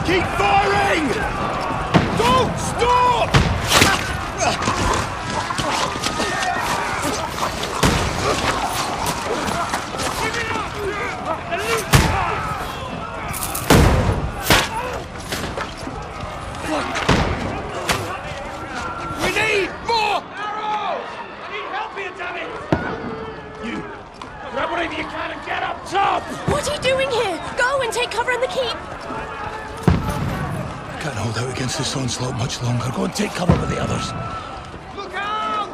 Keep firing! Don't stop! We need more arrows! I need help here, damn it! You grab whatever you can and get up top! What are you doing here? Go and take cover in the keep! I can't hold out against this onslaught much longer. Go and take cover with the others. Look out!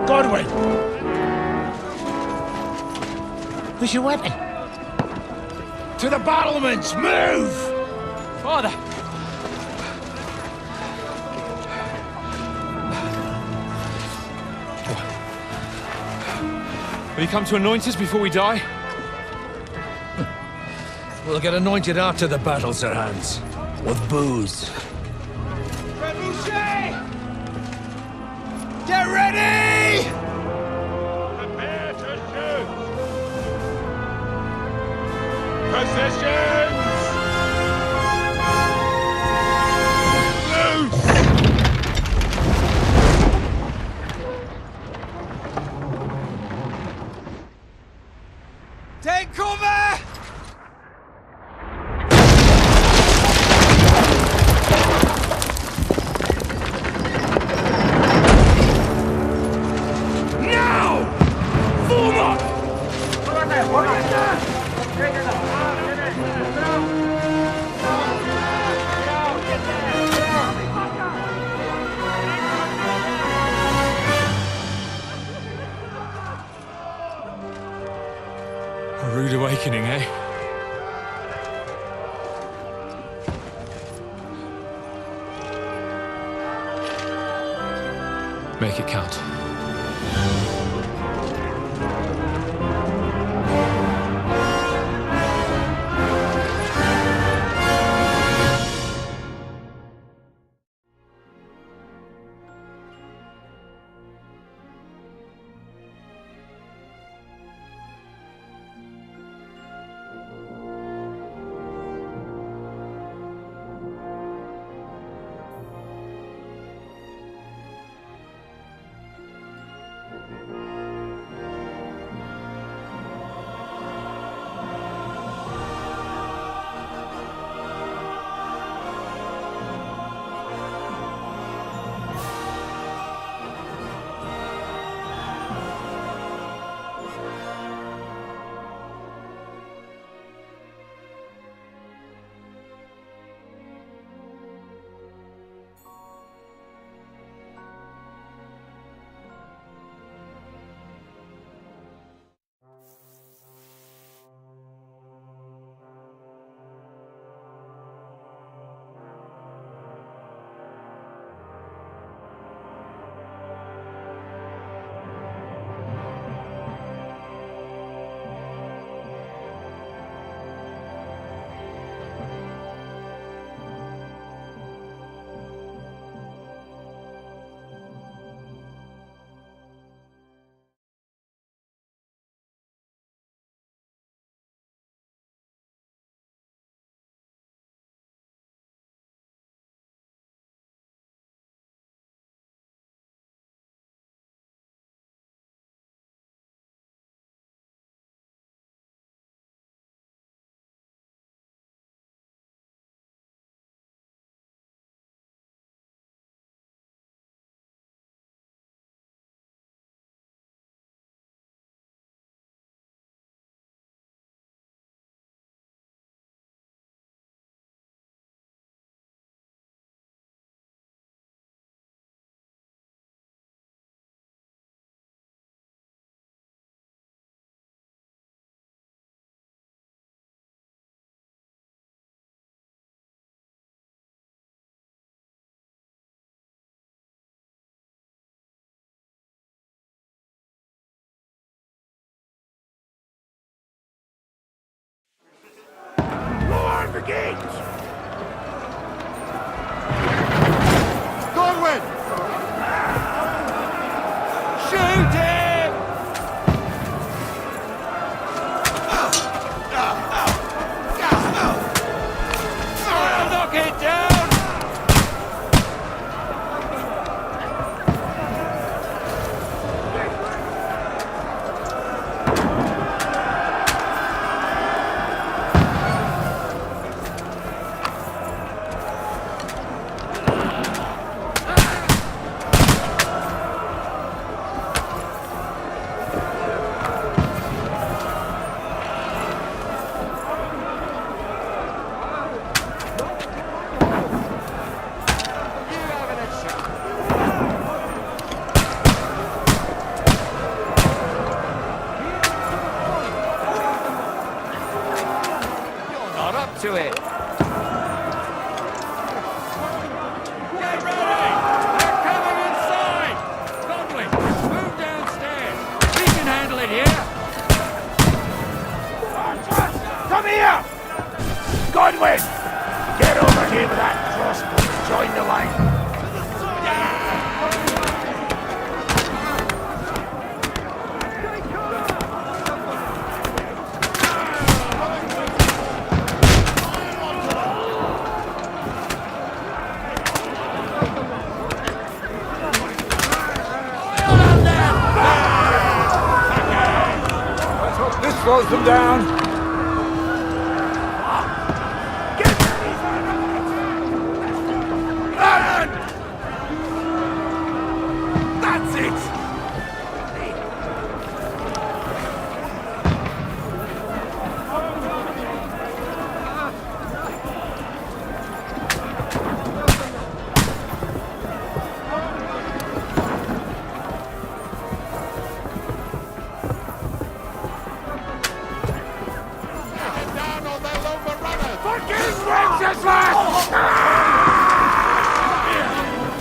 Godwin! Where's your weapon? To the battlements! Move! Father! Will you come to anoint us before we die? We'll get anointed after the battle, Sir Hans. With booze. Trebuchet! Get ready! Prepare to shoot! Positions! Loose! Take cover! Now! Form up! A rude awakening, eh? Make it count. Godwin! Shoot him! I'll knock it down! To it. Get ready! They're coming inside! Godwin, move downstairs. We can handle it here. Come here! Godwin! Get over here with that crossbow and join the line. Slows them down. Run! That's it!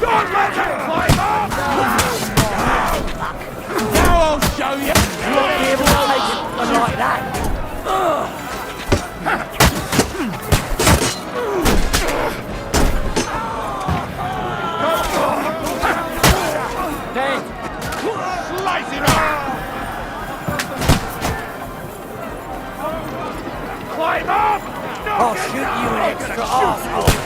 Don't let him climb up! Now I'll show you! You won't be able to take it like that! Dead! Slice him up! Climb up! I'll shoot you an extra arsehole!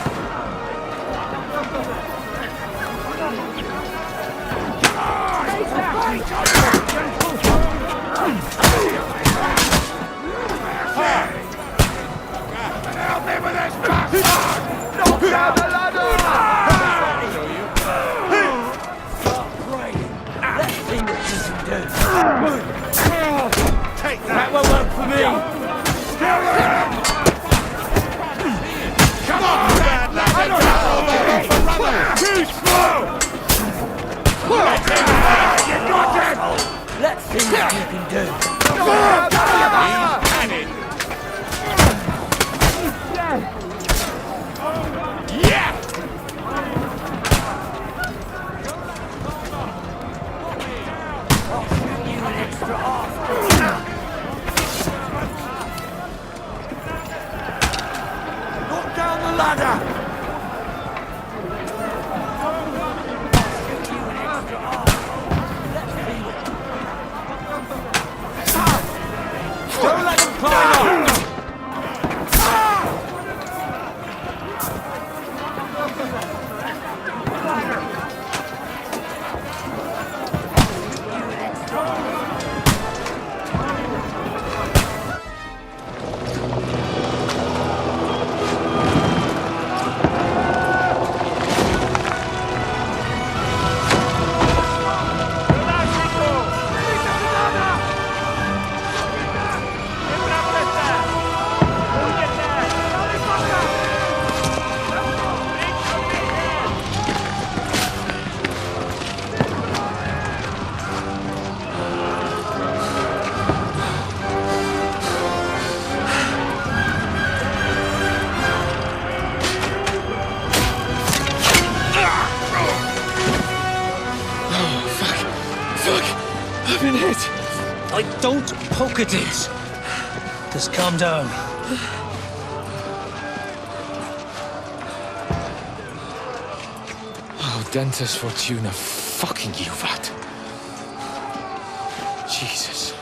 Help me with this bastard! Knock down the ladder! Great! Let's see what you can do! Take that! That won't work for me! Come on, bad lad! Too slow! You got him! Let's see what you can do. Yeah! I'll shoot you an extra arse. Knock down the ladder! Don't let them climb up! I've been hit. Don't poke at it. Just calm down. Dentes Fortuna fucking Juvat. Jesus.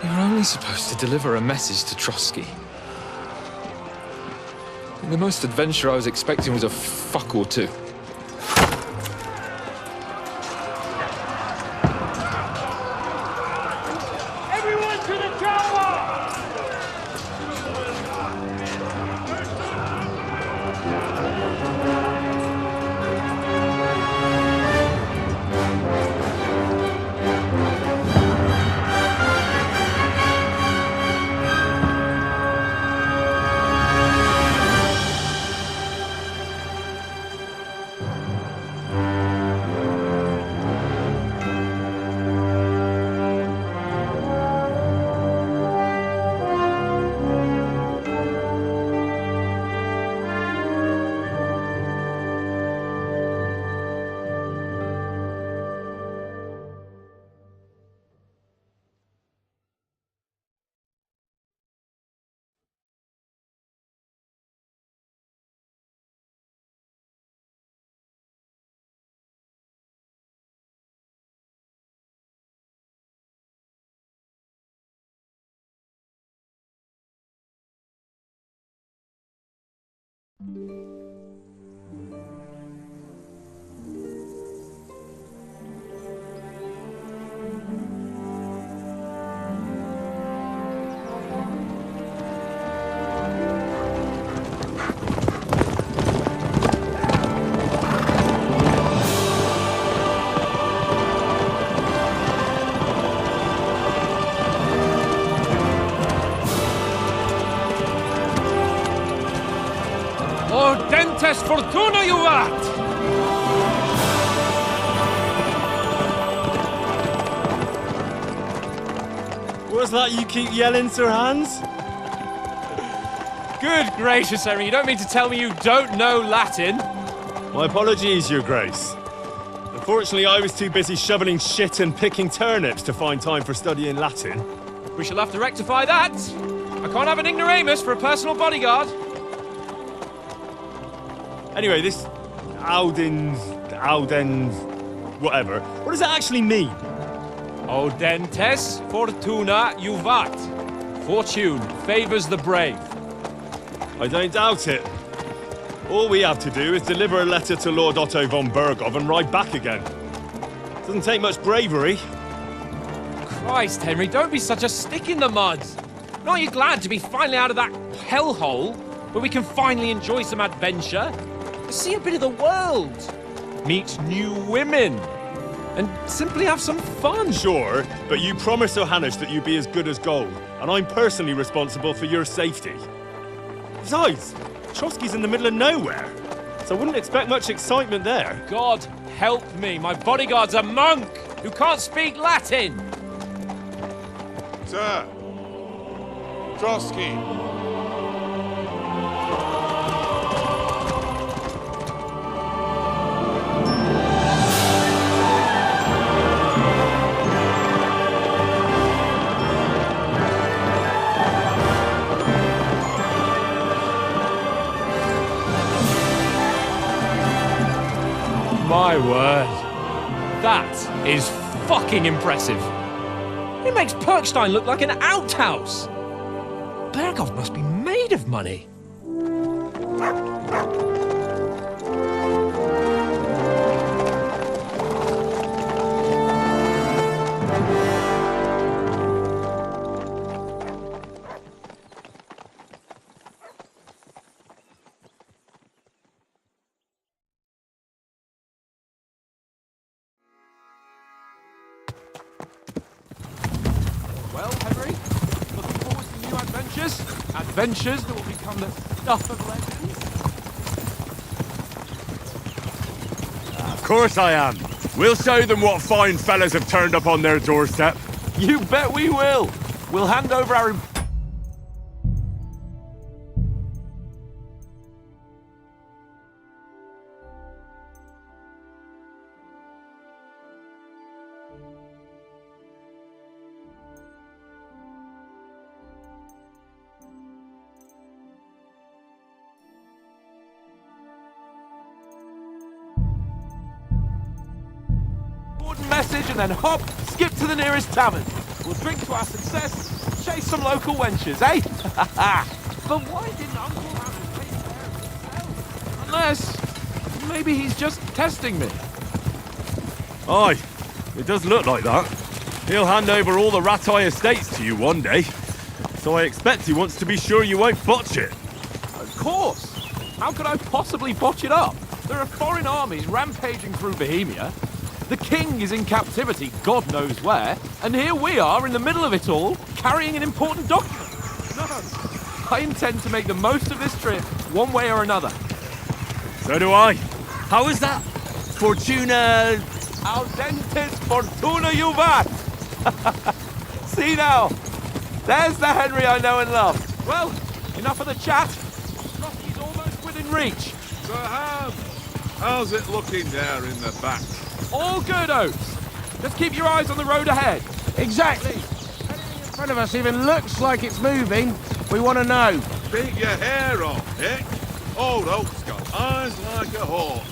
You were only supposed to deliver a message to Trotsky. And the most adventure I was expecting was a fuck or two. Everyone to the tower! Dentes Fortuna Juvat! What's that you keep yelling, Sir Hans? Good gracious, Henry, you don't mean to tell me you don't know Latin? My apologies, Your Grace. Unfortunately, I was too busy shoveling shit and picking turnips to find time for studying Latin. We shall have to rectify that. I can't have an ignoramus for a personal bodyguard. Anyway, this Audens, whatever. What does that actually mean? Audentes Fortuna Juvat. Fortune favors the brave. I don't doubt it. All we have to do is deliver a letter to Lord Otto von Bergov and ride back again. Doesn't take much bravery. Christ, Henry, don't be such a stick in the mud. Aren't you glad to be finally out of that hellhole where we can finally enjoy some adventure? See a bit of the world, meet new women, and simply have some fun. Sure, but you promised Johannes that you'd be as good as gold, and I'm personally responsible for your safety. Besides, Trotsky's in the middle of nowhere, so I wouldn't expect much excitement there. God help me, my bodyguard's a monk who can't speak Latin. Sir! Trotsky! My word. That is fucking impressive. It makes Perkstein look like an outhouse. Bergov must be made of money. Well, Henry, looking forward to new adventures? Adventures that will become the stuff of legends? Of course I am. We'll show them what fine fellas have turned up on their doorstep. You bet we will. We'll hand over our... message and then hop, skip to the nearest tavern. We'll drink to our success, chase some local wenches, eh? But why didn't Uncle Hannah take care of himself? Unless, maybe he's just testing me. Aye, it does look like that. He'll hand over all the Rattay estates to you one day. So I expect he wants to be sure you won't botch it. Of course. How could I possibly botch it up? There are foreign armies rampaging through Bohemia. The king is in captivity, God knows where, and here we are in the middle of it all, carrying an important document. No, I intend to make the most of this trip, one way or another. So do I. How is that? Fortuna... Audentes fortuna juvat! See now, there's the Henry I know and love. Well, enough of the chat. Trotsky's almost within reach. Sir Ham, how's it looking there in the back? All good, Oates. Just keep your eyes on the road ahead. Exactly. Anything in front of us even looks like it's moving. We want to know. Beat your hair off, eh? Old Oak's got eyes like a hawk.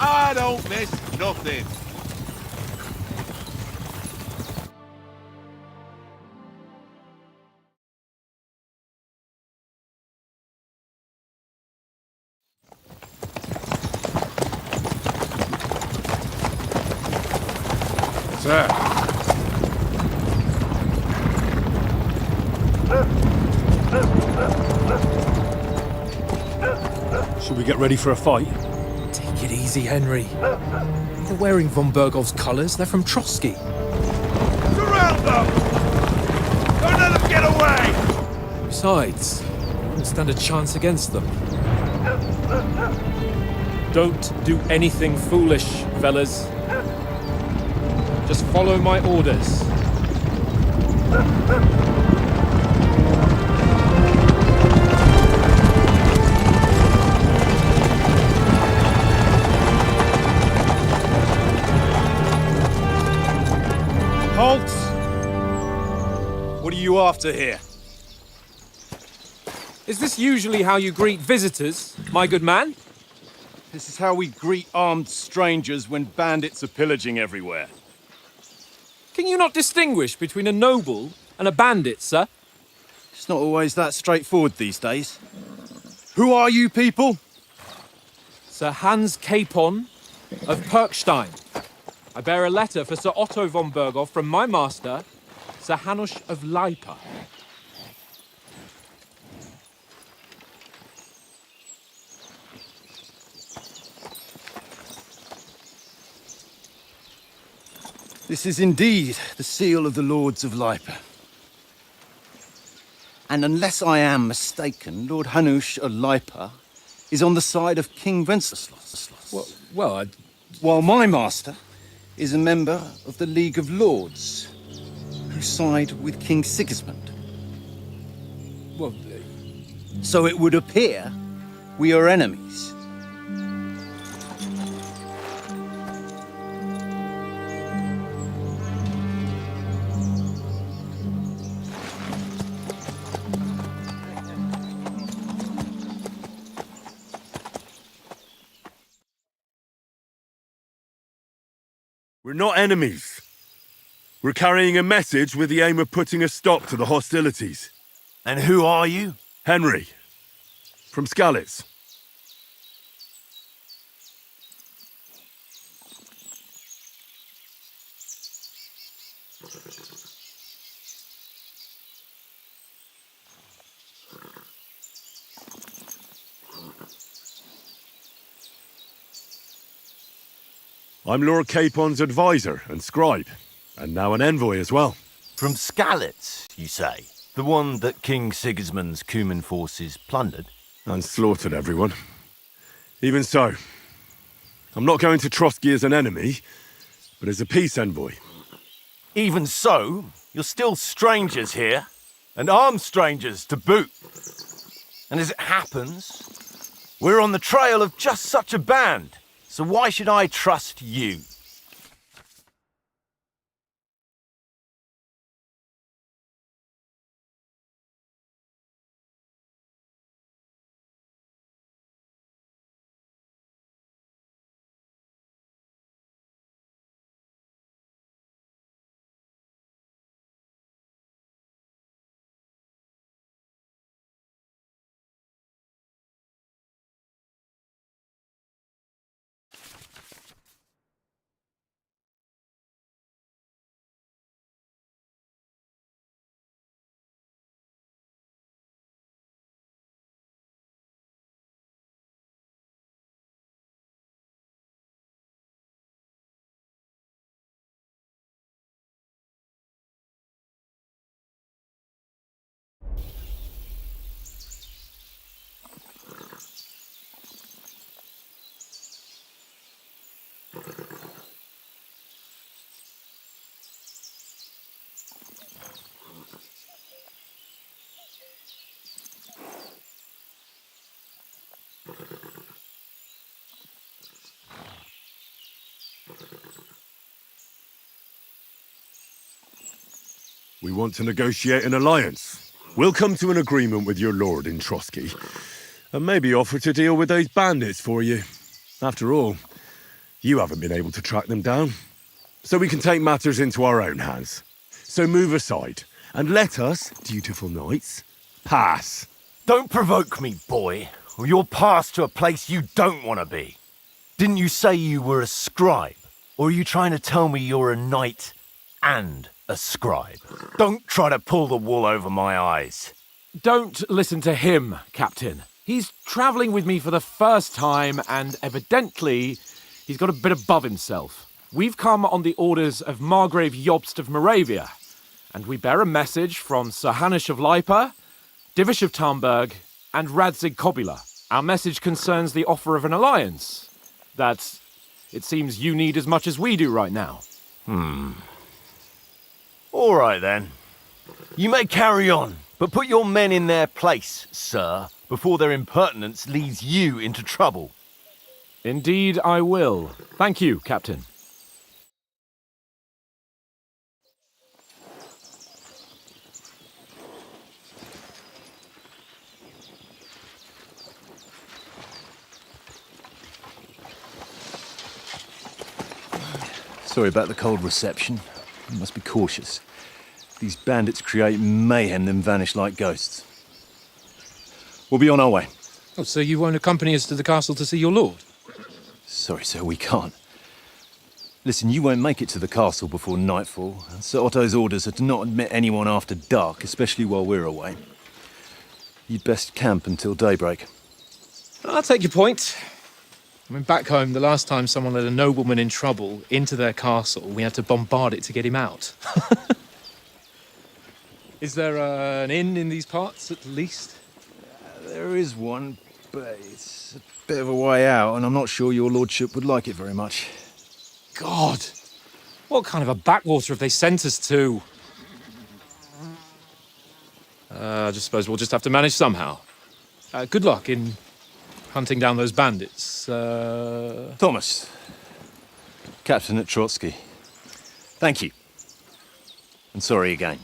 I don't miss nothing. Sir. Should we get ready for a fight? Take it easy, Henry. They're wearing von Bergov's colours. They're from Trotsky. Surround them! Don't let them get away! Besides, I wouldn't stand a chance against them. Don't do anything foolish, fellas. Just follow my orders. Halt! What are you after here? Is this usually how you greet visitors, my good man? This is how we greet armed strangers when bandits are pillaging everywhere. Can you not distinguish between a noble and a bandit, sir? It's not always that straightforward these days. Who are you people? Sir Hans Capon of Perkstein. I bear a letter for Sir Otto von Berghoff from my master, Sir Hanush of Lipa. This is indeed the seal of the Lords of Lipa. And unless I am mistaken, Lord Hanush of Lipa is on the side of King Wenceslas. Well, While my master is a member of the League of Lords, who side with King Sigismund. well, So it would appear we are enemies. We're not enemies. We're carrying a message with the aim of putting a stop to the hostilities. And who are you? Henry, from Skalitz. I'm Lord Capon's advisor and scribe, and now an envoy as well. From Skalitz, you say? The one that King Sigismund's Cuman forces plundered? And slaughtered everyone. Even so, I'm not going to Trotsky as an enemy, but as a peace envoy. Even so, you're still strangers here. And armed strangers to boot. And as it happens, we're on the trail of just such a band. So why should I trust you? We want to negotiate an alliance. We'll come to an agreement with your lord in Trotsky, and maybe offer to deal with those bandits for you. After all, you haven't been able to track them down. So we can take matters into our own hands. So move aside, and let us, dutiful knights, pass. Don't provoke me, boy, or you'll pass to a place you don't want to be. Didn't you say you were a scribe? Or are you trying to tell me you're a knight and a scribe? Don't try to pull the wool over my eyes. Don't listen to him, Captain. He's travelling with me for the first time, and evidently, he's got a bit above himself. We've come on the orders of Margrave Jobst of Moravia, and we bear a message from Sir Hanush of Lipa, Divish of Tarnberg, and Radzig Kobula. Our message concerns the offer of an alliance that it seems you need as much as we do right now. All right, then. You may carry on, but put your men in their place, sir, before their impertinence leads you into trouble. Indeed, I will. Thank you, Captain. Sorry about the cold reception. You must be cautious. These bandits create mayhem, then vanish like ghosts. We'll be on our way. Oh, so you won't accompany us to the castle to see your lord? Sorry, sir, we can't. Listen, you won't make it to the castle before nightfall. Sir Otto's orders are to not admit anyone after dark, especially while we're away. You'd best camp until daybreak. I'll take your point. I mean, back home, the last time someone let a nobleman in trouble into their castle, we had to bombard it to get him out. Is there an inn in these parts, at least? There is one, but it's a bit of a way out, and I'm not sure your lordship would like it very much. God! What kind of a backwater have they sent us to? I just suppose we'll just have to manage somehow. Good luck in hunting down those bandits. Thomas, Captain at Trotsky. Thank you. And sorry again.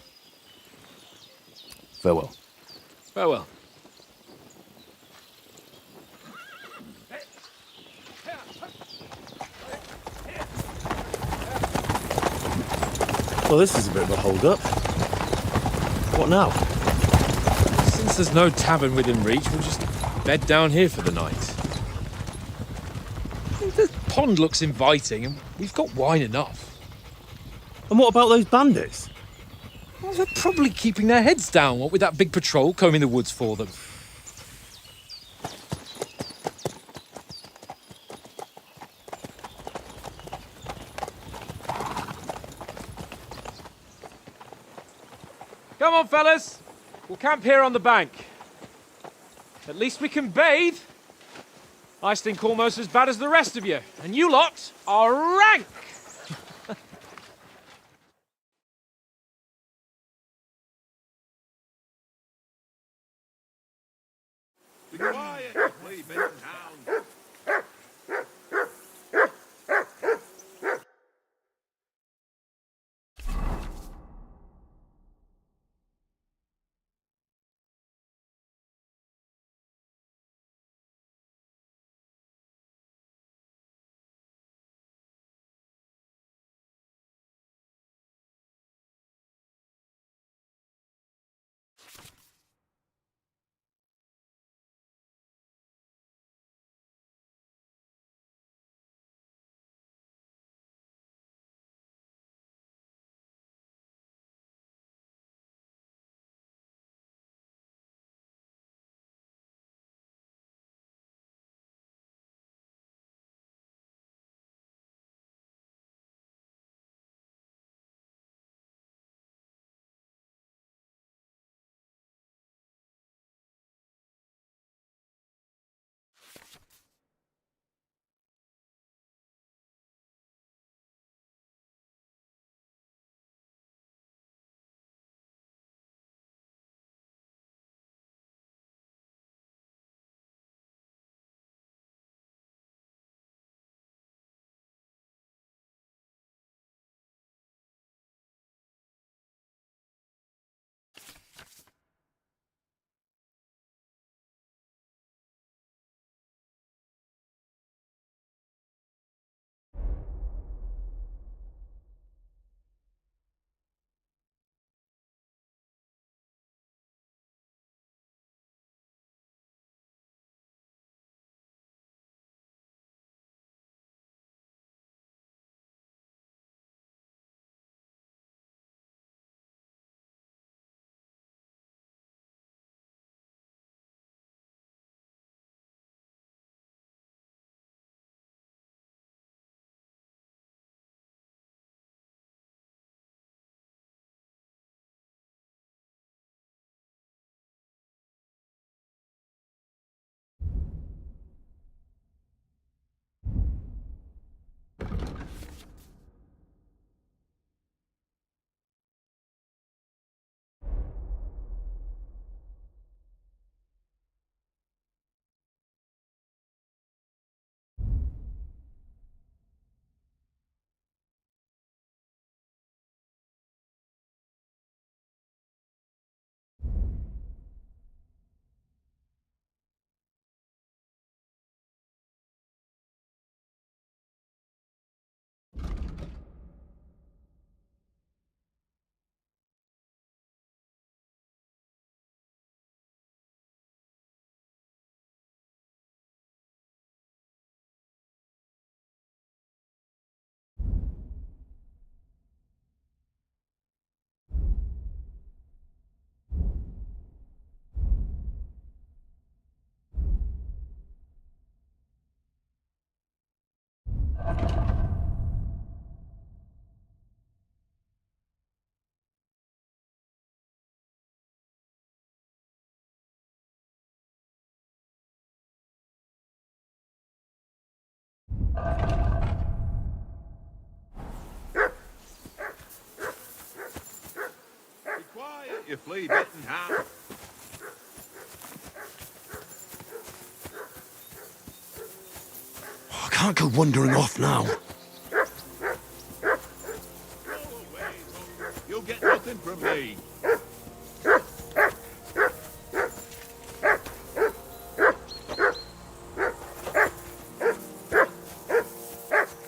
Farewell. Farewell. Well, this is a bit of a hold-up. What now? Since there's no tavern within reach, we'll just bed down here for the night. The pond looks inviting, and we've got wine enough. And what about those bandits? Well, they're probably keeping their heads down, what with that big patrol combing the woods for them. Come on, fellas. We'll camp here on the bank. At least we can bathe. I stink almost as bad as the rest of you, and you lot are rank! Be quiet, we've been town. Be quiet, you flea-bitten hound. I can't go wandering off now. You'll get nothing from me.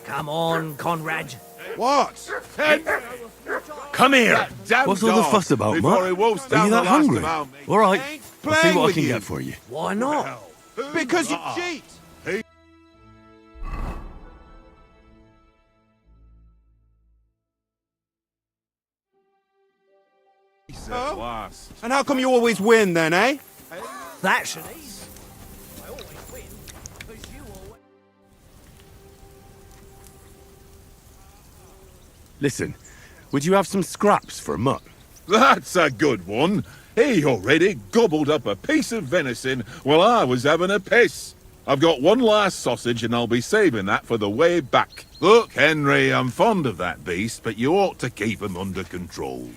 Come on, Conrad. What? Hey, Come here! damn What's all the dog, fuss about, before Mutt? he wolfs Are down you the that last hungry? of our meat. All right, Ain't I'll see playing what I with can you. get for you. Why not? Because you cheat. Oh? And how come you always win then, eh? That's an easy. I always win, because you always... Listen, would you have some scraps for Mutt? That's a good one. He already gobbled up a piece of venison while I was having a piss. I've got one last sausage and I'll be saving that for the way back. Look, Henry, I'm fond of that beast, but you ought to keep him under control.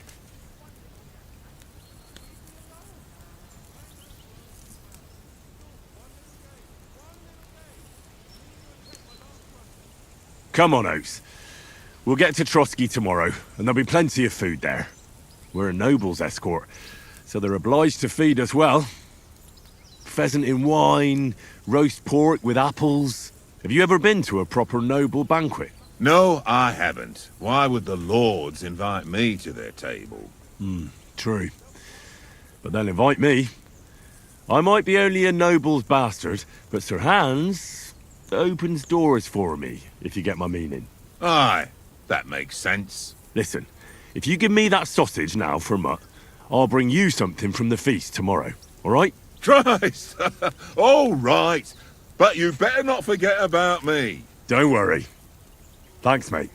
Come on, Oates. We'll get to Trotsky tomorrow, and there'll be plenty of food there. We're a noble's escort, so they're obliged to feed us well. Pheasant in wine, roast pork with apples. Have you ever been to a proper noble banquet? No, I haven't. Why would the lords invite me to their table? True. But they'll invite me. I might be only a noble's bastard, but Sir Hans opens doors for me, if you get my meaning. Aye, that makes sense. Listen, if you give me that sausage now for Mutt, I'll bring you something from the feast tomorrow, all right? Christ! All right, but you better not forget about me. Don't worry. Thanks, mate.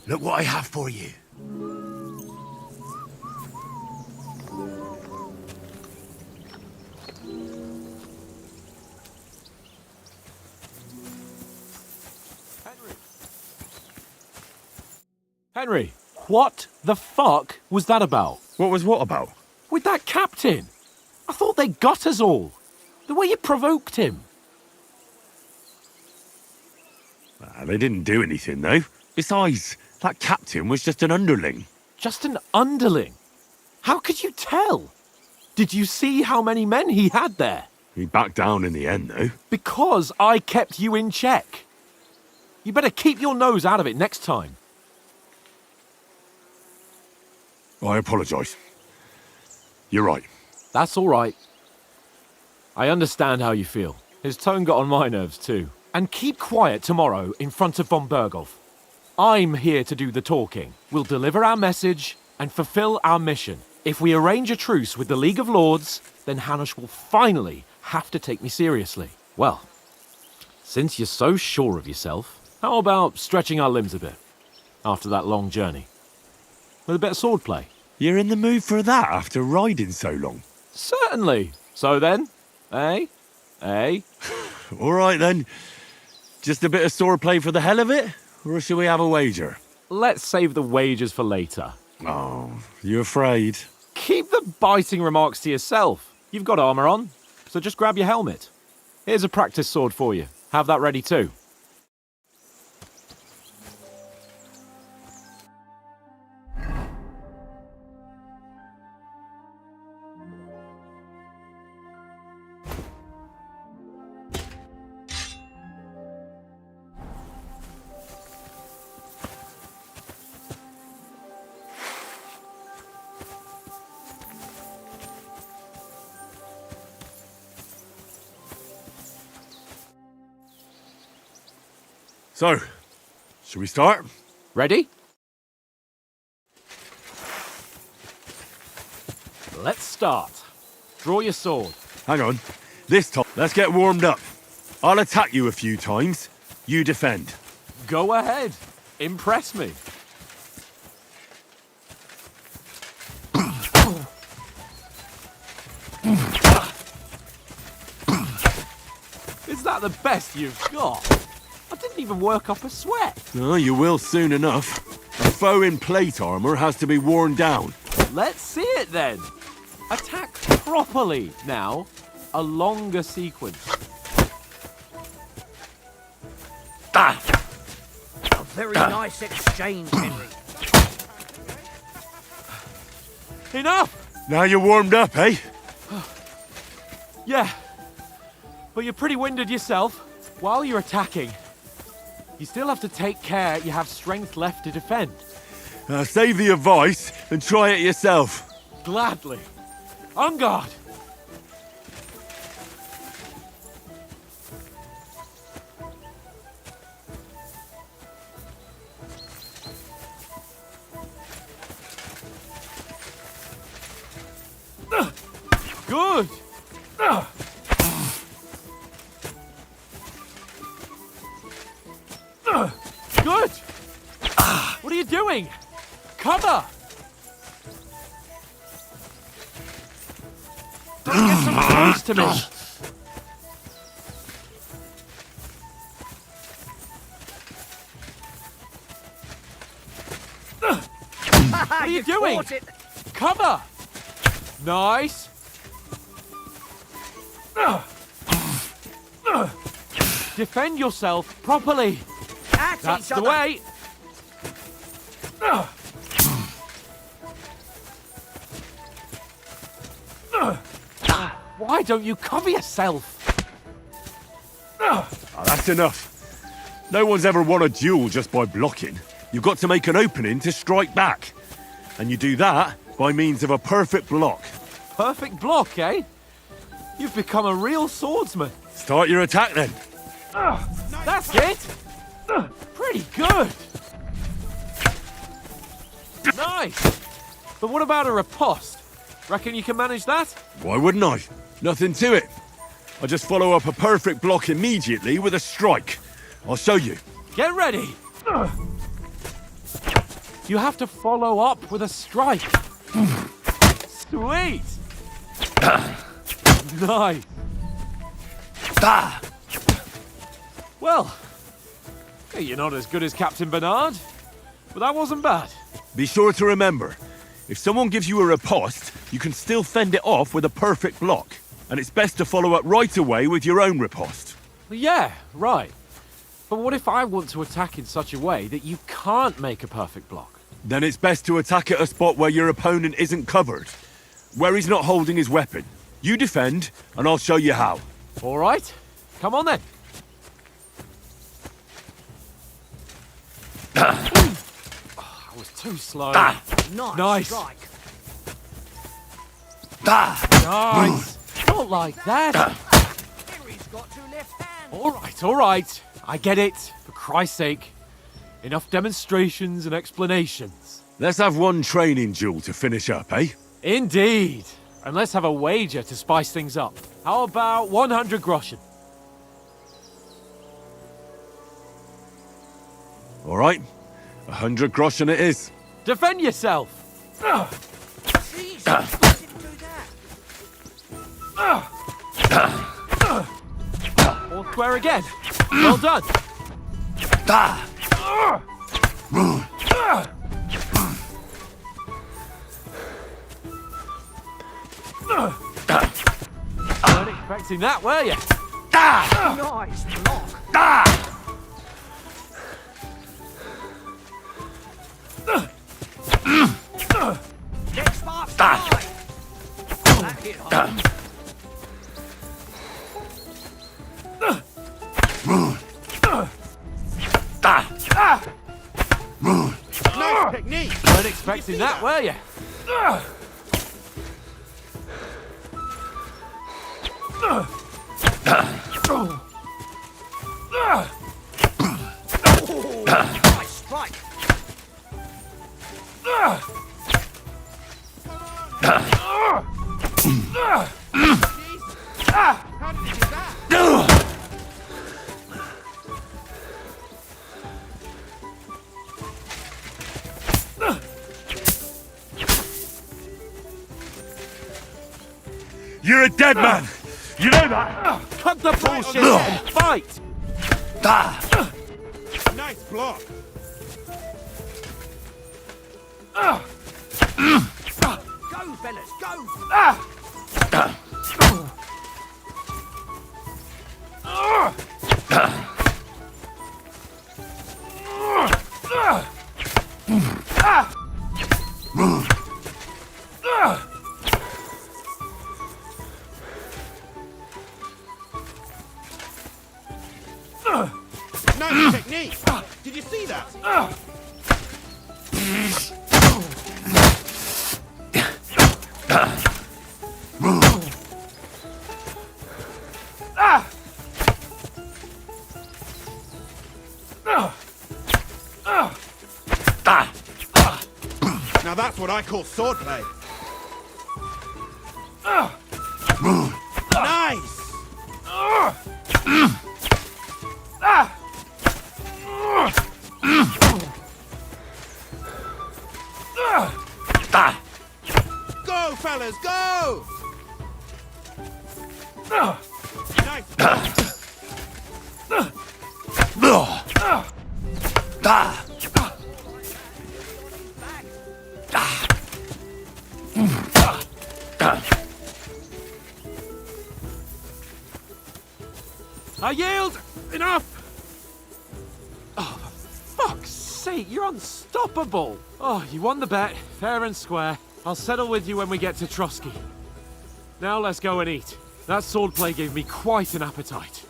Look what I have for you. Henry, what the fuck was that about? What was what about? With that captain? I thought they got us all. The way you provoked him. They didn't do anything, though. Besides, that captain was just an underling. Just an underling? How could you tell? Did you see how many men he had there? He backed down in the end, though. Because I kept you in check. You better keep your nose out of it next time. I apologise. You're right. That's all right. I understand how you feel. His tone got on my nerves too. And keep quiet tomorrow in front of von Berghoff. I'm here to do the talking. We'll deliver our message and fulfill our mission. If we arrange a truce with the League of Lords, then Hanush will finally have to take me seriously. Well, since you're so sure of yourself, how about stretching our limbs a bit after that long journey? With a bit of swordplay. You're in the mood for that after riding so long? Certainly. So then, eh? Eh? All right, then. Just a bit of swordplay for the hell of it? Or shall we have a wager? Let's save the wagers for later. Oh, you afraid? Keep the biting remarks to yourself. You've got armor on, so just grab your helmet. Here's a practice sword for you. Have that ready too. So, shall we start? Ready? Let's start. Draw your sword. Hang on. This time, let's get warmed up. I'll attack you a few times. You defend. Go ahead. Impress me. Is that the best you've got? I didn't even work up a sweat. Oh, you will soon enough. A foe in plate armor has to be worn down. Let's see it then. Attack properly now. A longer sequence. A very nice exchange, Henry. Enough! Now you're warmed up, eh? Yeah. But you're pretty winded yourself. While you're attacking, you still have to take care you have strength left to defend. Save the advice and try it yourself. Gladly. On guard! Good! Good! What are you doing? Cover! Don't get so close to me! What are you doing? Caught it. Cover! Nice! Defend yourself properly! At That's each the other. way! Why don't you cover yourself? That's enough. No one's ever won a duel just by blocking. You've got to make an opening to strike back. And you do that by means of a perfect block. Perfect block, eh? You've become a real swordsman. Start your attack then. That's it! Pretty good! Nice! But what about a riposte? Reckon you can manage that? Why wouldn't I? Nothing to it. I just follow up a perfect block immediately with a strike. I'll show you. Get ready! You have to follow up with a strike. Sweet! Nice! Well, you're not as good as Captain Bernard, but that wasn't bad. Be sure to remember, if someone gives you a riposte, you can still fend it off with a perfect block. And it's best to follow up right away with your own riposte. Yeah, right. But what if I want to attack in such a way that you can't make a perfect block? Then it's best to attack at a spot where your opponent isn't covered. Where he's not holding his weapon. You defend, and I'll show you how. All right, come on then. I was too slow. Nice. Strike. Nice. Not like that. Henry's got two left hands. All right. I get it. For Christ's sake. Enough demonstrations and explanations. Let's have one training duel to finish up, eh? Indeed. And let's have a wager to spice things up. How about 100 groschen? All right. 100 groschen it is. Defend yourself. Jesus, I didn't do that. All square again. Well done. Weren't expecting that, were you? Nice block. Next fast that hit home. Nice technique! Weren't expecting that, were you? Nice strike. How did you do that? You're a dead man! You know that? Cut the bullshit and fight! Nice block. Go, fellas, go! Nice technique. Did you see that? Now that's what I call swordplay. Nice! Go, fellas, go! Nice. I yield! Enough! Oh, for fuck's sake, you're unstoppable! Oh, you won the bet, fair and square. I'll settle with you when we get to Trotsky. Now let's go and eat. That swordplay gave me quite an appetite.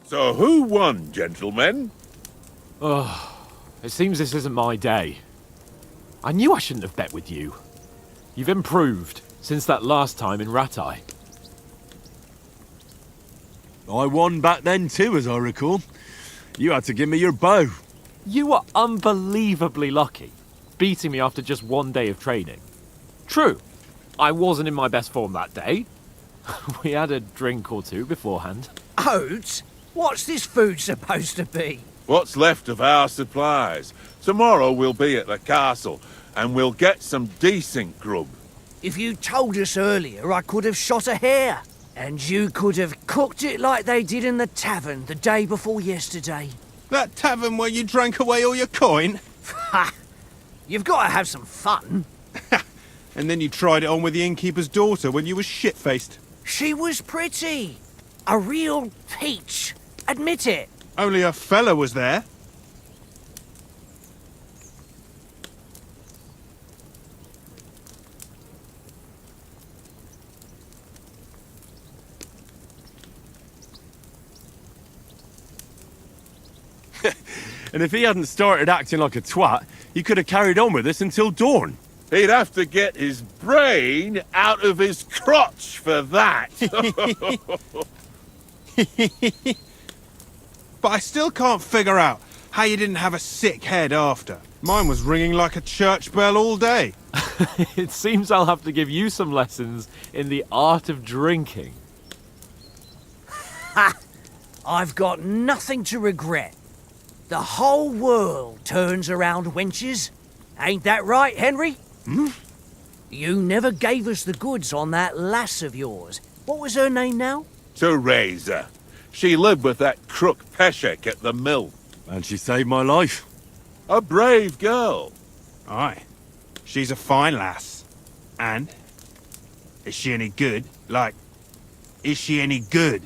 So who won, gentlemen? Oh, it seems this isn't my day. I knew I shouldn't have bet with you. You've improved since that last time in Ratai. I won back then too, as I recall. You had to give me your bow. You were unbelievably lucky, beating me after just one day of training. True, I wasn't in my best form that day. We had a drink or two beforehand. Oates? What's this food supposed to be? What's left of our supplies. Tomorrow we'll be at the castle, and we'll get some decent grub. If you told us earlier, I could have shot a hare. And you could have cooked it like they did in the tavern the day before yesterday. That tavern where you drank away all your coin? Ha! You've got to have some fun. And then you tried it on with the innkeeper's daughter when you were shit-faced. She was pretty. A real peach. Admit it. Only a fella was there. And if he hadn't started acting like a twat, he could have carried on with us until dawn. He'd have to get his brain out of his crotch for that. But I still can't figure out how you didn't have a sick head after. Mine was ringing like a church bell all day. It seems I'll have to give you some lessons in the art of drinking. Ha! I've got nothing to regret. The whole world turns around wenches. Ain't that right, Henry? Hmm? You never gave us the goods on that lass of yours. What was her name now? Teresa. She lived with that crook Peshek at the mill. And she saved my life. A brave girl. Aye. She's a fine lass. And? Is she any good? Like, is she any good?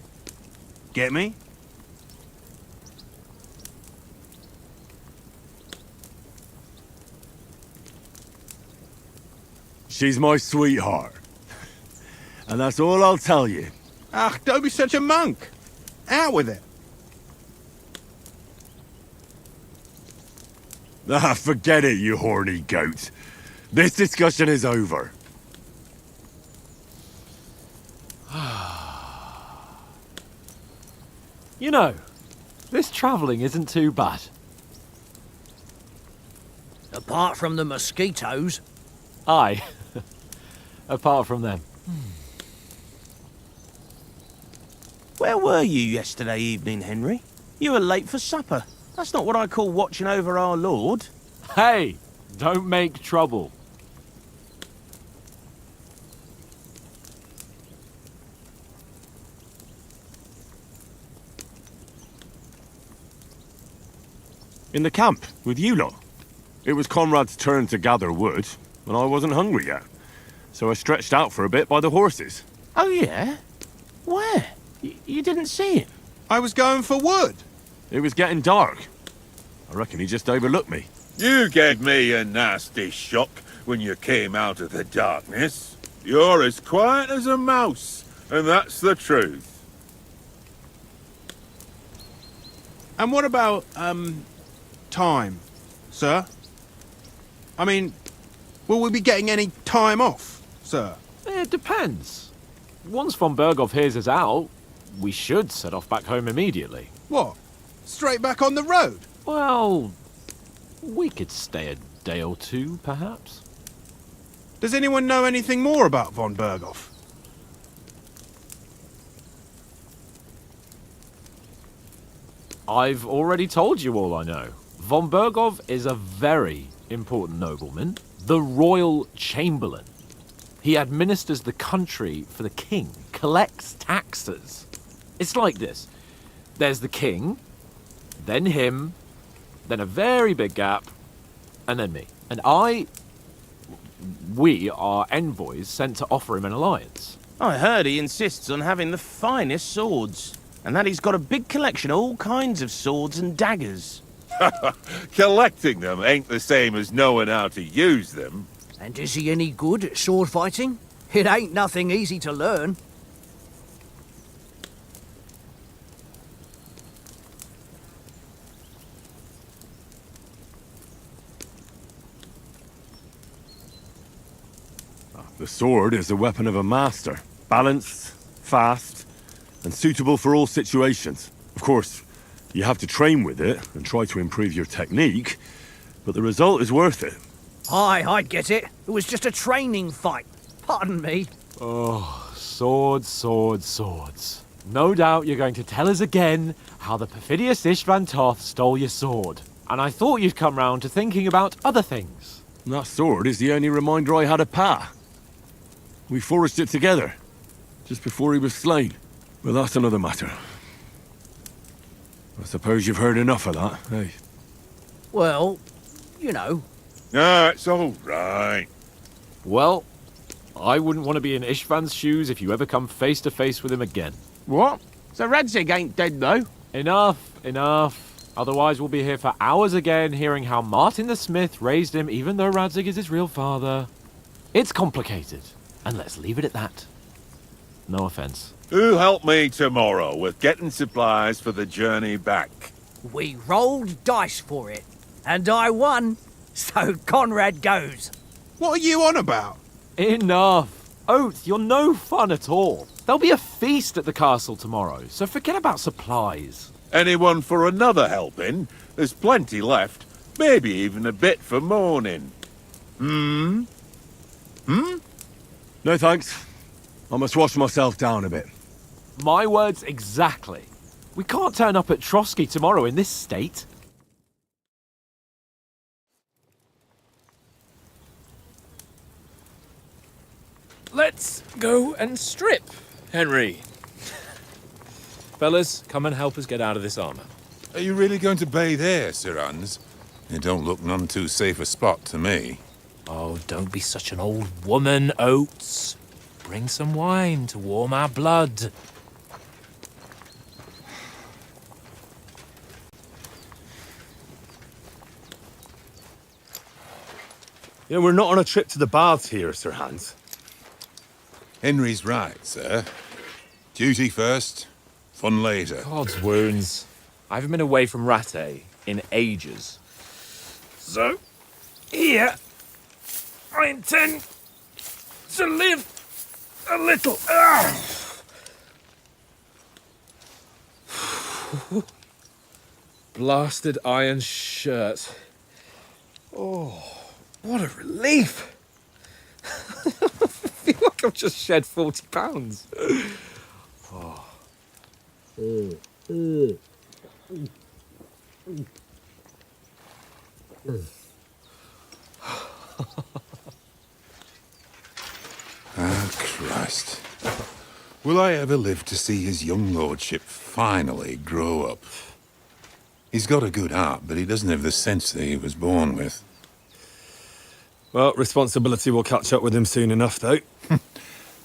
Get me? She's my sweetheart. And that's all I'll tell you. Ah, don't be such a monk. Out with it. Ah, forget it, you horny goat. This discussion is over. You know, this travelling isn't too bad. A Apart from the mosquitoes. Aye. Apart from them. Where were you yesterday evening, Henry? You were late for supper. That's not what I call watching over our Lord. Hey, don't make trouble. In the camp, with you lot. It was Conrad's turn to gather wood, and I wasn't hungry yet. So I stretched out for a bit by the horses. Oh, yeah? Where? You didn't see him? I was going for wood. It was getting dark. I reckon he just overlooked me. You gave me a nasty shock when you came out of the darkness. You're as quiet as a mouse, and that's the truth. And what about, time, sir? I mean, will we be getting any time off, sir? It depends. Once von Berghoff hears us out, we should set off back home immediately. What? Straight back on the road? Well, we could stay a day or two, perhaps. Does anyone know anything more about von Berghoff? I've already told you all I know. Von Berghoff is a very important nobleman, the royal chamberlain. He administers the country for the king, collects taxes. It's like this. There's the king, then him, then a very big gap, and then me. And we are envoys sent to offer him an alliance. I heard he insists on having the finest swords, and that he's got a big collection of all kinds of swords and daggers. Collecting them ain't the same as knowing how to use them. And is he any good at sword fighting? It ain't nothing easy to learn. The sword is the weapon of a master. Balanced, fast, and suitable for all situations. Of course, you have to train with it and try to improve your technique, but the result is worth it. Aye, I'd get it. It was just a training fight. Pardon me. Oh, swords, swords, swords. No doubt you're going to tell us again how the perfidious Istvan Toth stole your sword. And I thought you'd come round to thinking about other things. That sword is the only reminder I had of Pa. We forged it together, just before he was slain. But that's another matter. I suppose you've heard enough of that, eh? Well, you know. No, it's all right. Well, I wouldn't want to be in Istvan's shoes if you ever come face to face with him again. What? So Radzig ain't dead, though? Enough. Otherwise we'll be here for hours again hearing how Martin the Smith raised him even though Radzig is his real father. It's complicated, and let's leave it at that. No offense. Who'll help me tomorrow with getting supplies for the journey back? We rolled dice for it, and I won, so Conrad goes. What are you on about? Enough. Oath, you're no fun at all. There'll be a feast at the castle tomorrow, so forget about supplies. Anyone for another helping? There's plenty left. Maybe even a bit for morning. No thanks. I must wash myself down a bit. My words exactly. We can't turn up at Trotsky tomorrow in this state. Let's go and strip, Henry. Fellas, come and help us get out of this armor. Are you really going to bathe here, Sir Hans? It don't look none too safe a spot to me. Oh, don't be such an old woman, Oates. Bring some wine to warm our blood. You know, we're not on a trip to the baths here, Sir Hans. Henry's right, sir. Duty first, fun later. God's wounds. I haven't been away from Rattay in ages. So, here, I intend to live a little. Blasted iron shirt. Oh. What a relief! I feel like I've just shed £40. Oh. Ah, Christ. Will I ever live to see his young lordship finally grow up? He's got a good heart, but he doesn't have the sense that he was born with. Well, responsibility will catch up with him soon enough, though.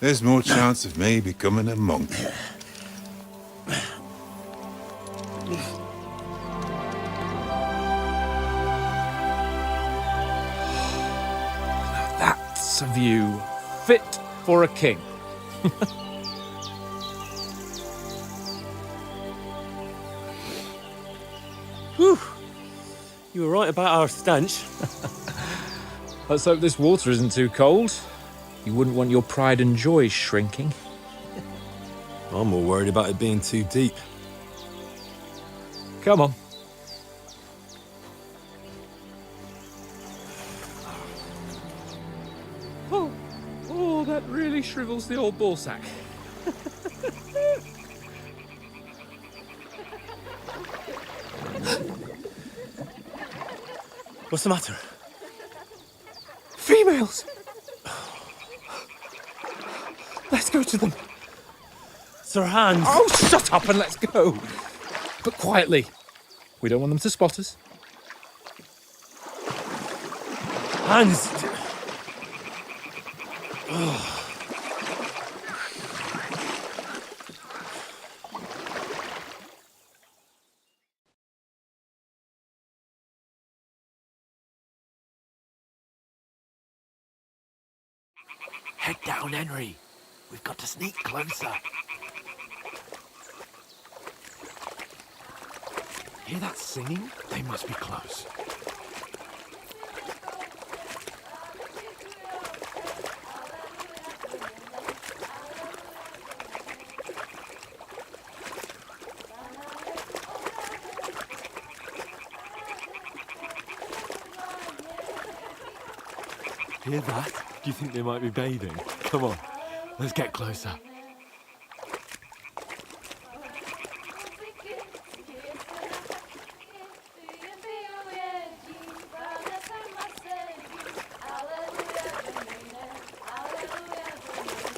There's more chance of me becoming a monk. That's a view fit for a king. Whew. You were right about our stench. Let's hope this water isn't too cold. You wouldn't want your pride and joy shrinking. I'm more worried about it being too deep. Come on. Oh, that really shrivels the old ball sack. What's the matter? Females! Let's go to them. Sir Hans! Oh, shut up and let's go. But quietly. We don't want them to spot us. Hans! Head down, Henry. We've got to sneak closer. Hear that singing? They must be close. Hear that? Do you think they might be bathing? Come on, let's get closer.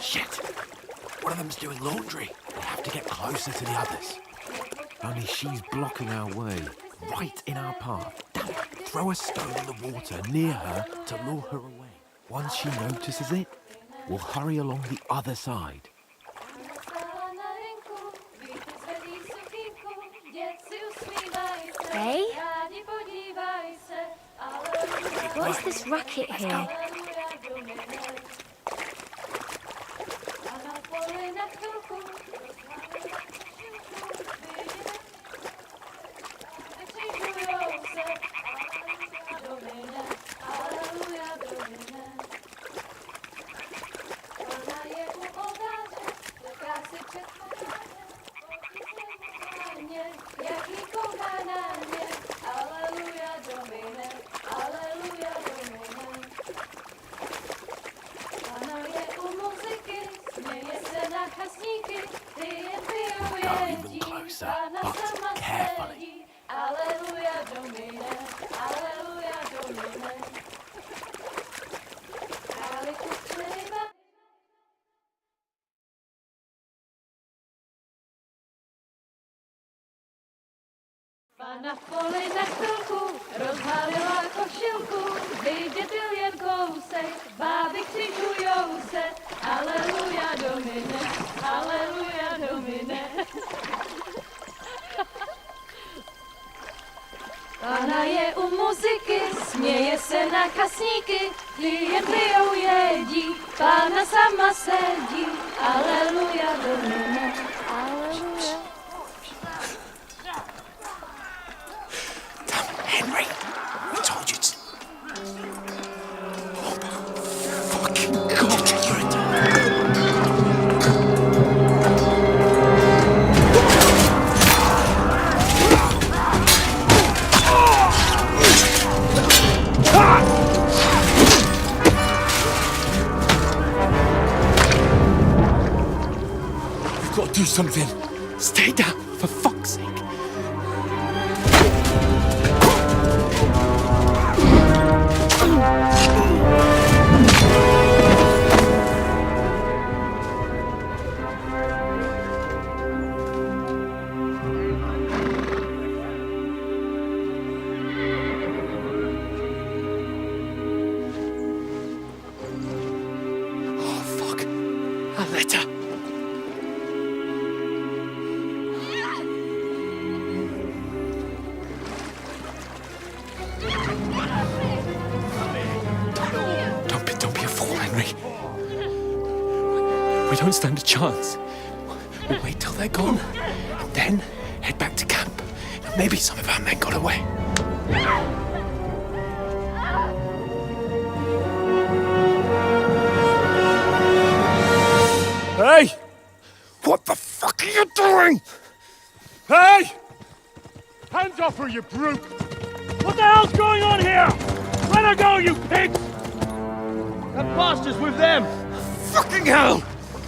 Shit! One of them's doing laundry. They have to get closer to the others. Only she's blocking our way, right in our path. Damn it! Throw a stone in the water near her to lure her away. Once she notices it, we'll hurry along the other side. Hey? What is this racket here? Go even closer, but carefully. Na poli na chvilku rozhalila košilku, vidět byl jen kousek, báby křičujou se, aleluja domine, aleluja domine. Pána je u muziky, směje se na kasníky, ty jen pijou jedí, pána sama sedí, aleluja domine, aleluja. Henry, we told you to... Oh, fucking God, you're in... For fuck's sake. A letter. Don't be a fool, Henry. We don't stand a chance. We'll wait till they're gone, and then head back to camp. Maybe some of our men got away. Hey! What the fuck are you doing? Hey! Hands off her, you brute! What the hell's going on here? Let her go, you pigs! That bastard's with them! Fucking hell!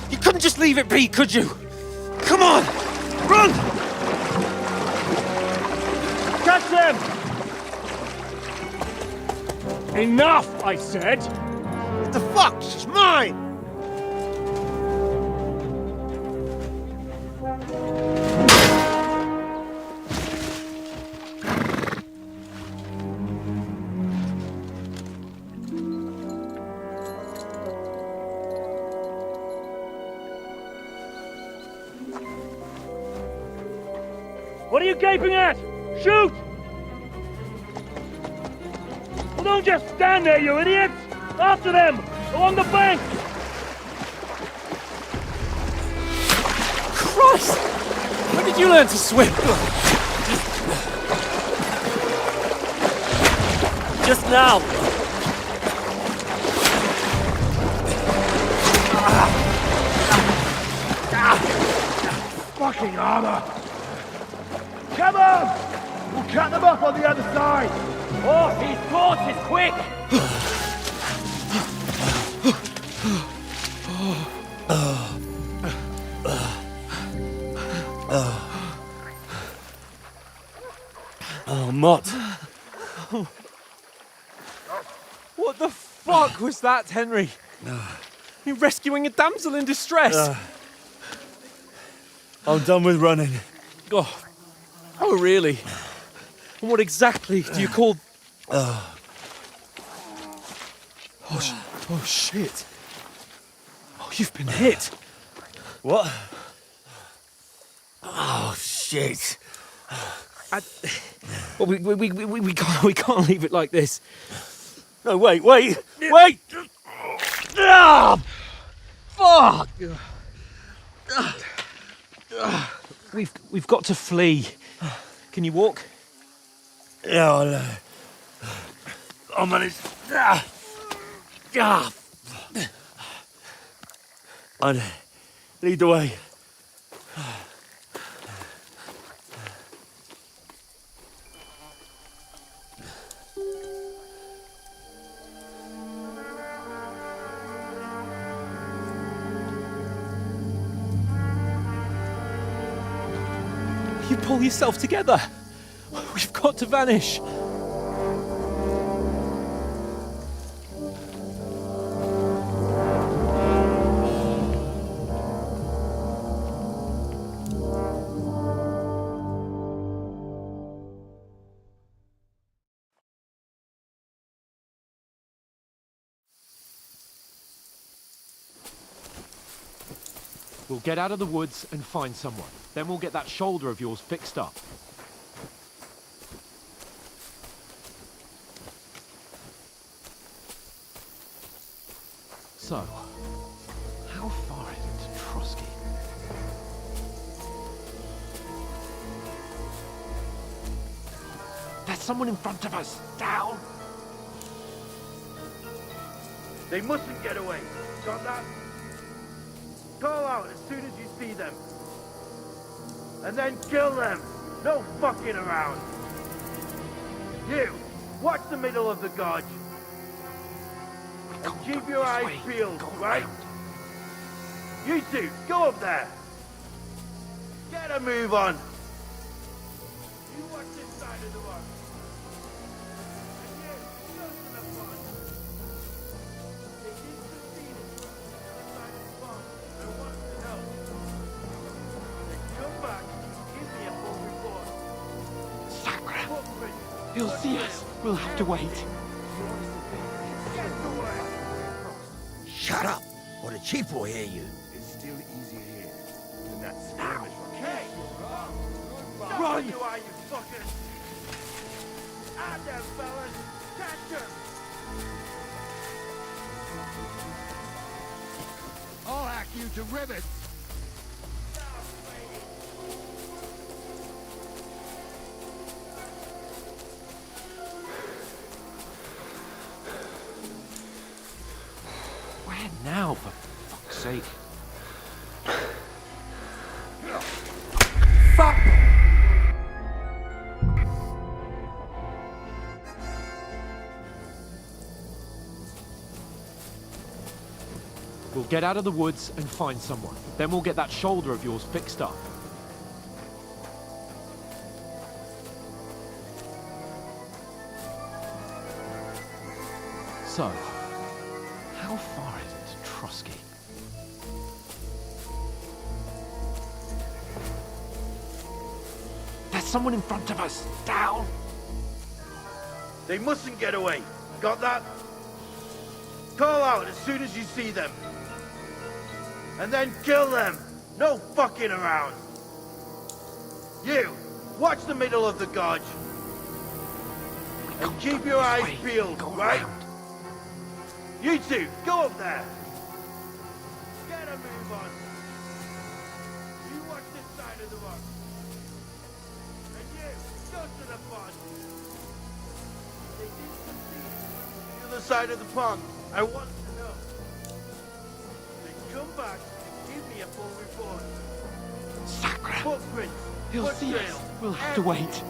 You couldn't just leave it be, could you? Come on! Run! Catch them! Enough, I said! What the fuck? She's mine! What are you gaping at? Shoot! Well, don't just stand there, you idiots! After them! Along the bank! Christ! When did you learn to swim? Just now! Fucking armor! Come on! We'll cut them off on the other side! Oh, his horse is quick! Oh, Mott. What the fuck was that, Henry? You're rescuing a damsel in distress. I'm done with running. Oh, really? And what exactly do you call... Oh, shit. Oh, you've been hit. What? Oh, shit. Well, we can't leave it like this. No, wait! Ah! Fuck! We've got to flee. Can you walk? Yeah, I'll manage. I'd lead the way. You pull yourself together. We've got to vanish. We'll get out of the woods and find someone. Then we'll get that shoulder of yours fixed up. So, how far is it to Trotsky? There's someone in front of us! Down! They mustn't get away. Got that? Call out as soon as you see them. And then kill them. No fucking around. You, watch the middle of the gorge. And keep your eyes peeled, right? You two, go up there. Get a move on! You watch this side of the rock. And you, go to the front. They did succeed in the other side of the farm. I want to know. Then come back and give me a full report. Sacra! Footprint. He'll see us. We'll have to wait. Get away! Shut up, or the chief will hear you. It's still easier here than that skirmish. Hey! Run! You are, you fuckers! Out there, fellas! Catch him! I'll hack you to ribbons! Where now, for fuck's sake? Fuck! We'll get out of the woods and find someone. Then we'll get that shoulder of yours fixed up. So, how far is it to Trusky? There's someone in front of us! Down! They mustn't get away. Got that? Call out as soon as you see them. And then kill them. No fucking around. You, watch the middle of the gorge. And keep your eyes peeled, right? You two, go up there. Get a move on. You watch this side of the rock. And you, go to the pond. They did succeed. The other side of the pond. I want to know. Then come back and give me a full report. Sacra! Footprints. He'll see us. We'll have to wait.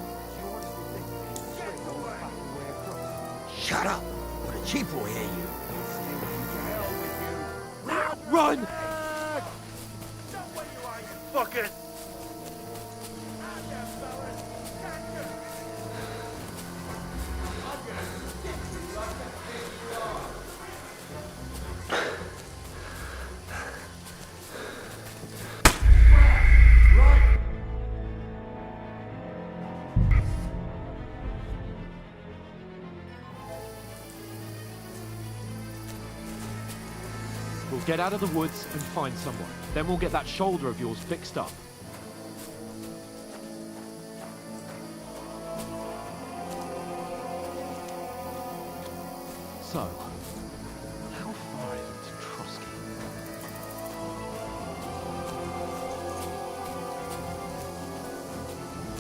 Shut up, or the chief will hear you. Now, run! Stop where you are, you fuckers! Out there, fellas! Catch him! We'll get out of the woods and find someone. Then we'll get that shoulder of yours fixed up. So, how far is it to Trusky?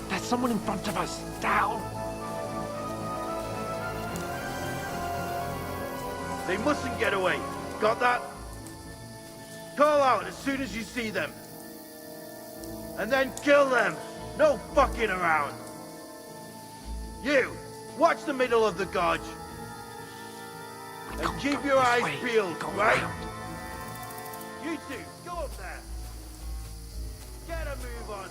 There's someone in front of us! Down! They mustn't get away. Got that? Call out as soon as you see them. And then kill them. No fucking around. You, watch the middle of the gorge. And keep your eyes peeled, right? You two, go up there. Get a move on.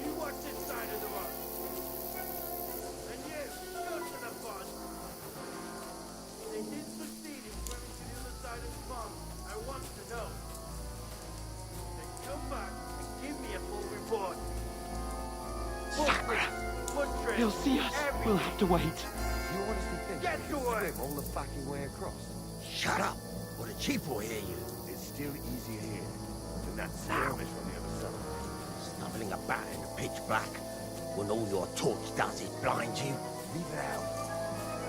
You watch this side of the rock. And you, go to the pond. They did succeed in swimming to the other side of the pond. I want to know. Then come back and give me a full report. Sacra! Foot He'll see us. We'll have to wait. You honestly think Get you to can work. swim all the fucking way across? Shut up, or the chief will hear you. It's still easier here than that skirmish from the other side. Snubbling about in the pitch black, when all your torch does is blind you. Leave it out.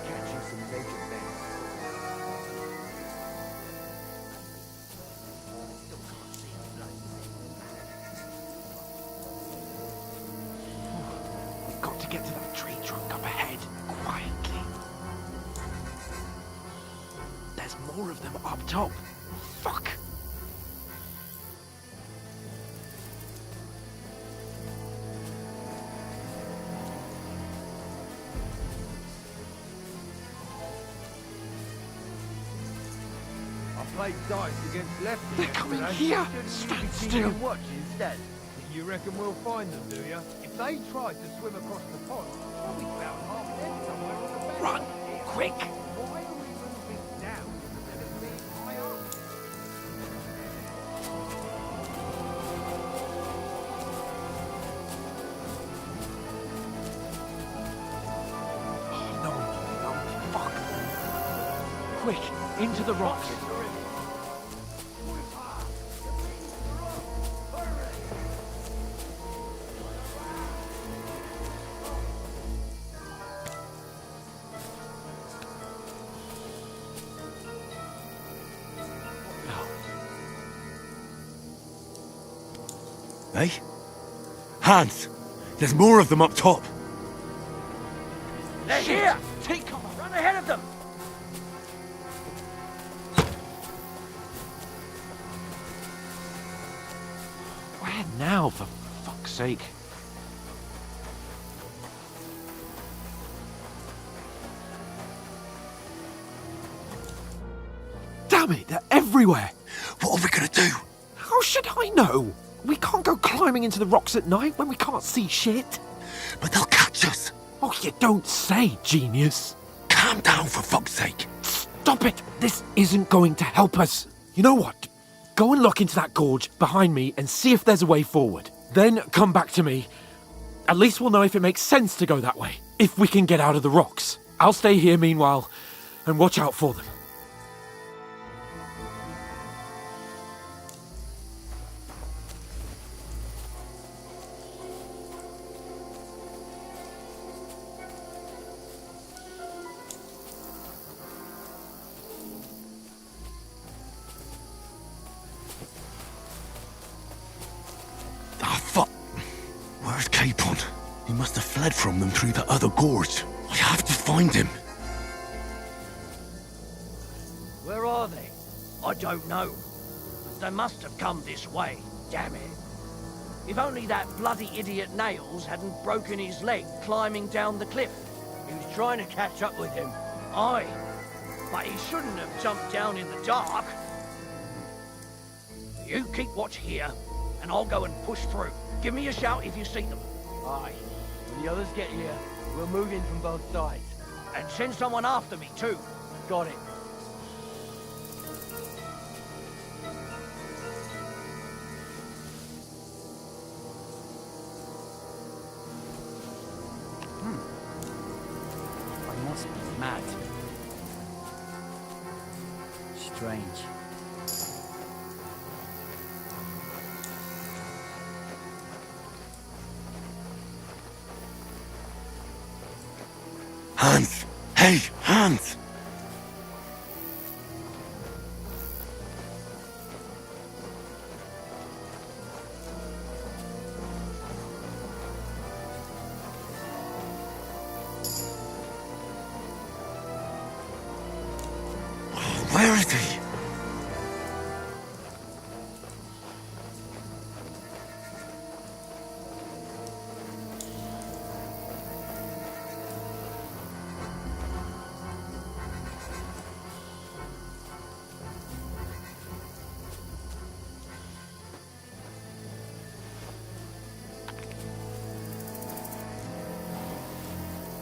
Catch you some naked men. We've got to get to that tree trunk up ahead, quietly. There's more of them up top. Fuck! I played dice against lefties. They're coming here. Stand still. Watch instead. You reckon we'll find them, do you? If they tried to swim across the pond, probably found half dead somewhere on the bank. Run, quick! Why are we moving now instead of being high up? No, fuck. Quick, into the rocks. Hey? Hans! There's more of them up top! They're here! Take cover! Run ahead of them! Where now, for fuck's sake? Damn it, they're everywhere! What are we gonna do? How should I know? We can't go climbing into the rocks at night when we can't see shit. But they'll catch us! Oh, you don't say, genius. Calm down, for fuck's sake! Stop it! This isn't going to help us. You know what? Go and look into that gorge behind me and see if there's a way forward. Then come back to me. At least we'll know if it makes sense to go that way. If we can get out of the rocks. I'll stay here meanwhile and watch out for them. Where's Capon? He must have fled from them through the other gorge. I have to find him. Where are they? I don't know. They must have come this way, damn it. If only that bloody idiot Nails hadn't broken his leg climbing down the cliff. He was trying to catch up with him. Aye, but he shouldn't have jumped down in the dark. You keep watch here, and I'll go and push through. Give me a shout if you see them. Aye. When the others get here, we'll move in from both sides. And send someone after me, too. Got it. I must be mad. Strange. Hans! Hey, Hans! Where is he?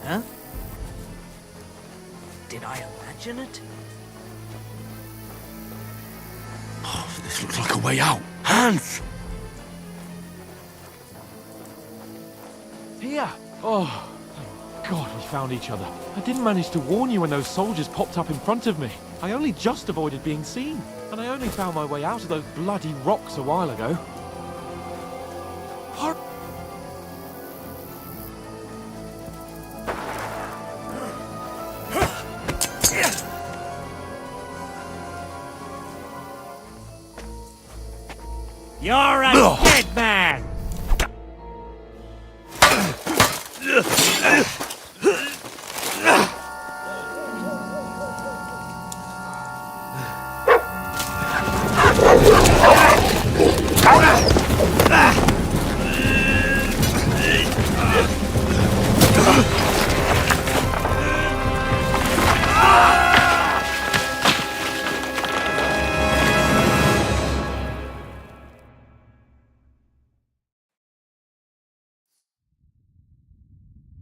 Huh? Did I imagine it? Oh, this looks like a way out. Hans! Here! Oh, thank God we found each other. I didn't manage to warn you when those soldiers popped up in front of me. I only just avoided being seen. And I only found my way out of those bloody rocks a while ago. You're a dead man!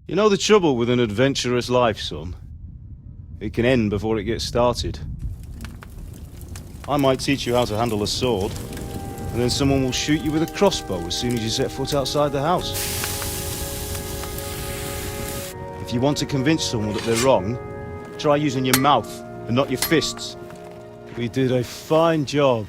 You know the trouble with an adventurous life, son? It can end before it gets started. I might teach you how to handle a sword, and then someone will shoot you with a crossbow as soon as you set foot outside the house. If you want to convince someone that they're wrong, try using your mouth and not your fists. We did a fine job.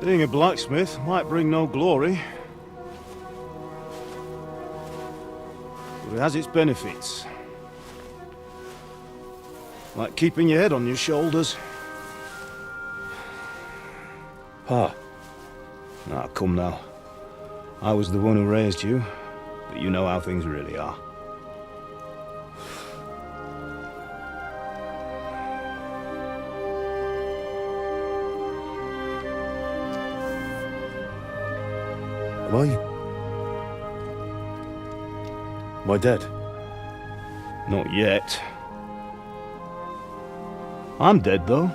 Being a blacksmith might bring no glory, but it has its benefits. Like keeping your head on your shoulders. Pa. Nah, come now. I was the one who raised you, but you know how things really are. Am I dead? Not yet. I'm dead, though.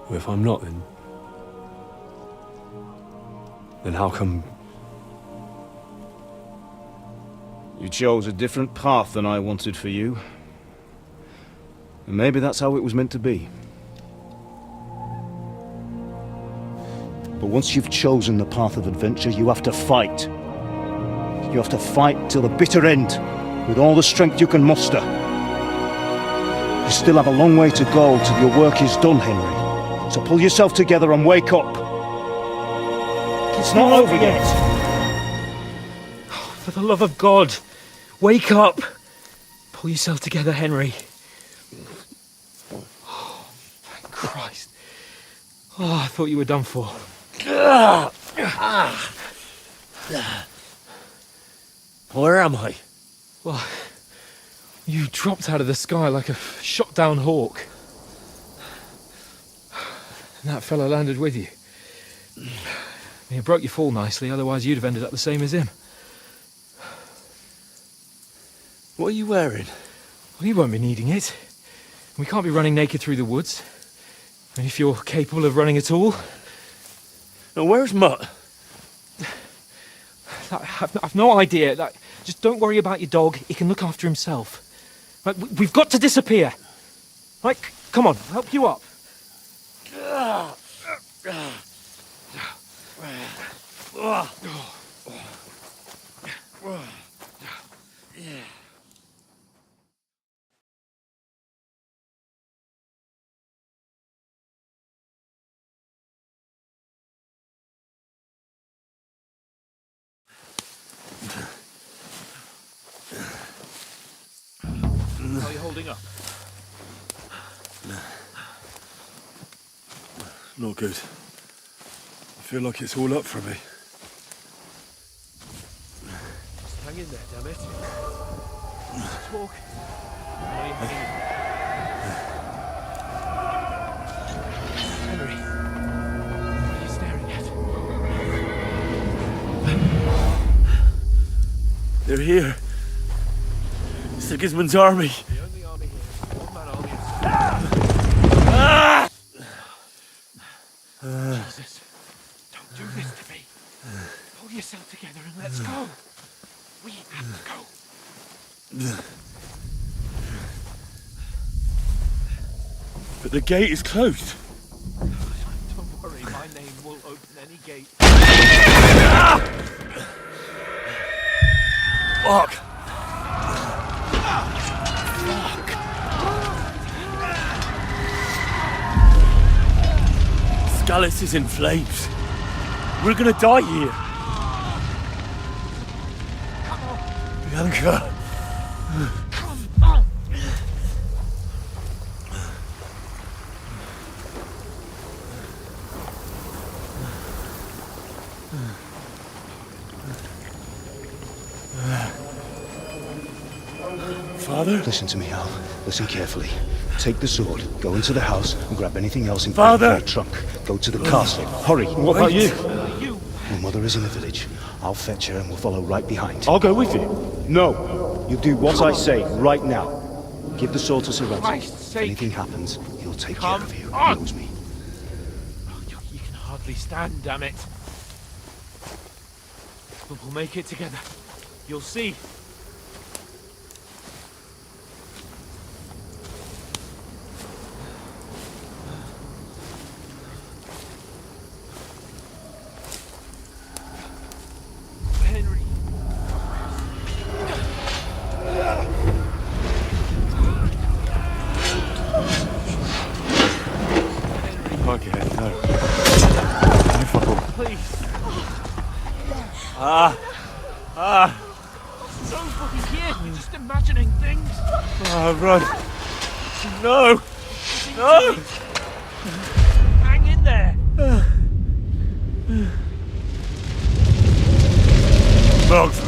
Well, if I'm not, then how come... You chose a different path than I wanted for you. And maybe that's how it was meant to be. But once you've chosen the path of adventure, you have to fight. You have to fight till the bitter end, with all the strength you can muster. You still have a long way to go till your work is done, Henry. So pull yourself together and wake up. It's not over yet. For the love of God, wake up! Pull yourself together, Henry. Oh, thank Christ. Oh, I thought you were done for. Where am I? Well, you dropped out of the sky like a shot-down hawk. And that fella landed with you. He broke your fall nicely, otherwise you'd have ended up the same as him. What are you wearing? Well, you won't be needing it. We can't be running naked through the woods. And if you're capable of running at all... Now, where's Mutt? I've no idea. Just don't worry about your dog. He can look after himself. We've got to disappear. Come on, I'll help you up. How are you holding up? Not good. I feel like it's all up for me. Just hang in there, damn it. Talk. How are you hanging in? Henry, what are you staring at? They're here. Sigismund's army. The only army here is a one-man army of... Jesus, don't do this to me. Pull yourself together and let's go. We have to go. But the gate is closed. Don't worry, my name will open any gate. Fuck. Scallis is in flames. We're gonna die here. Bianca. Come on. Father? Listen to me, Al. Listen carefully. Take the sword, go into the house, and grab anything else in Father! the trunk. Go to the castle. Hurry! What about you? Your mother is in the village. I'll fetch her and we'll follow right behind. I'll go with you. No! You do what I say right now. Give the sword to Sir Ransom. Christ's If sake. anything happens, he'll take Come care of you. on. He knows me. You can hardly stand, damn it. But we'll make it together. You'll see. Henry. Okay, no. No fuck. Please. So fucking here. You're just imagining things. Run. No! No! Hang in there. Dogs.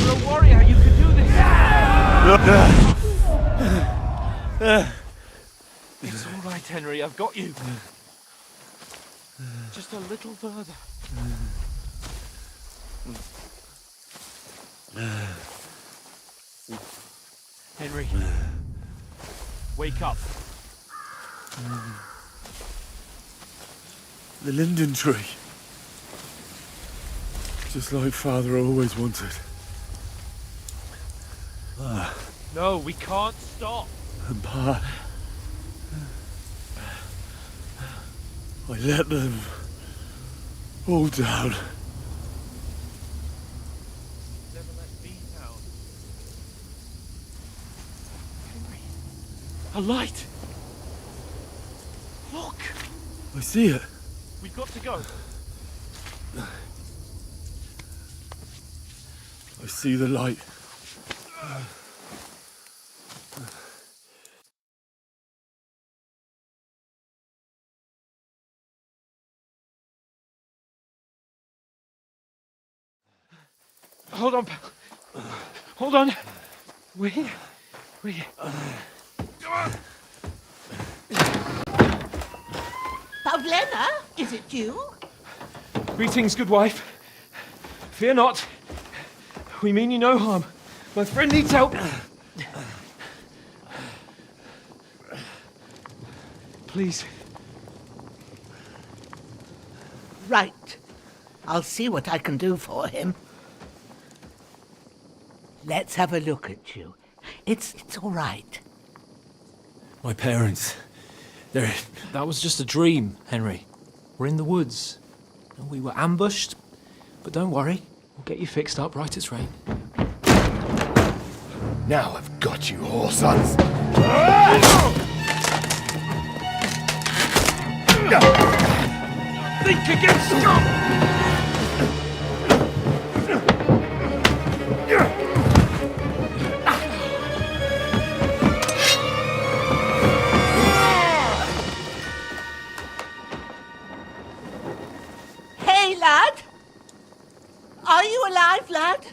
You're a warrior. You can do this. It's all right, Henry. I've got you. Just a little further. Henry, wake up. The linden tree. Just like Father always wanted. No, we can't stop. And Pa... I let them all down. Never let me down. Henry, a light. Look, I see it. we've got to go. I see the light. Hold on, pal. Hold on. We. Pavlena, is it you? Greetings, good wife. Fear not. We mean you no harm. My friend needs help. Please. Right. I'll see what I can do for him. Let's have a look at you. It's all right. My parents, they're... That was just a dream, Henry. We're in the woods. We were ambushed, but don't worry. We'll get you fixed up right as rain. Now I've got you, whore sons. Think again, scum! Hey, lad! Are you alive, lad?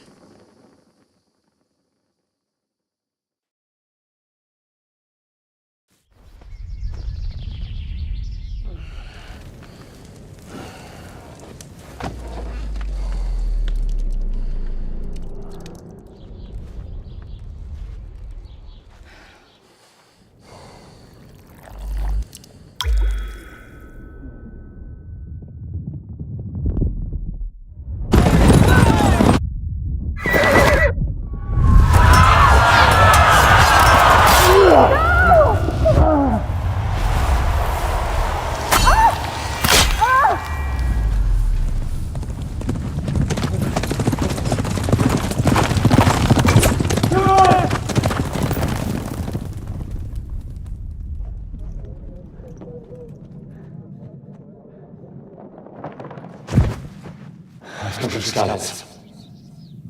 Scallops.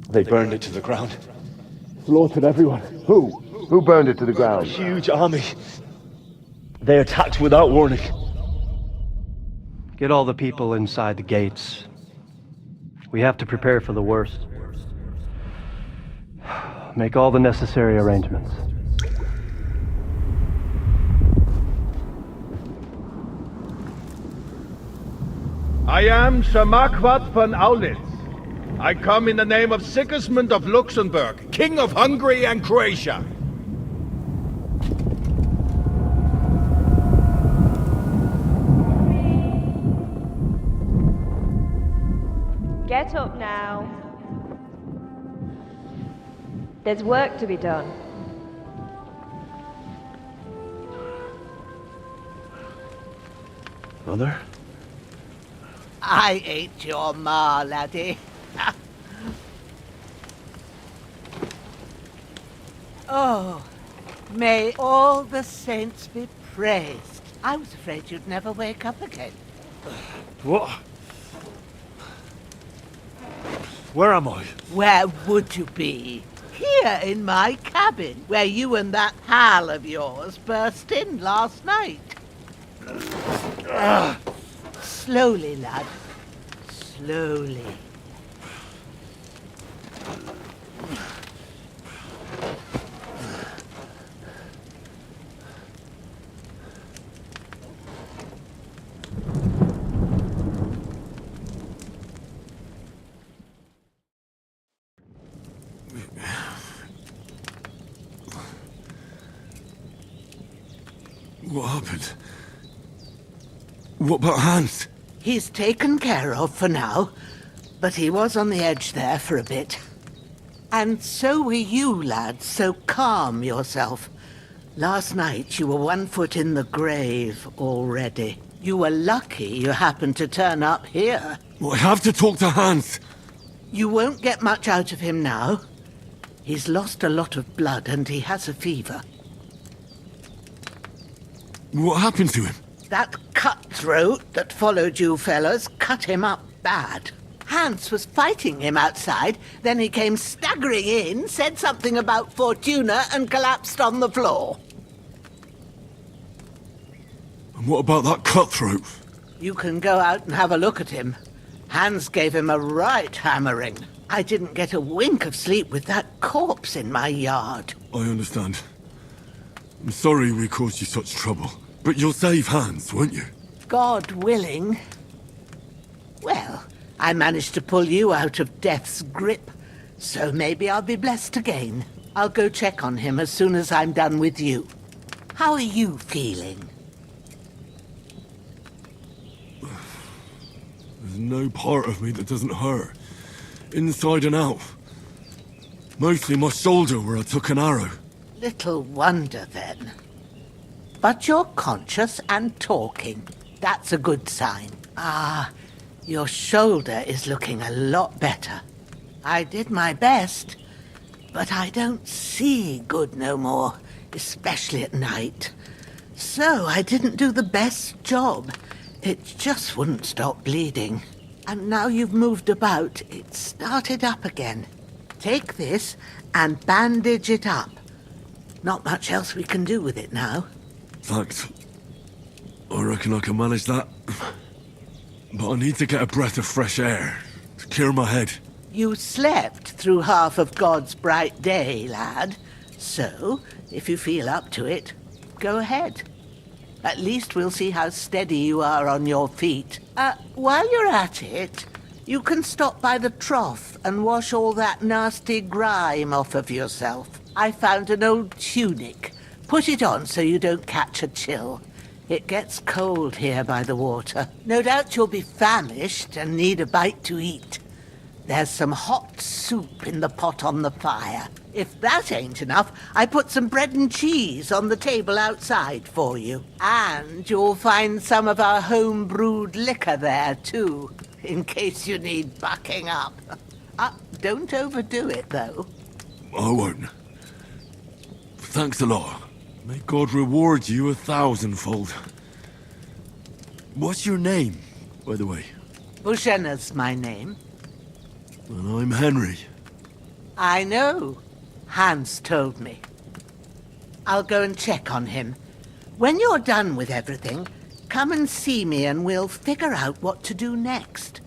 They burned it to the ground. Slaughtered everyone. Who? Who burned it to the ground? A huge army. They attacked without warning. Get all the people inside the gates. We have to prepare for the worst. Make all the necessary arrangements. I am Sir Marquardt von Aulitz. I come in the name of Sigismund of Luxembourg, King of Hungary and Croatia. Get up now. There's work to be done. Mother? I ain't your ma, laddie. Oh, may all the saints be praised. I was afraid you'd never wake up again. What? Where am I? Where would you be? Here in my cabin, where you and that pal of yours burst in last night. Slowly, lad. Slowly. What happened? What about Hans? He's taken care of for now, but he was on the edge there for a bit. And so were you, lad, so calm yourself. Last night you were 1 foot in the grave already. You were lucky you happened to turn up here. Well, I have to talk to Hans. You won't get much out of him now. He's lost a lot of blood and he has a fever. What happened to him? That cutthroat that followed you fellas cut him up bad. Hans was fighting him outside, then he came staggering in, said something about Fortuna and collapsed on the floor. And what about that cutthroat? You can go out and have a look at him. Hans gave him a right hammering. I didn't get a wink of sleep with that corpse in my yard. I understand. I'm sorry we caused you such trouble. But you'll save Hans, won't you? God willing. Well, I managed to pull you out of death's grip, so maybe I'll be blessed again. I'll go check on him as soon as I'm done with you. How are you feeling? There's no part of me that doesn't hurt. Inside and out. Mostly my shoulder where I took an arrow. Little wonder then. But you're conscious and talking. That's a good sign. Ah, your shoulder is looking a lot better. I did my best, but I don't see good no more, especially at night. So I didn't do the best job. It just wouldn't stop bleeding. And now you've moved about, it started up again. Take this and bandage it up. Not much else we can do with it now. Thanks. I reckon I can manage that. But I need to get a breath of fresh air to clear my head. You slept through half of God's bright day, lad. So, if you feel up to it, go ahead. At least we'll see how steady you are on your feet. While you're at it, you can stop by the trough and wash all that nasty grime off of yourself. I found an old tunic. Put it on so you don't catch a chill. It gets cold here by the water. No doubt you'll be famished and need a bite to eat. There's some hot soup in the pot on the fire. If that ain't enough, I put some bread and cheese on the table outside for you. And you'll find some of our home-brewed liquor there, too, in case you need bucking up. Don't overdo it, though. I won't. Thanks a lot. May God reward you 1,000-fold. What's your name, by the way? Bushenna's my name. And I'm Henry. I know. Hans told me. I'll go and check on him. When you're done with everything, come and see me and we'll figure out what to do next.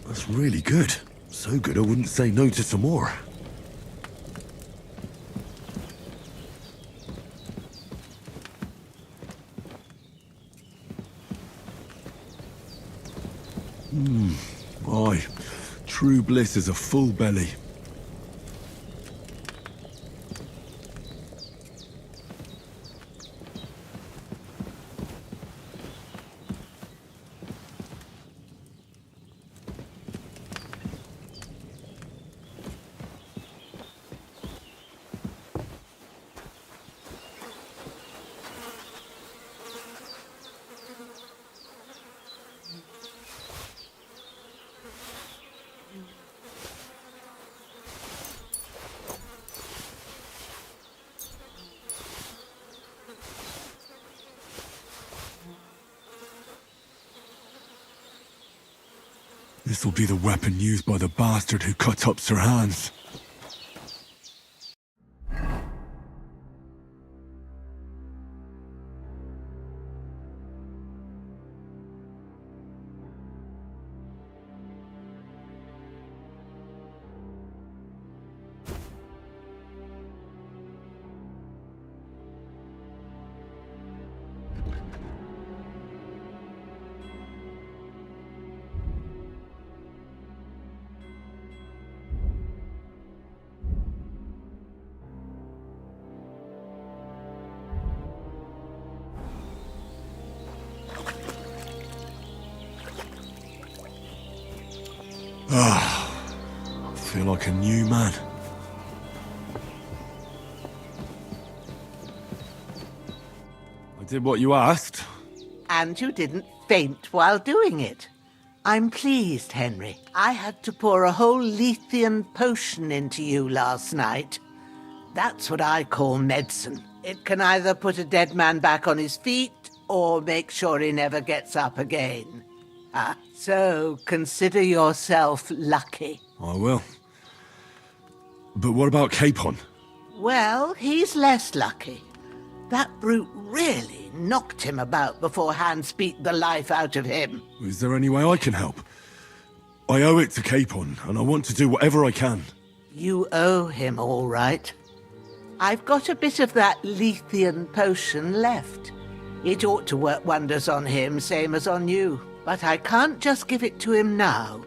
That's really good. So good I wouldn't say no to some more. Aye. True bliss is a full belly. This'll be the weapon used by the bastard who cut up Sir Hans. I feel like a new man. I did what you asked. And you didn't faint while doing it. I'm pleased, Henry. I had to pour a whole Lethean potion into you last night. That's what I call medicine. It can either put a dead man back on his feet or make sure he never gets up again. So consider yourself lucky. I will. But what about Capon? Well, he's less lucky. That brute really knocked him about before Hans beat the life out of him. Is there any way I can help? I owe it to Capon, and I want to do whatever I can. You owe him, all right. I've got a bit of that Lethean potion left. It ought to work wonders on him, same as on you. But I can't just give it to him now.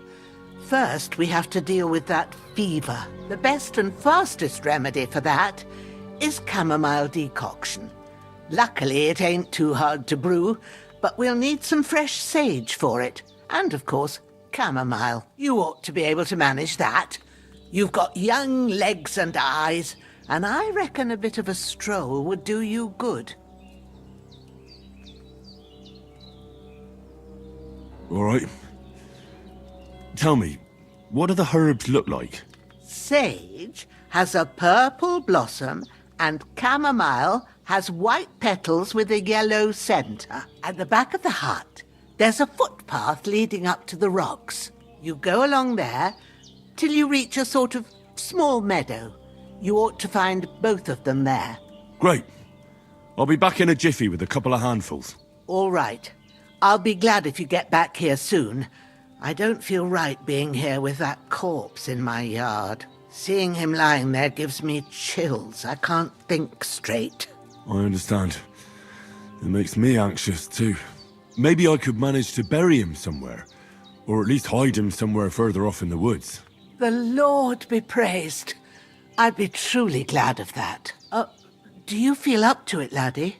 First, we have to deal with that fever. The best and fastest remedy for that is chamomile decoction. Luckily, it ain't too hard to brew, but we'll need some fresh sage for it. And, of course, chamomile. You ought to be able to manage that. You've got young legs and eyes, and I reckon a bit of a stroll would do you good. All right. Tell me, what do the herbs look like? Sage has a purple blossom, and chamomile has white petals with a yellow centre. At the back of the hut, there's a footpath leading up to the rocks. You go along there till you reach a sort of small meadow. You ought to find both of them there. Great. I'll be back in a jiffy with a couple of handfuls. All right. I'll be glad if you get back here soon. I don't feel right being here with that corpse in my yard. Seeing him lying there gives me chills. I can't think straight. I understand. It makes me anxious too. Maybe I could manage to bury him somewhere. Or at least hide him somewhere further off in the woods. The Lord be praised. I'd be truly glad of that. Do you feel up to it, laddie?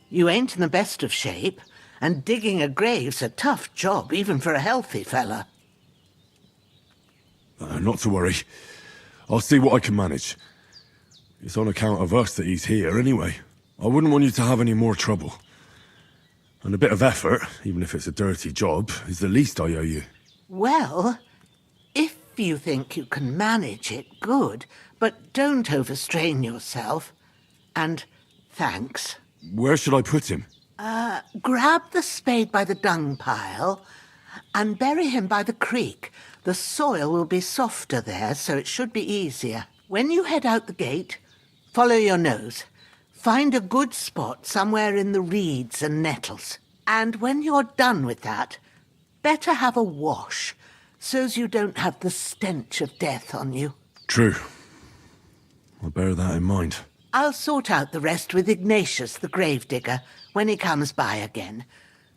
You ain't in the best of shape, and digging a grave's a tough job, even for a healthy fella. Not to worry. I'll see what I can manage. It's on account of us that he's here anyway. I wouldn't want you to have any more trouble. And a bit of effort, even if it's a dirty job, is the least I owe you. Well, if you think you can manage it, good, but don't overstrain yourself. And thanks. Where should I put him? Grab the spade by the dung pile and bury him by the creek. The soil will be softer there, so it should be easier. When you head out the gate, follow your nose. Find a good spot somewhere in the reeds and nettles. And when you're done with that, better have a wash, so's you don't have the stench of death on you. True. I'll bear that in mind. I'll sort out the rest with Ignatius, the gravedigger, when he comes by again,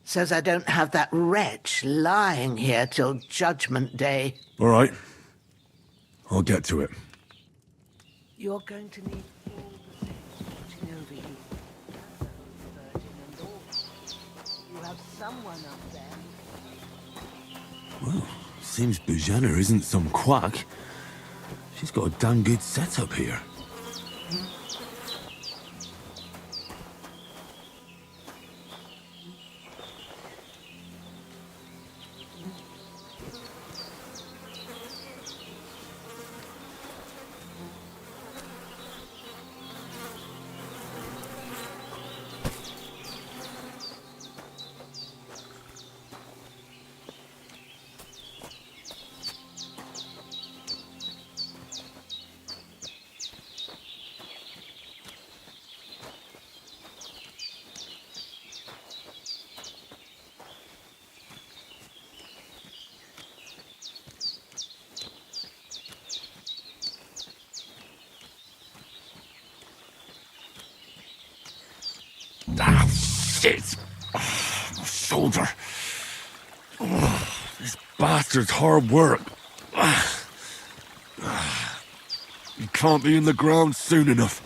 so's I don't have that wretch lying here till Judgment Day. All right. I'll get to it. You're going to need all the saints watching over you. And the Virgin and all. You have someone up there. Well, seems Bujana isn't some quack. She's got a damn good setup here. Ah, shit! Oh, my shoulder. Oh, this bastard's hard work. You can't be in the ground soon enough.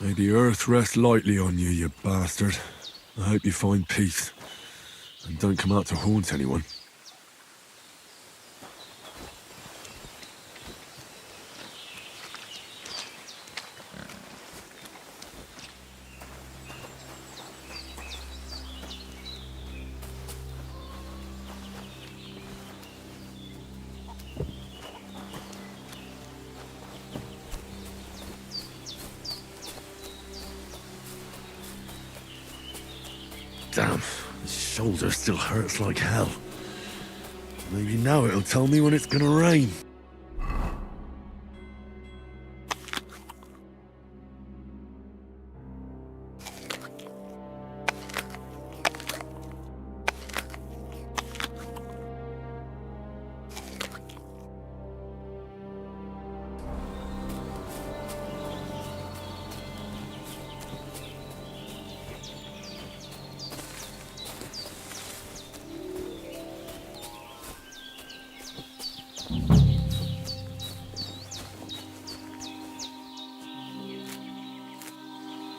May the earth rest lightly on you, you bastard. I hope you find peace. And don't come out to haunt anyone. Damn, the shoulder still hurts like hell. Maybe now it'll tell me when it's gonna rain.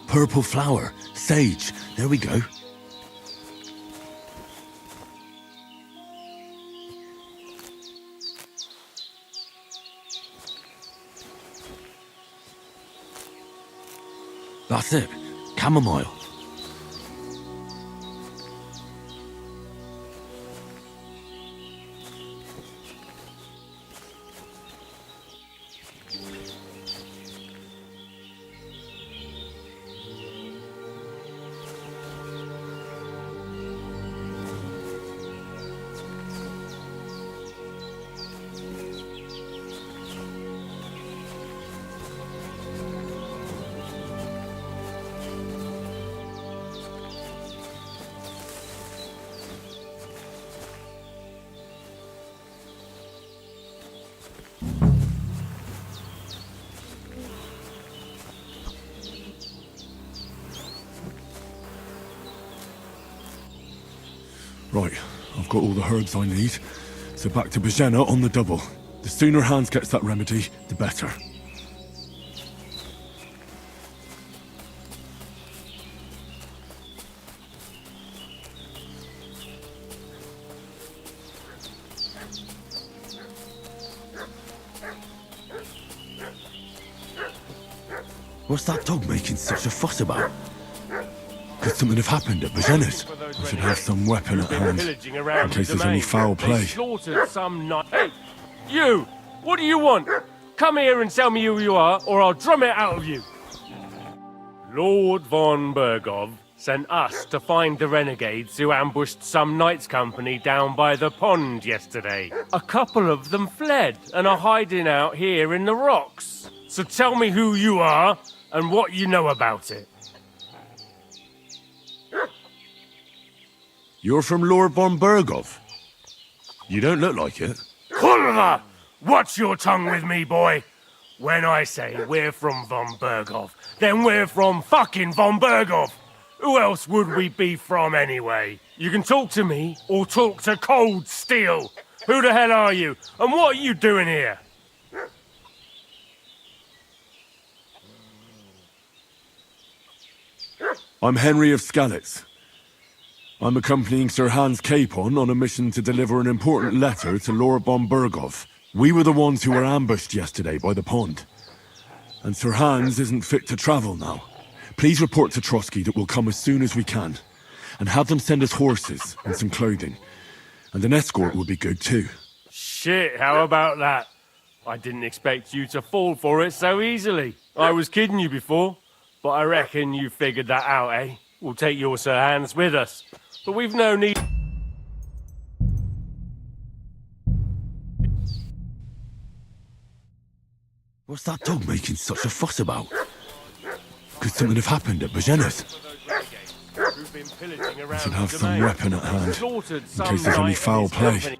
Purple flower, sage, there we go. That's it, chamomile. Right, I've got all the herbs I need, so back to Bajena on the double. The sooner Hans gets that remedy, the better. What's that dog making such a fuss about? Could something have happened at Bajena's? I should have some weapon at hand, in case there's any foul play. They slaughtered some night. Hey, you! What do you want? Come here and tell me who you are, or I'll drum it out of you. Lord von Bergov sent us to find the renegades who ambushed some knights' company down by the pond yesterday. A couple of them fled and are hiding out here in the rocks. So tell me who you are and what you know about it. You're from Lord von Bergov? You don't look like it. Kurva! Watch your tongue with me, boy. When I say we're from von Bergov, then we're from fucking von Bergov. Who else would we be from anyway? You can talk to me or talk to cold steel. Who the hell are you? And what are you doing here? I'm Henry of Skalitz. I'm accompanying Sir Hans Capon on a mission to deliver an important letter to Lord von Bergov. We were the ones who were ambushed yesterday by the pond. And Sir Hans isn't fit to travel now. Please report to Trotsky that we'll come as soon as we can. And have them send us horses and some clothing. And an escort would be good too. Shit, how about that? I didn't expect you to fall for it so easily. I was kidding you before, but I reckon you figured that out, eh? We'll take your Sir Hans with us. But we've no need... What's that dog making such a fuss about? Could something have happened at Bajena's? I should have some weapon at hand, in case there's any foul play.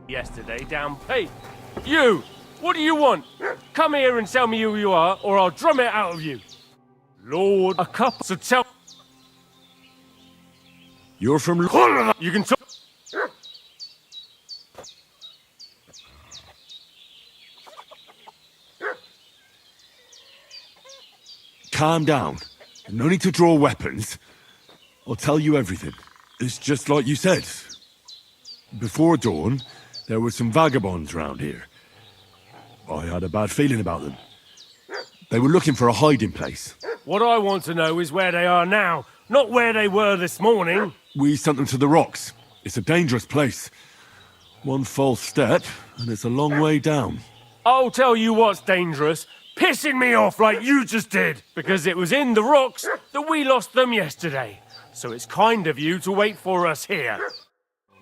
Yesterday down... Hey, you! What do you want? Come here and tell me who you are, or I'll drum it out of you. Lord, a couple... So tell... You're from... You can talk... Calm down. No need to draw weapons. I'll tell you everything. It's just like you said. Before dawn, there were some vagabonds round here. I had a bad feeling about them. They were looking for a hiding place. What I want to know is where they are now, not where they were this morning. We sent them to the rocks. It's a dangerous place. One false step, and it's a long way down. I'll tell you what's dangerous. Pissing me off like you just did. Because it was in the rocks that we lost them yesterday. So it's kind of you to wait for us here.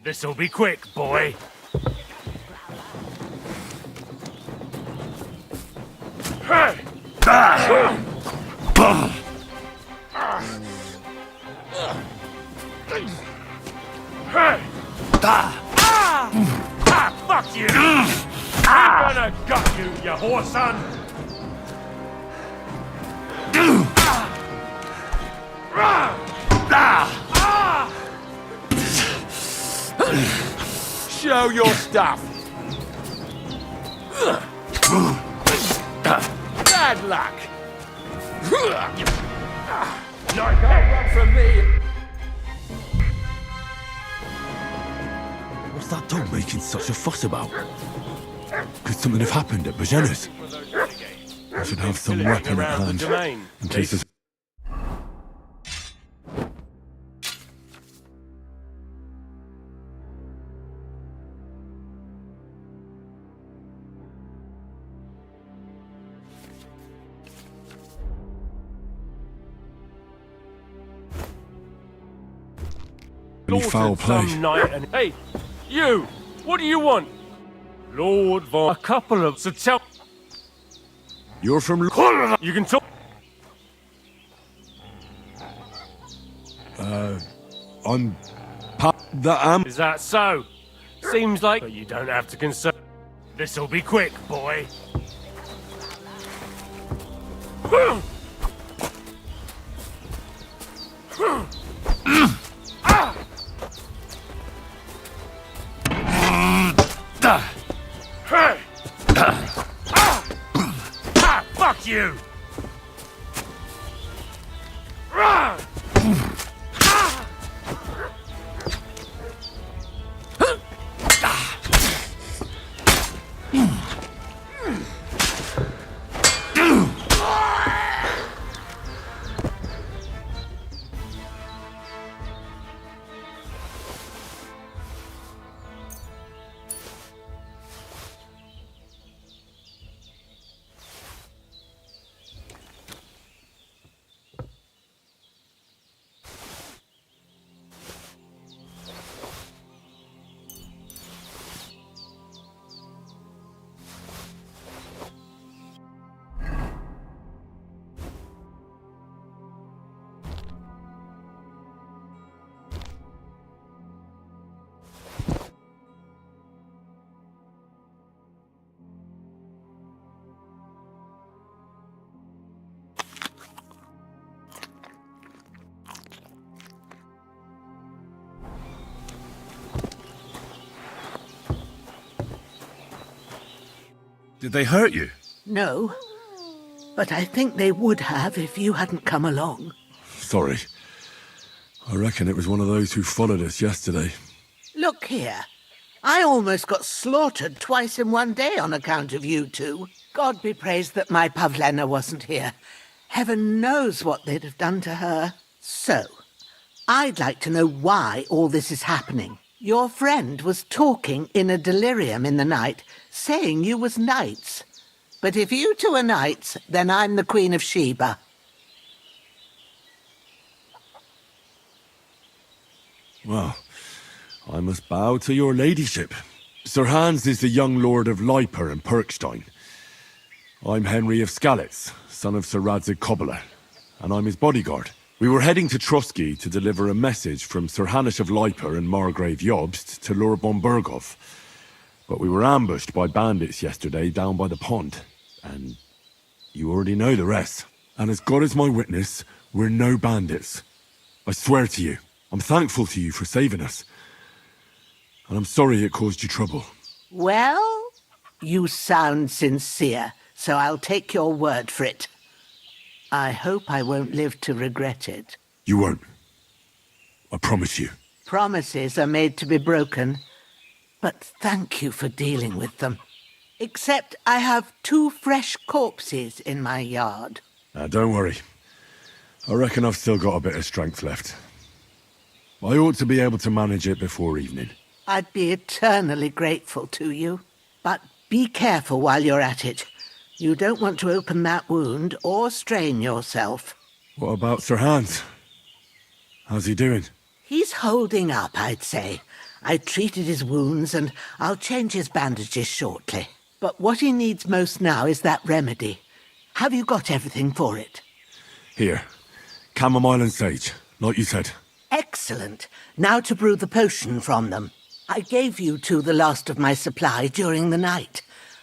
This'll be quick, boy. Hey! Hey! Fuck you! I'm gonna gut you, you whore son! Show your stuff. Bad luck. No, you can't run from me. What's that dog making such a fuss about? Could something have happened at Bajena's? I should have some weapon at hand, in case there's... any foul play. Hey, you! What do you want? Lord von... A couple of... So tell... You're from... You can talk... I'm... Is that so? Seems like... But you don't have to concern... This'll be quick, boy. Fuck you! Did they hurt you? No, but I think they would have if you hadn't come along. Sorry. I reckon it was one of those who followed us yesterday. Look here. I almost got slaughtered twice in one day on account of you two. God be praised that my Pavlena wasn't here. Heaven knows what they'd have done to her. So, I'd like to know why all this is happening. Your friend was talking in a delirium in the night, saying you was knights. But if you two are knights, then I'm the Queen of Sheba. Well, I must bow to your ladyship. Sir Hans is the young lord of Leiper and Perkstein. I'm Henry of Skalitz, son of Sir Radzig Cobbler, and I'm his bodyguard. We were heading to Trotsky to deliver a message from Sir Hanish of Leiper and Margrave Jobst to Lord Bombergov. But we were ambushed by bandits yesterday down by the pond, and you already know the rest. And as God is my witness, we're no bandits. I swear to you, I'm thankful to you for saving us. And I'm sorry it caused you trouble. Well, you sound sincere, so I'll take your word for it. I hope I won't live to regret it. You won't. I promise you. Promises are made to be broken, but thank you for dealing with them. Except I have 2 fresh corpses in my yard. Now, don't worry. I reckon I've still got a bit of strength left. I ought to be able to manage it before evening. I'd be eternally grateful to you. But be careful while you're at it. You don't want to open that wound or strain yourself. What about Sir Hans? How's he doing? He's holding up, I'd say. I treated his wounds and I'll change his bandages shortly. But what he needs most now is that remedy. Have you got everything for it? Here. Chamomile and sage, like you said. Excellent. Now to brew the potion from them. I gave you two the last of my supply during the night.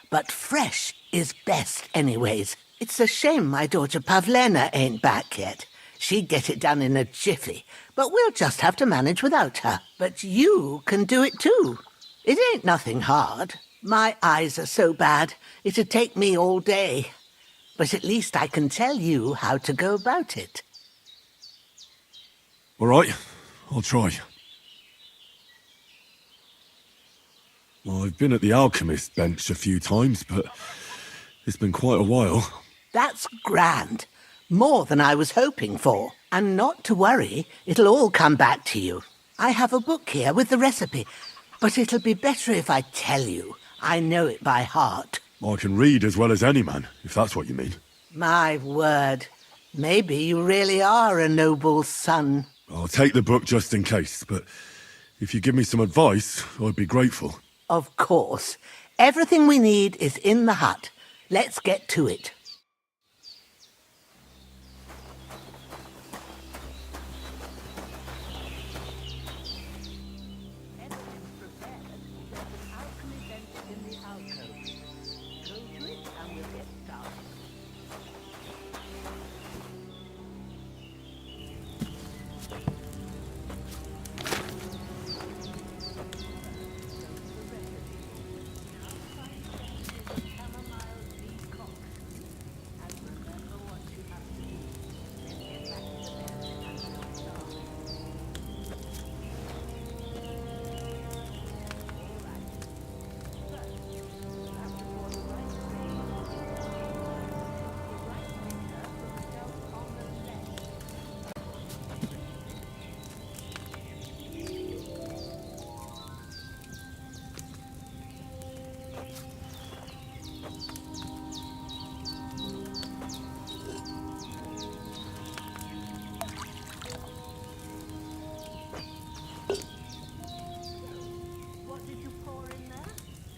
But fresh is best anyways. It's a shame my daughter Pavlena ain't back yet. She'd get it done in a jiffy, but we'll just have to manage without her. But you can do it too. It ain't nothing hard. My eyes are so bad, it'd take me all day. But at least I can tell you how to go about it. All right, I'll try. Well, I've been at the alchemist bench a few times, but it's been quite a while. That's grand. More than I was hoping for. And not to worry, it'll all come back to you. I have a book here with the recipe, but it'll be better if I tell you. I know it by heart. I can read as well as any man, if that's what you mean. My word. Maybe you really are a noble son. I'll take the book just in case, but if you give me some advice, I'd be grateful. Of course. Everything we need is in the hut. Let's get to it.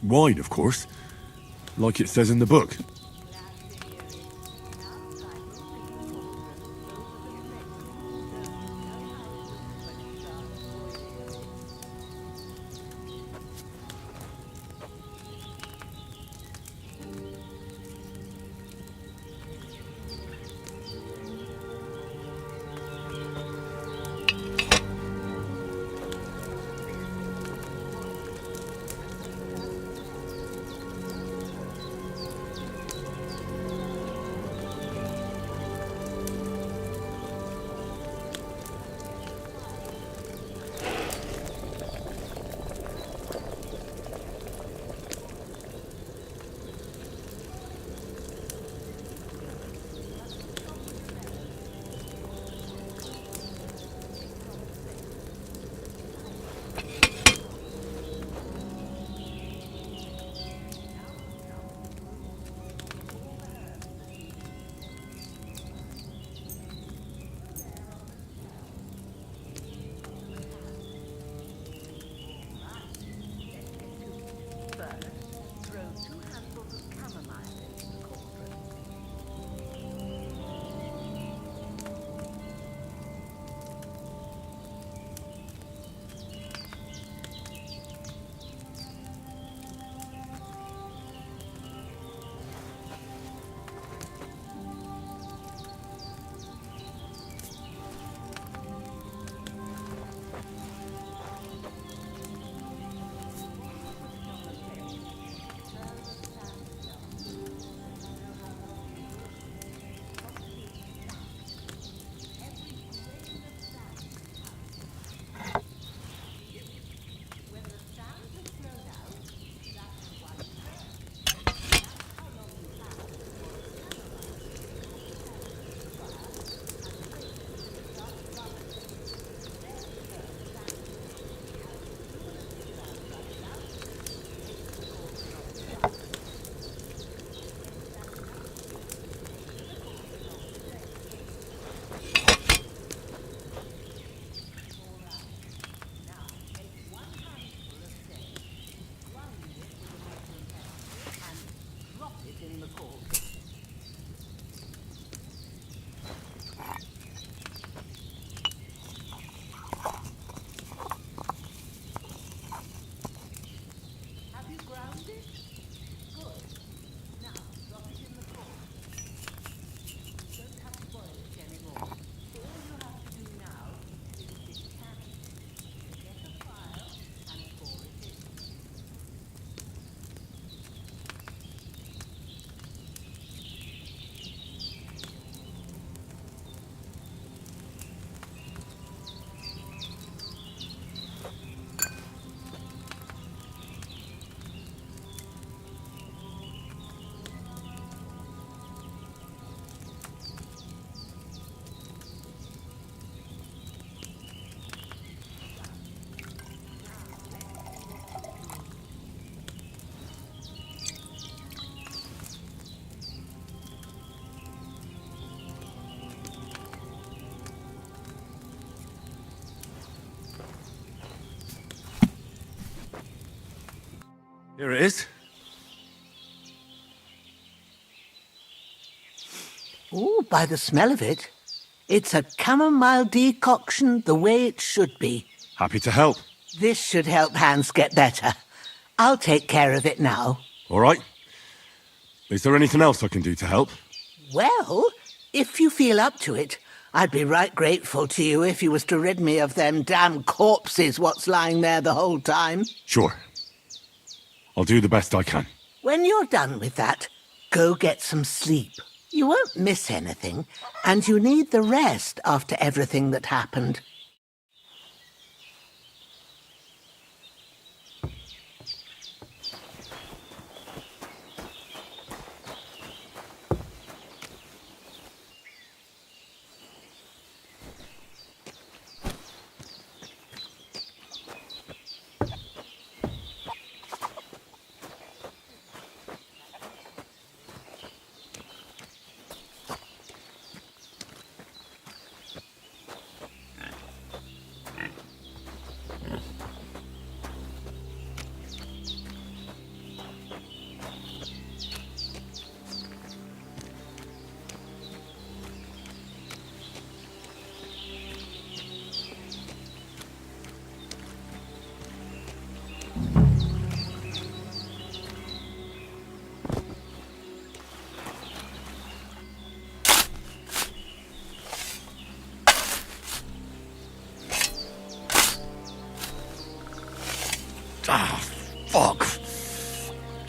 Wide, of course. Like it says in the book. Here it is. Oh, by the smell of it, it's a chamomile decoction the way it should be. Happy to help. This should help Hans get better. I'll take care of it now. All right. Is there anything else I can do to help? Well, if you feel up to it, I'd be right grateful to you if you was to rid me of them damn corpses what's lying there the whole time. Sure. I'll do the best I can. When you're done with that, go get some sleep. You won't miss anything, and you need the rest after everything that happened.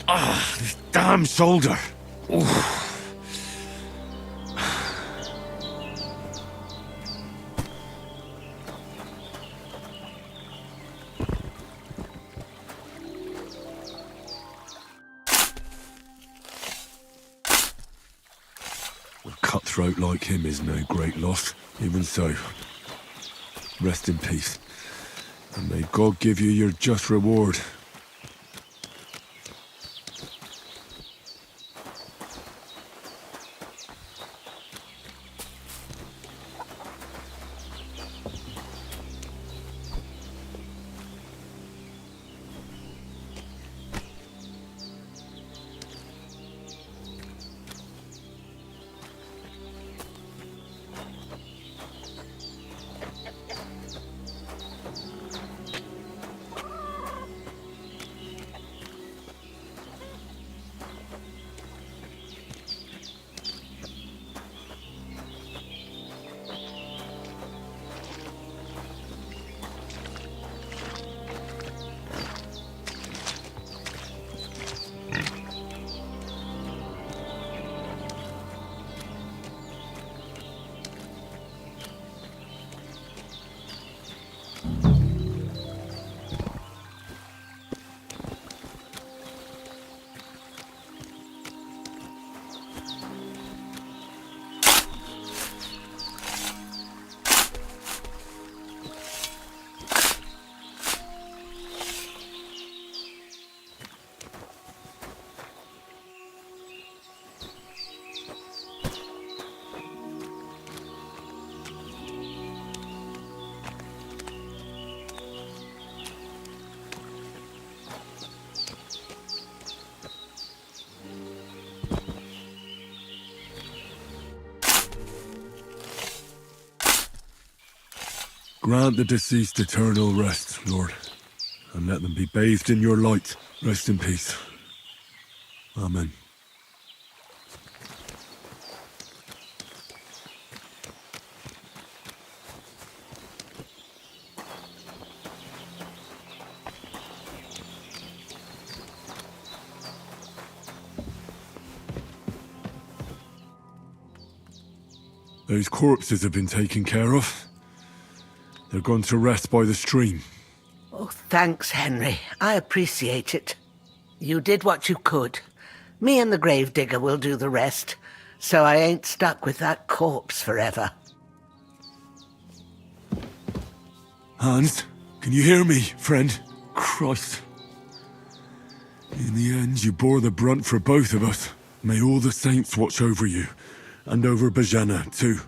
Ah, this damn shoulder. Oof. A cutthroat like him is no great loss. Even so, rest in peace. And may God give you your just reward. Grant the deceased eternal rest, Lord, and let them be bathed in your light. Rest in peace. Amen. Those corpses have been taken care of. They're gone to rest by the stream. Oh, thanks, Henry. I appreciate it. You did what you could. Me and the gravedigger will do the rest, so I ain't stuck with that corpse forever. Hans, can you hear me, friend? Christ. In the end, you bore the brunt for both of us. May all the saints watch over you, and over Bajana, too.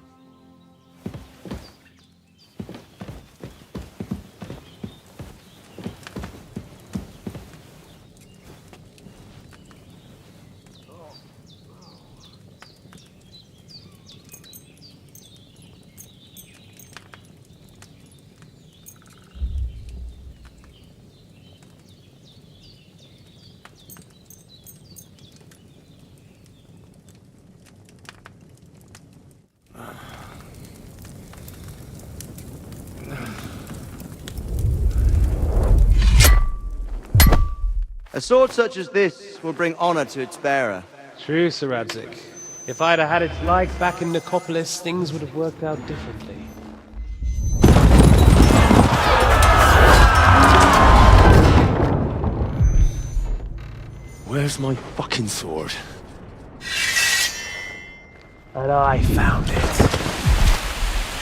A sword such as this will bring honor to its bearer. True, Sir Radzik. If I'd have had its like back in Nicopolis, things would have worked out differently. Where's my fucking sword? And I found it.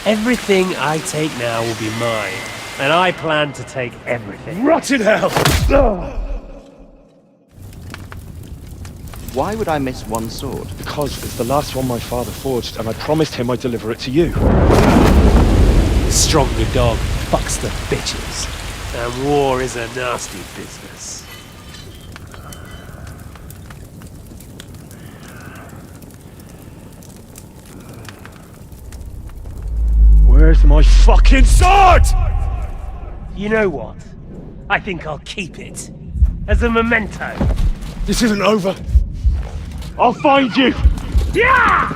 Everything I take now will be mine, and I plan to take everything. Rot in hell! Why would I miss one sword? Because it's the last one my father forged, and I promised him I'd deliver it to you. Stronger dog fucks the bitches, and war is a nasty business. Where's my fucking sword? You know what? I think I'll keep it as a memento. This isn't over. I'll find you! Yeah!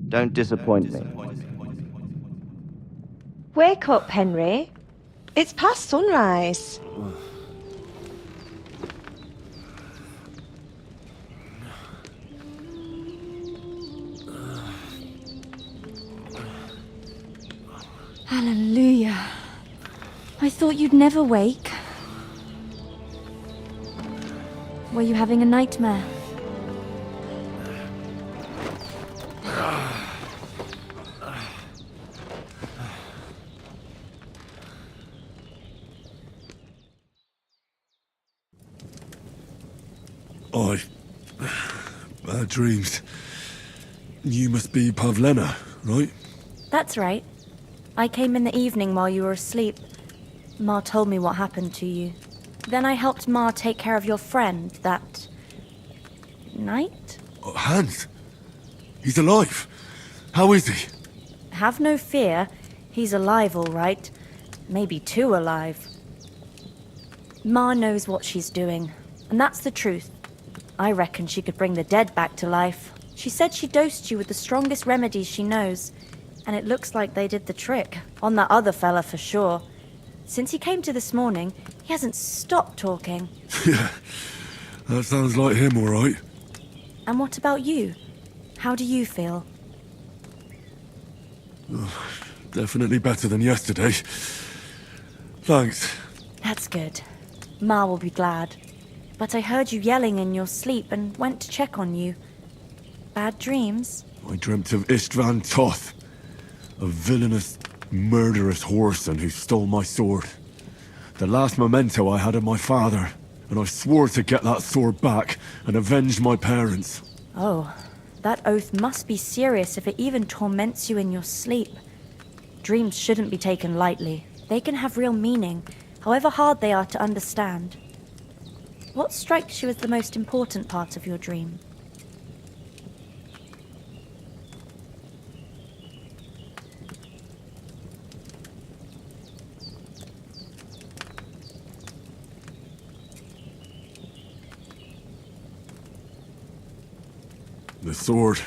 Don't disappoint me. Wake up, Henry. It's past sunrise. Hallelujah. I thought you'd never wake. Were you having a nightmare? Bad dreams. You must be Pavlena, right? That's right. I came in the evening while you were asleep. Ma told me what happened to you. Then I helped Ma take care of your friend that night? Hans? He's alive. How is he? Have no fear. He's alive, all right. Maybe too alive. Ma knows what she's doing, and that's the truth. I reckon she could bring the dead back to life. She said she dosed you with the strongest remedies she knows, and it looks like they did the trick. On that other fella for sure. Since he came to this morning, he hasn't stopped talking. Yeah, that sounds like him, all right. And what about you? How do you feel? Oh, definitely better than yesterday. Thanks. That's good. Ma will be glad. But I heard you yelling in your sleep and went to check on you. Bad dreams? I dreamt of Istvan Toth, a villainous, murderous whoreson who stole my sword. The last memento I had of my father, and I swore to get that sword back and avenge my parents. Oh, that oath must be serious if it even torments you in your sleep. Dreams shouldn't be taken lightly. They can have real meaning, however hard they are to understand. What strikes you as the most important part of your dream? The sword.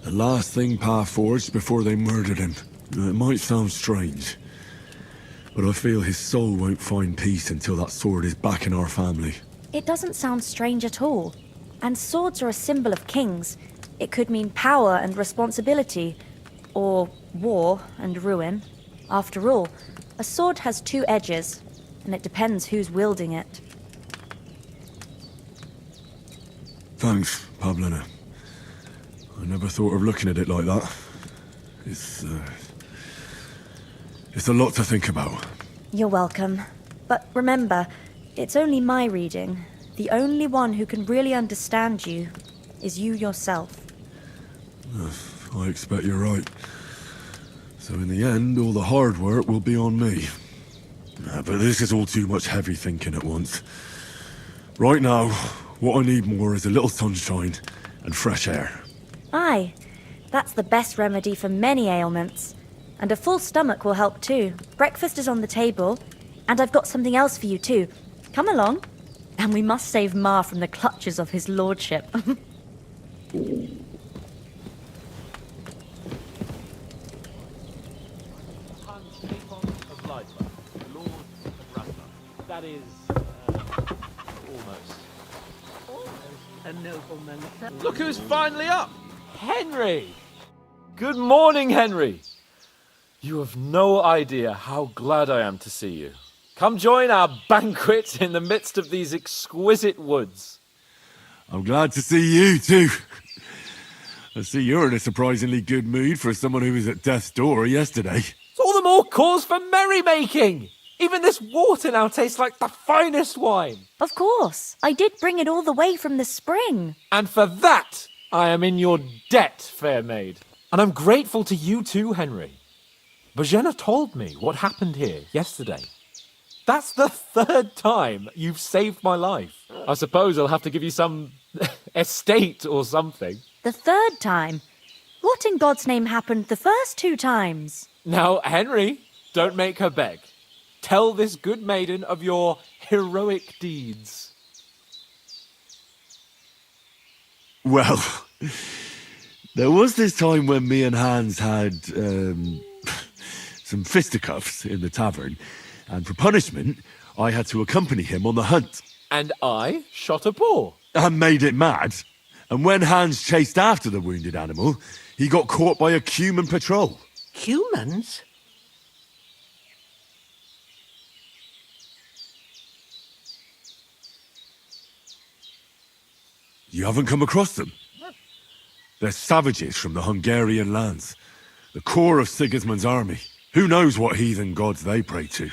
The last thing Pa forged before they murdered him. It might sound strange, but I feel his soul won't find peace until that sword is back in our family. It doesn't sound strange at all. And swords are a symbol of kings. It could mean power and responsibility, or war and ruin. After all, a sword has two edges, and it depends who's wielding it. Thanks, Pavlena. I never thought of looking at it like that. It's a lot to think about. You're welcome. But remember, it's only my reading. The only one who can really understand you is you yourself. I expect you're right. So in the end, all the hard work will be on me. But this is all too much heavy thinking at once. Right now, what I need more is a little sunshine and fresh air. Aye, that's the best remedy for many ailments. And a full stomach will help too. Breakfast is on the table, and I've got something else for you too. Come along. And we must save Ma from the clutches of his lordship. That is, almost. A nobleman. Look who's finally up! Henry! Good morning, Henry! You have no idea how glad I am to see you. Come join our banquet in the midst of these exquisite woods. I'm glad to see you too. I see you're in a surprisingly good mood for someone who was at death's door yesterday. It's all the more cause for merrymaking! Even this water now tastes like the finest wine. Of course. I did bring it all the way from the spring. And for that, I am in your debt, fair maid. And I'm grateful to you too, Henry. Bojena told me what happened here yesterday. That's the third time you've saved my life. I suppose I'll have to give you some estate or something. The third time? What in God's name happened the first two times? Now, Henry, don't make her beg. Tell this good maiden of your heroic deeds. Well, there was this time when me and Hans had, some fisticuffs in the tavern, and for punishment, I had to accompany him on the hunt. And I shot a boar. And made it mad. And when Hans chased after the wounded animal, he got caught by a human patrol. Humans? You haven't come across them? They're savages from the Hungarian lands. The core of Sigismund's army. Who knows what heathen gods they pray to?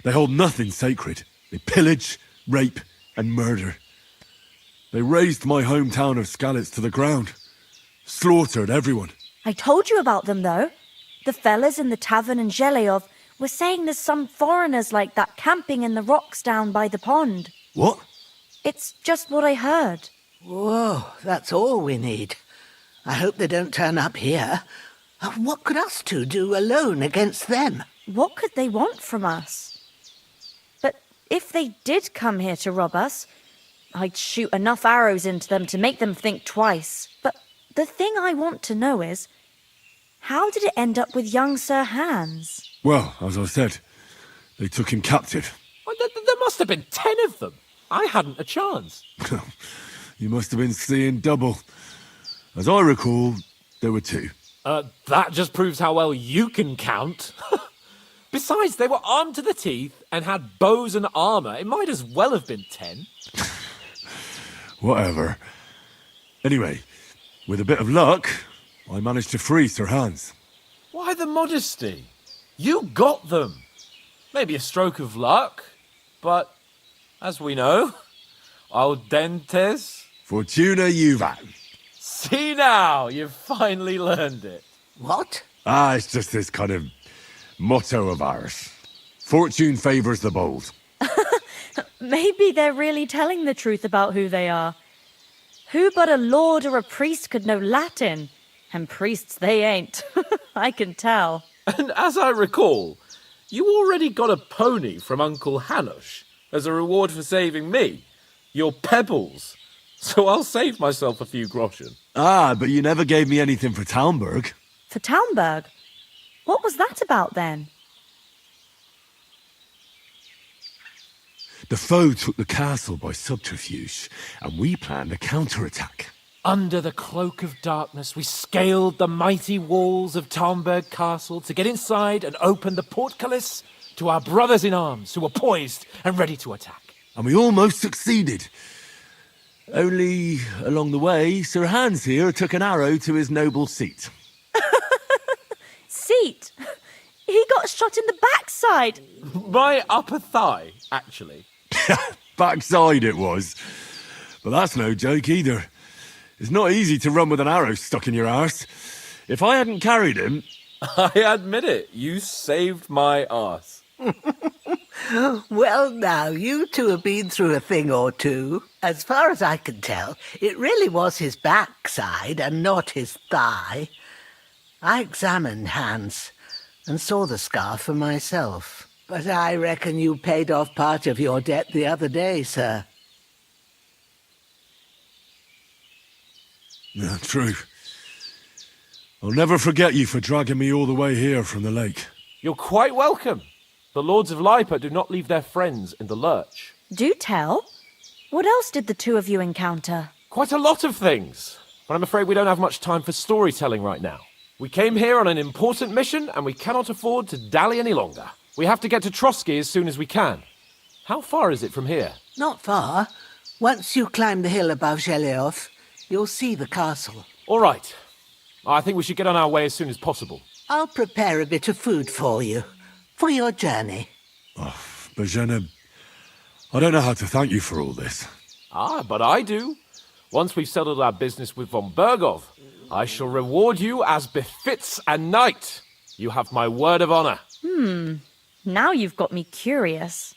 They hold nothing sacred. They pillage, rape, and murder. They razed my hometown of Skalitz to the ground. Slaughtered everyone. I told you about them, though. The fellas in the tavern in Zheleov were saying there's some foreigners like that camping in the rocks down by the pond. What? It's just what I heard. Whoa, that's all we need. I hope they don't turn up here. What could us two do alone against them? What could they want from us? But if they did come here to rob us, I'd shoot enough arrows into them to make them think twice. But the thing I want to know is, how did it end up with young Sir Hans? Well, as I said, they took him captive. Well, there must have been 10 of them. I hadn't a chance. You must have been seeing double. As I recall, there were 2. That just proves how well you can count. Besides, they were armed to the teeth and had bows and armour. It might as well have been 10. Whatever. Anyway, with a bit of luck, I managed to free Sir Hans. Why the modesty? You got them. Maybe a stroke of luck, but as we know, audentes. Fortuna juvat. See now, you've finally learned it. What? It's just this kind of motto of ours. Fortune favours the bold. Maybe they're really telling the truth about who they are. Who but a lord or a priest could know Latin? And priests they ain't. I can tell. And as I recall, you already got a pony from Uncle Hanush as a reward for saving me. Your pebbles. So I'll save myself a few groschen. But you never gave me anything for Talmberg. For Talmberg? What was that about then? The foe took the castle by subterfuge, and we planned a counterattack. Under the cloak of darkness, we scaled the mighty walls of Talmberg Castle to get inside and open the portcullis to our brothers in arms who were poised and ready to attack. And we almost succeeded. Only, along the way, Sir Hans here took an arrow to his noble seat. Seat? He got shot in the backside. My upper thigh, actually. Backside it was. But that's no joke either. It's not easy to run with an arrow stuck in your arse. If I hadn't carried him... I admit it, you saved my arse. Well, now, you two have been through a thing or two. As far as I can tell, it really was his backside and not his thigh. I examined Hans and saw the scar for myself. But I reckon you paid off part of your debt the other day, sir. Yeah, true. I'll never forget you for dragging me all the way here from the lake. You're quite welcome. The Lords of Lipa do not leave their friends in the lurch. Do tell. What else did the two of you encounter? Quite a lot of things. But I'm afraid we don't have much time for storytelling right now. We came here on an important mission, and we cannot afford to dally any longer. We have to get to Trotsky as soon as we can. How far is it from here? Not far. Once you climb the hill above Zheleov, you'll see the castle. All right. I think we should get on our way as soon as possible. I'll prepare a bit of food for you, for your journey. Bozhena, I don't know how to thank you for all this. But I do. Once we've settled our business with von Bergov, I shall reward you as befits a knight. You have my word of honor. Now you've got me curious.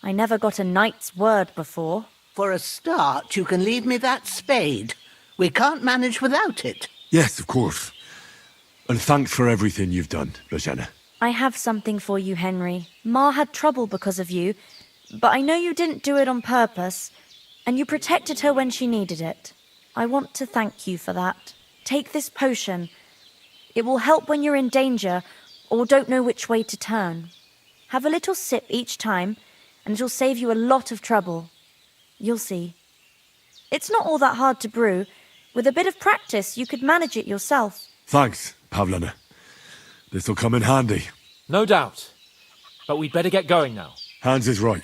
I never got a knight's word before. For a start, you can leave me that spade. We can't manage without it. Yes, of course. And thanks for everything you've done, Bozhena. I have something for you, Henry. Ma had trouble because of you, but I know you didn't do it on purpose, and you protected her when she needed it. I want to thank you for that. Take this potion. It will help when you're in danger, or don't know which way to turn. Have a little sip each time, and it'll save you a lot of trouble. You'll see. It's not all that hard to brew. With a bit of practice, you could manage it yourself. Thanks, Pavlana. This'll come in handy. No doubt. But we'd better get going now. Hans is right.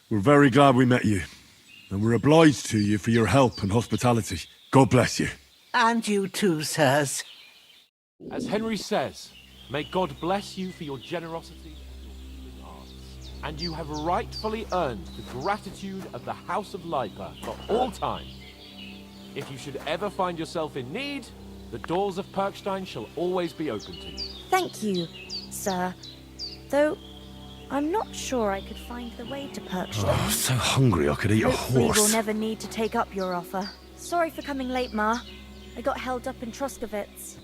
We're very glad we met you, and we're obliged to you for your help and hospitality. God bless you. And you too, sirs. As Henry says, may God bless you for your generosity and your healing arts. And you have rightfully earned the gratitude of the House of Lipa for all time. If you should ever find yourself in need, the doors of Perkstein shall always be open to you. Thank you, sir. Though, I'm not sure I could find the way to Perkstein. Oh, I'm so hungry I could eat a Hopefully horse. we'll never need to take up your offer. Sorry for coming late, Ma. I got held up in Troskowitz.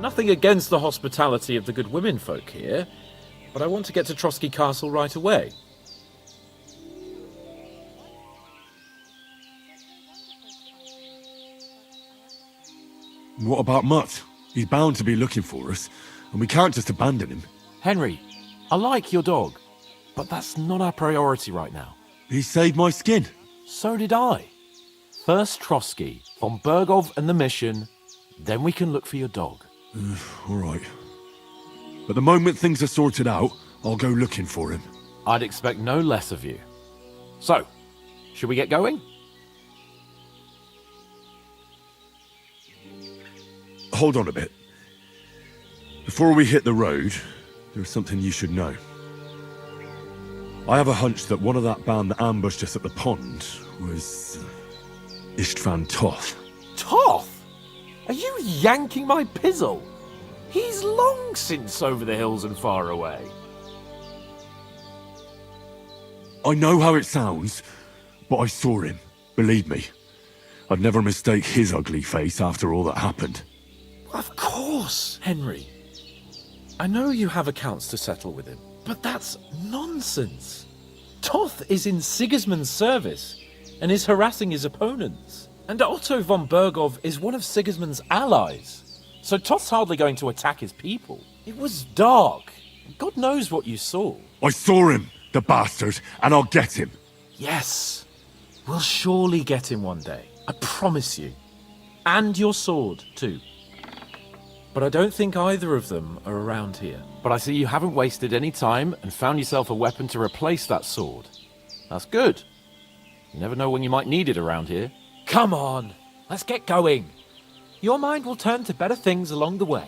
Nothing against the hospitality of the good women folk here, but I want to get to Trotsky Castle right away. What about Mutt? He's bound to be looking for us, and we can't just abandon him. Henry, I like your dog, but that's not our priority right now. He saved my skin. So did I. First Trotsky, von Bergov and the mission, then we can look for your dog. All right. But the moment things are sorted out, I'll go looking for him. I'd expect no less of you. So, should we get going? Hold on a bit. Before we hit the road, there's something you should know. I have a hunch that one of that band that ambushed us at the pond was Istvan Toth. Toth? Are you yanking my pizzle? He's long since over the hills and far away. I know how it sounds, but I saw him. Believe me. I'd never mistake his ugly face after all that happened. Of course, Henry. I know you have accounts to settle with him, but that's nonsense. Toth is in Sigismund's service and is harassing his opponents. And Otto von Bergov is one of Sigismund's allies. So Toth's hardly going to attack his people. It was dark. God knows what you saw. I saw him, the bastard, and I'll get him. Yes. We'll surely get him one day. I promise you. And your sword, too. But I don't think either of them are around here. But I see you haven't wasted any time and found yourself a weapon to replace that sword. That's good. You never know when you might need it around here. Come on, let's get going. Your mind will turn to better things along the way.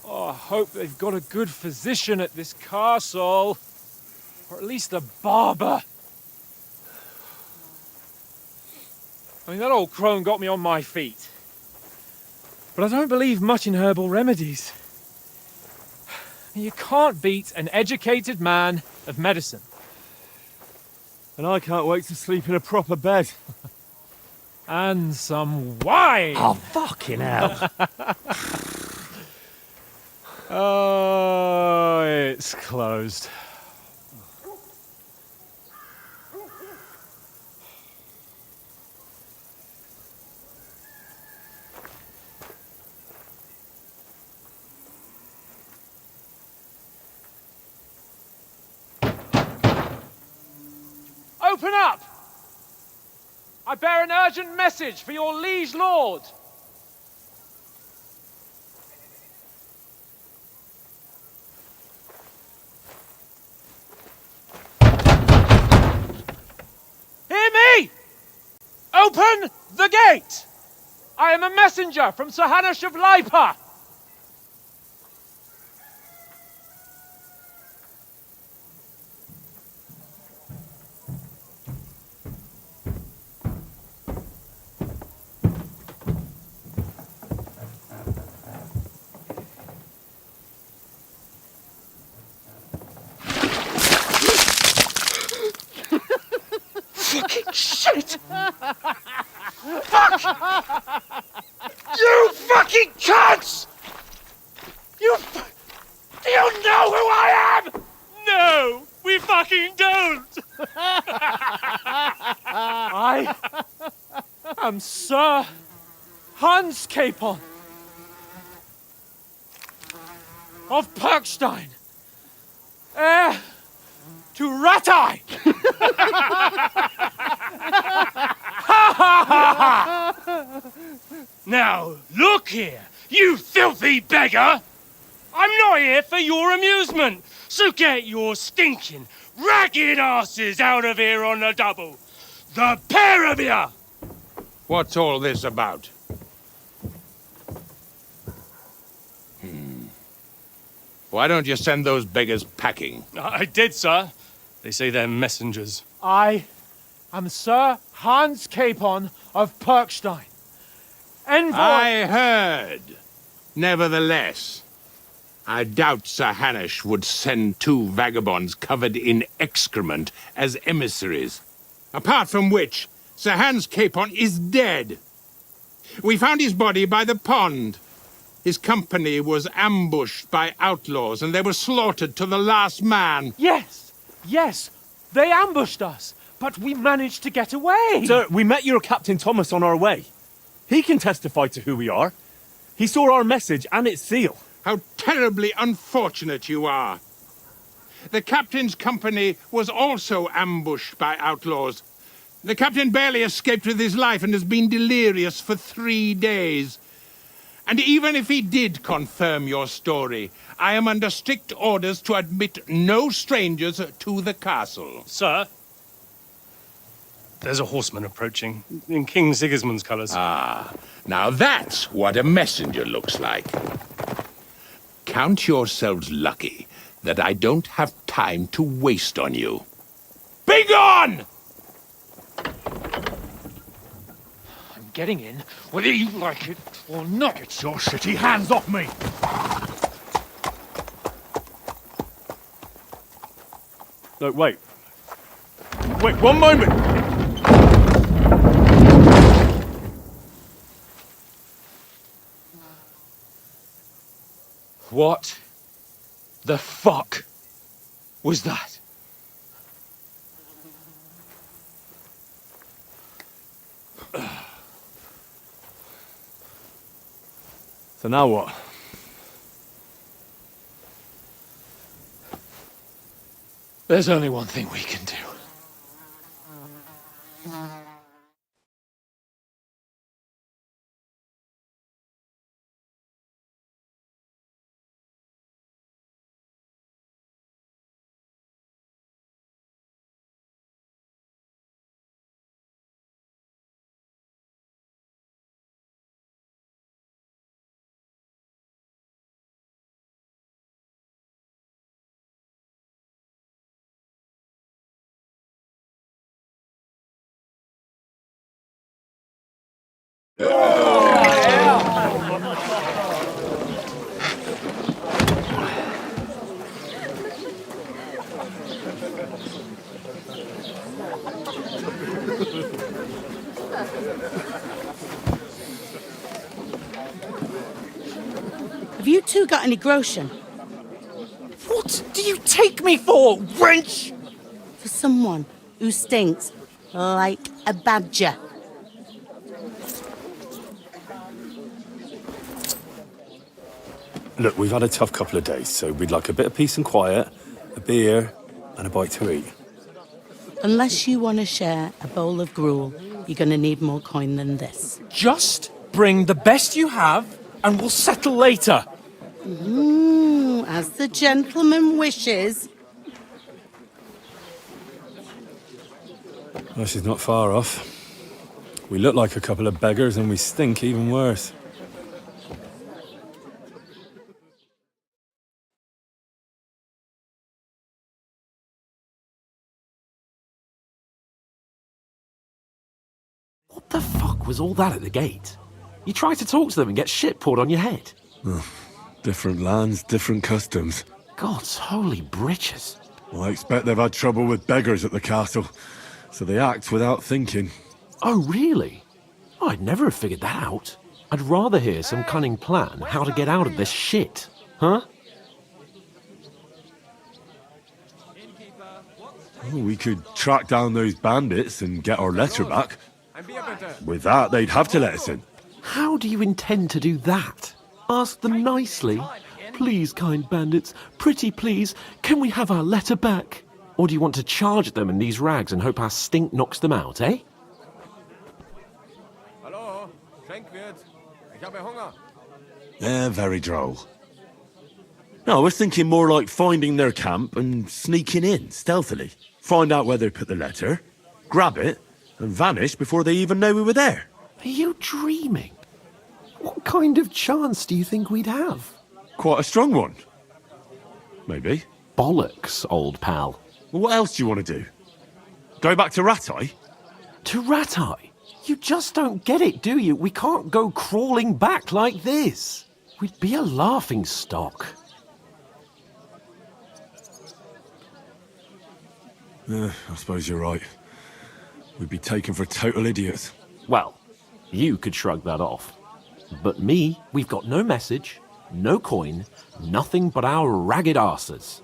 Oh, I hope they've got a good physician at this castle. Or at least a barber. I mean, that old crone got me on my feet. But I don't believe much in herbal remedies. You can't beat an educated man of medicine. And I can't wait to sleep in a proper bed. And some wine! Oh, fucking hell. Oh, it's closed. Open up! I bear an urgent message for your liege lord. Hear me! Open the gate! I am a messenger from Sir Hanush of Lipa. Fucking shit! Fuck! You fucking cunts! Do you know who I am? No, we fucking don't! I am Sir Hans Capon of Perkstein, heir to Ratai! Now, look here, you filthy beggar! I'm not here for your amusement, so get your stinking, ragged asses out of here on the double. The pair of you! What's all this about? Why don't you send those beggars packing? I did, sir. They say they're messengers. I am Sir Hans Capon of Perkstein. Envoy... I heard. Nevertheless, I doubt Sir Hanush would send two vagabonds covered in excrement as emissaries. Apart from which, Sir Hans Capon is dead. We found his body by the pond. His company was ambushed by outlaws, and they were slaughtered to the last man. Yes, yes, they ambushed us, but we managed to get away. Sir, we met your Captain Thomas on our way. He can testify to who we are. He saw our message and its seal. How terribly unfortunate you are. The captain's company was also ambushed by outlaws. The captain barely escaped with his life and has been delirious for 3 days. And even if he did confirm your story, I am under strict orders to admit no strangers to the castle. Sir, there's a horseman approaching, in King Sigismund's colours. Ah, now that's what a messenger looks like. Count yourselves lucky that I don't have time to waste on you. Be gone! I'm getting in, whether you like it or not. Get your shitty hands off me! No, wait. Wait, one moment! What the fuck was that? So now what? There's only one thing we can do. Have you two got any groschen? What do you take me for, wench? For someone who stinks like a badger. Look, we've had a tough couple of days, so we'd like a bit of peace and quiet, a beer, and a bite to eat. Unless you want to share a bowl of gruel, you're going to need more coin than this. Just bring the best you have, and we'll settle later. As the gentleman wishes. Well, she's not far off. We look like a couple of beggars, and we stink even worse. What the fuck was all that at the gate? You try to talk to them and get shit poured on your head. Different lands, different customs. God's holy britches. Well, I expect they've had trouble with beggars at the castle, so they act without thinking. Oh, really? Oh, I'd never have figured that out. I'd rather hear some cunning plan how to get out of this shit. Huh? Well, we could track down those bandits and get our letter back. With that, they'd have to let us in. How do you intend to do that? Ask them nicely. Please, kind bandits, pretty please, can we have our letter back? Or do you want to charge at them in these rags and hope our stink knocks them out, eh? Hallo, Schenkwert. Ich habe Hunger. Yeah, very droll. No, I was thinking more like finding their camp and sneaking in, stealthily. Find out where they put the letter, grab it, and vanish before they even know we were there. Are you dreaming? What kind of chance do you think we'd have? Quite a strong one. Maybe. Bollocks, old pal. Well, what else do you want to do? Go back to Ratai? To Ratai? You just don't get it, do you? We can't go crawling back like this. We'd be a laughing stock. I suppose you're right. We'd be taken for total idiots. Well, you could shrug that off. But me, we've got no message, no coin, nothing but our ragged arses.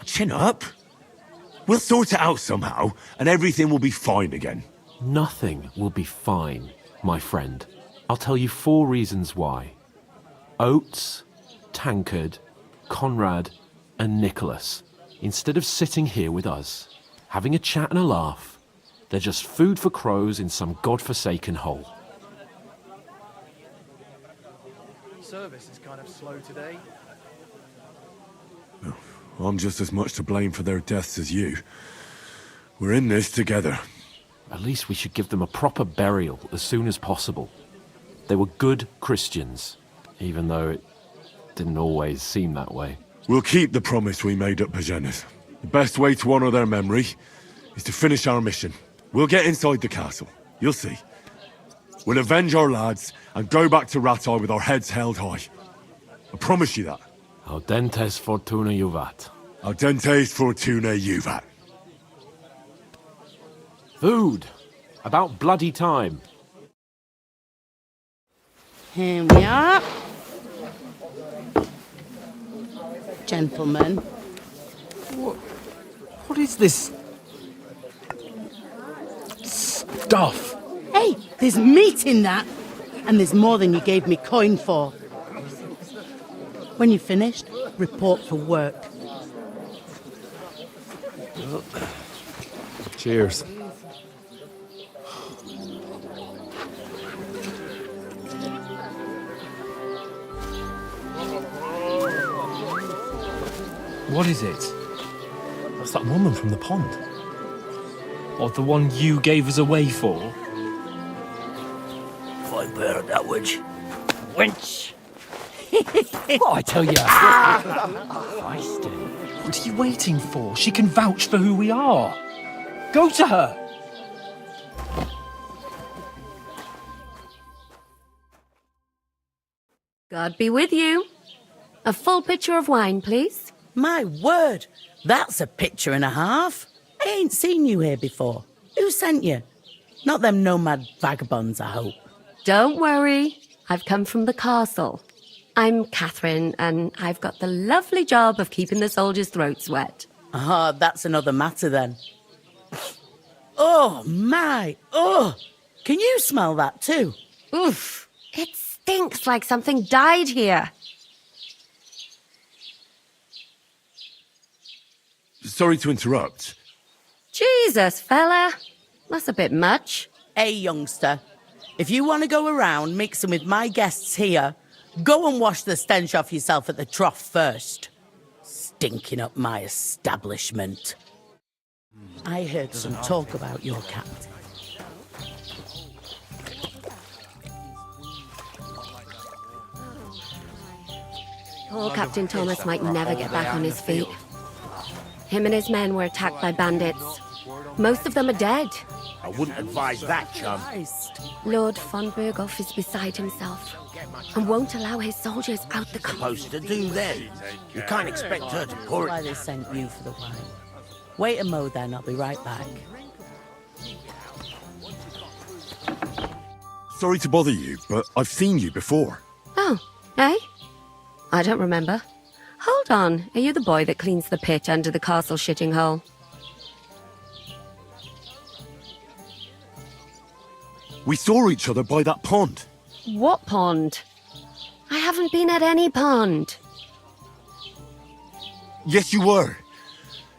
Chin up. We'll sort it out somehow, and everything will be fine again. Nothing will be fine, my friend. I'll tell you 4 reasons why. Oates, Tankard, Conrad, and Nicholas, instead of sitting here with us, having a chat and a laugh, they're just food for crows in some godforsaken hole. Service is kind of slow today. I'm just as much to blame for their deaths as you. We're in this together. At least we should give them a proper burial as soon as possible. They were good Christians, even though it didn't always seem that way. We'll keep the promise we made at Pagenis. The best way to honor their memory is to finish our mission. We'll get inside the castle. You'll see. We'll avenge our lads and go back to Ratai with our heads held high. I promise you that. Audentes fortuna juvat. Audentes fortuna juvat. Food. About bloody time. Here we are. gentlemen. What is this stuff? Hey, there's meat in that. And there's more than you gave me coin for. When you're finished, report for work. Cheers. What is it? That's that woman from the pond. Or the one you gave us away for? If I bear that witch. Wench! What I tell you? What are you waiting for? She can vouch for who we are. Go to her. God be with you. A full pitcher of wine, please. My word, that's a picture and a half. I ain't seen you here before. Who sent you? Not them nomad vagabonds, I hope. Don't worry. I've come from the castle. I'm Catherine, and I've got the lovely job of keeping the soldiers' throats wet. Ah, that's another matter then. Oh, my. Oh, can you smell that too? Oof. It stinks like something died here. Sorry to interrupt. Jesus, fella. That's a bit much. Hey, youngster. If you want to go around mixing with my guests here, go and wash the stench off yourself at the trough first. Stinking up my establishment. I heard some talk about your captain. Poor Captain Thomas might never get back on his feet. Him and his men were attacked by bandits. Most of them are dead. I wouldn't advise that, chum. Lord von Berghoff is beside himself and won't allow his soldiers out the country. Supposed to do then. You can't expect her to pour That's why it. they sent you for the wine. Wait a mo then, I'll be right back. Sorry to bother you, but I've seen you before. Oh, eh? I don't remember. Hold on, are you the boy that cleans the pit under the castle shitting hole? We saw each other by that pond. What pond? I haven't been at any pond. Yes, you were.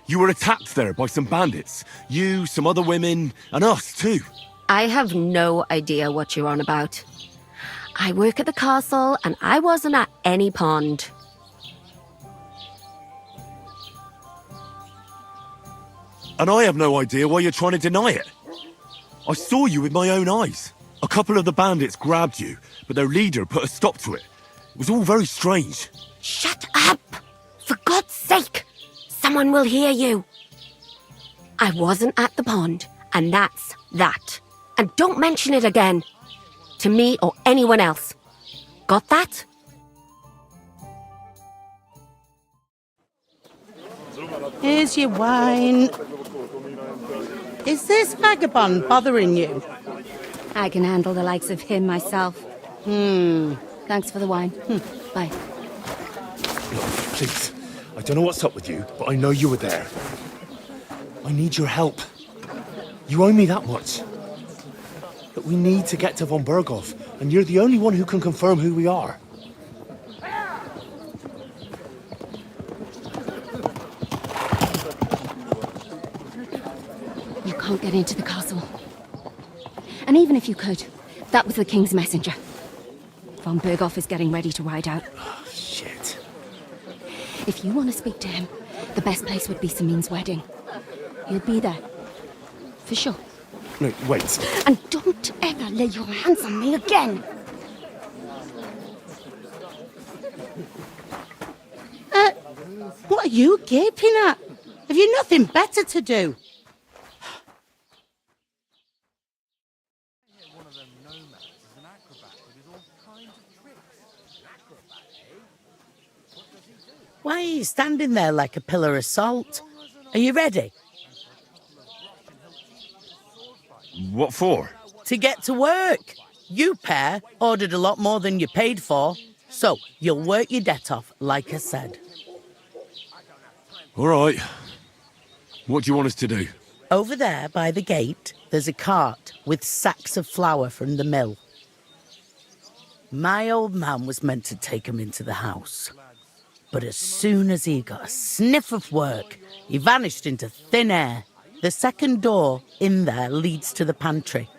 You were attacked there by some bandits. You, some other women, and us too. I have no idea what you're on about. I work at the castle and I wasn't at any pond. And I have no idea why you're trying to deny it. I saw you with my own eyes. A couple of the bandits grabbed you, but their leader put a stop to it. It was all very strange. Shut up! For God's sake! Someone will hear you. I wasn't at the pond, and that's that. And don't mention it again. To me or anyone else. Got that? Here's your wine. Is this vagabond bothering you? I can handle the likes of him myself. Thanks for the wine. Bye. Please, I don't know what's up with you, but I know you were there. I need your help. You owe me that much. But we need to get to von Berghoff, and you're the only one who can confirm who we are. You can't get into the castle. And even if you could, that was the king's messenger. Von Berghoff is getting ready to ride out. Shit. If you want to speak to him, the best place would be Samin's wedding. He'll be there. For sure. No, wait. And don't ever lay your hands on me again! What are you gaping at? Have you nothing better to do? Why are you standing there like a pillar of salt? Are you ready? What for? To get to work. You pair ordered a lot more than you paid for, so you'll work your debt off, like I said. All right. What do you want us to do? Over there by the gate, there's a cart with sacks of flour from the mill. My old man was meant to take 'em into the house. But as soon as he got a sniff of work, he vanished into thin air. The second door in there leads to the pantry.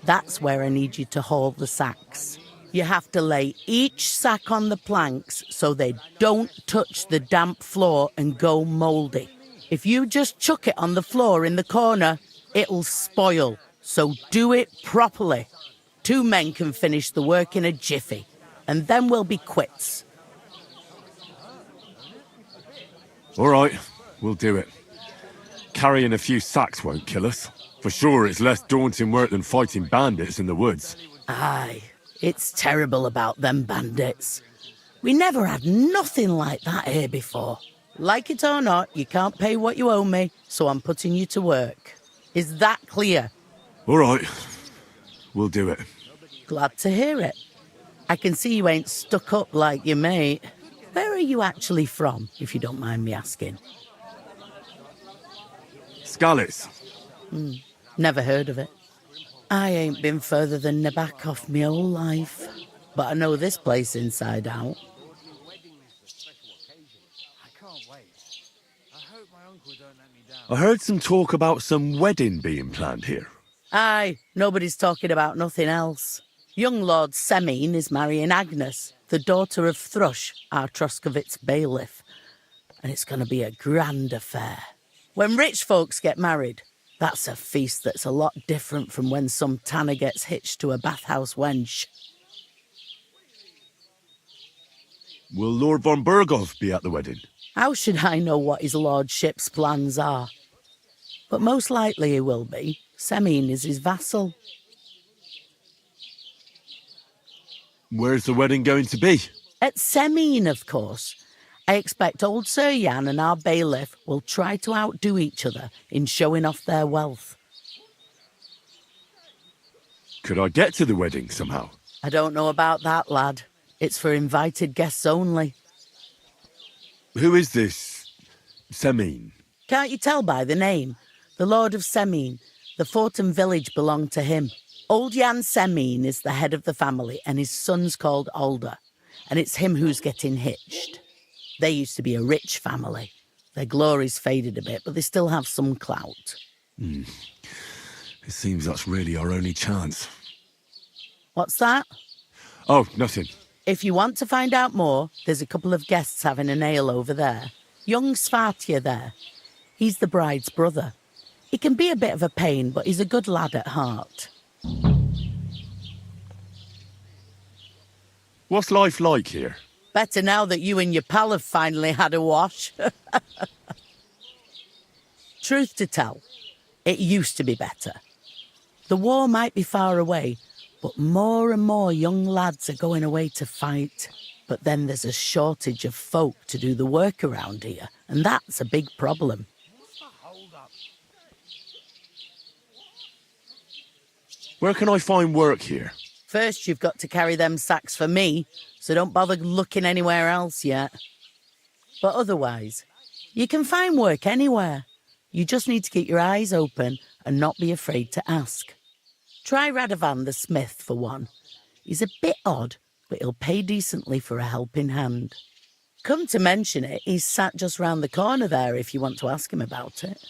That's where I need you to haul the sacks. You have to lay each sack on the planks so they don't touch the damp floor and go mouldy. If you just chuck it on the floor in the corner, it'll spoil. So do it properly. 2 men can finish the work in a jiffy, and then we'll be quits. All right, we'll do it. Carrying a few sacks won't kill us. For sure, it's less daunting work than fighting bandits in the woods. Aye, it's terrible about them bandits. We never had nothing like that here before. Like it or not, you can't pay what you owe me, so I'm putting you to work. Is that clear? All right, we'll do it. Glad to hear it. I can see you ain't stuck up like your mate. Where are you actually from, if you don't mind me asking? Scallis. Never heard of it. I ain't been further than Nabakov my whole life, but I know this place inside out. I heard some talk about some wedding being planned here. Aye, nobody's talking about nothing else. Young Lord Semine is marrying Agnes, the daughter of Thrush, our Troskovitz bailiff. And it's going to be a grand affair. When rich folks get married, that's a feast that's a lot different from when some tanner gets hitched to a bathhouse wench. Will Lord von Burgov be at the wedding? How should I know what his lordship's plans are? But most likely he will be. Semine is his vassal. Where's the wedding going to be? At Semine, of course. I expect old Sir Jan and our bailiff will try to outdo each other in showing off their wealth. Could I get to the wedding somehow? I don't know about that, lad. It's for invited guests only. Who is this Semine? Can't you tell by the name? The Lord of Semine. The fort and village belong to him. Old Jan Semine is the head of the family, and his son's called Alder. And it's him who's getting hitched. They used to be a rich family. Their glory's faded a bit, but they still have some clout. It seems that's really our only chance. What's that? Oh, nothing. If you want to find out more, there's a couple of guests having an ale over there. Young Svartje there. He's the bride's brother. He can be a bit of a pain, but he's a good lad at heart. What's life like here? Better now that you and your pal have finally had a wash. Truth to tell, it used to be better. The war might be far away, but more and more young lads are going away to fight. But then there's a shortage of folk to do the work around here, and that's a big problem. Where can I find work here? First, you've got to carry them sacks for me, so don't bother looking anywhere else yet. But otherwise, you can find work anywhere. You just need to keep your eyes open and not be afraid to ask. Try Radovan the smith for one. He's a bit odd, but he'll pay decently for a helping hand. Come to mention it, he's sat just round the corner there if you want to ask him about it.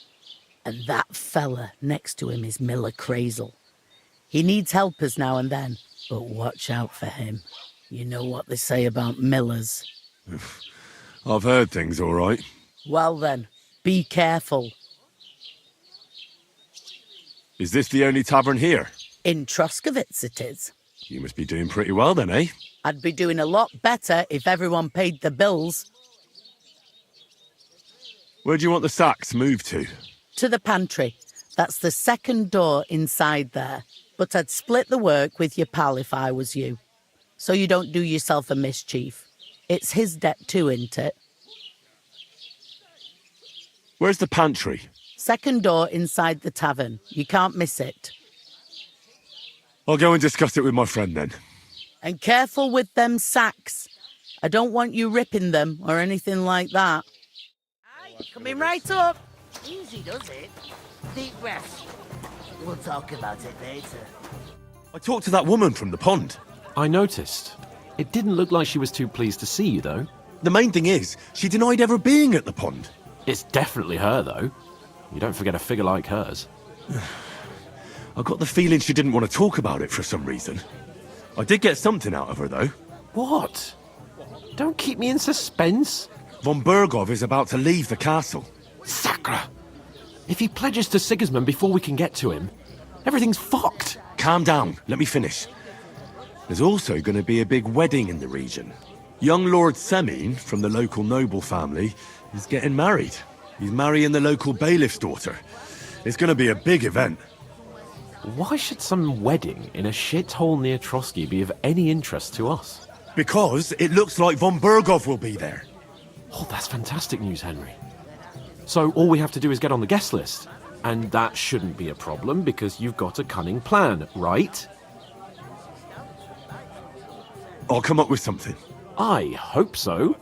And that fella next to him is Miller Crazel. He needs helpers now and then, but watch out for him. You know what they say about Millers. I've heard things, all right. Well then, be careful. Is this the only tavern here? In Troskovitz it is. You must be doing pretty well then, eh? I'd be doing a lot better if everyone paid the bills. Where do you want the sacks moved to? To the pantry. That's the second door inside there. But I'd split the work with your pal if I was you. So you don't do yourself a mischief. It's his debt too, isn't it? Where's the pantry? Second door inside the tavern. You can't miss it. I'll go and discuss it with my friend then. And careful with them sacks. I don't want you ripping them or anything like that. Coming right up. Easy does it. Deep breaths. We'll talk about it later. I talked to that woman from the pond. I noticed. It didn't look like she was too pleased to see you, though. The main thing is, she denied ever being at the pond. It's definitely her, though. You don't forget a figure like hers. I got the feeling she didn't want to talk about it for some reason. I did get something out of her, though. What? Don't keep me in suspense. Von Bergov is about to leave the castle. Sacre! If he pledges to Sigismund before we can get to him, everything's fucked. Calm down. Let me finish. There's also going to be a big wedding in the region. Young Lord Semine, from the local noble family, is getting married. He's marrying the local bailiff's daughter. It's going to be a big event. Why should some wedding in a shithole near Trotsky be of any interest to us? Because it looks like Von Bergov will be there. Oh, that's fantastic news, Henry. So all we have to do is get on the guest list. And that shouldn't be a problem because you've got a cunning plan, right? I'll come up with something. I hope so.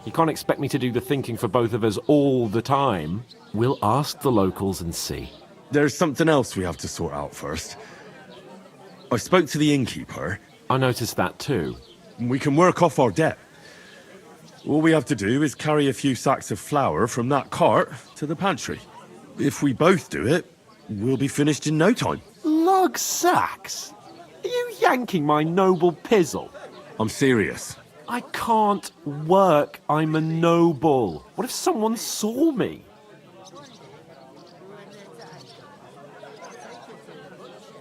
You can't expect me to do the thinking for both of us all the time. We'll ask the locals and see. There's something else we have to sort out first. I spoke to the innkeeper. I noticed that too. We can work off our debt. All we have to do is carry a few sacks of flour from that cart to the pantry. If we both do it, we'll be finished in no time. Lug sacks? Are you yanking my noble pizzle? I'm serious. I can't work. I'm a noble. What if someone saw me?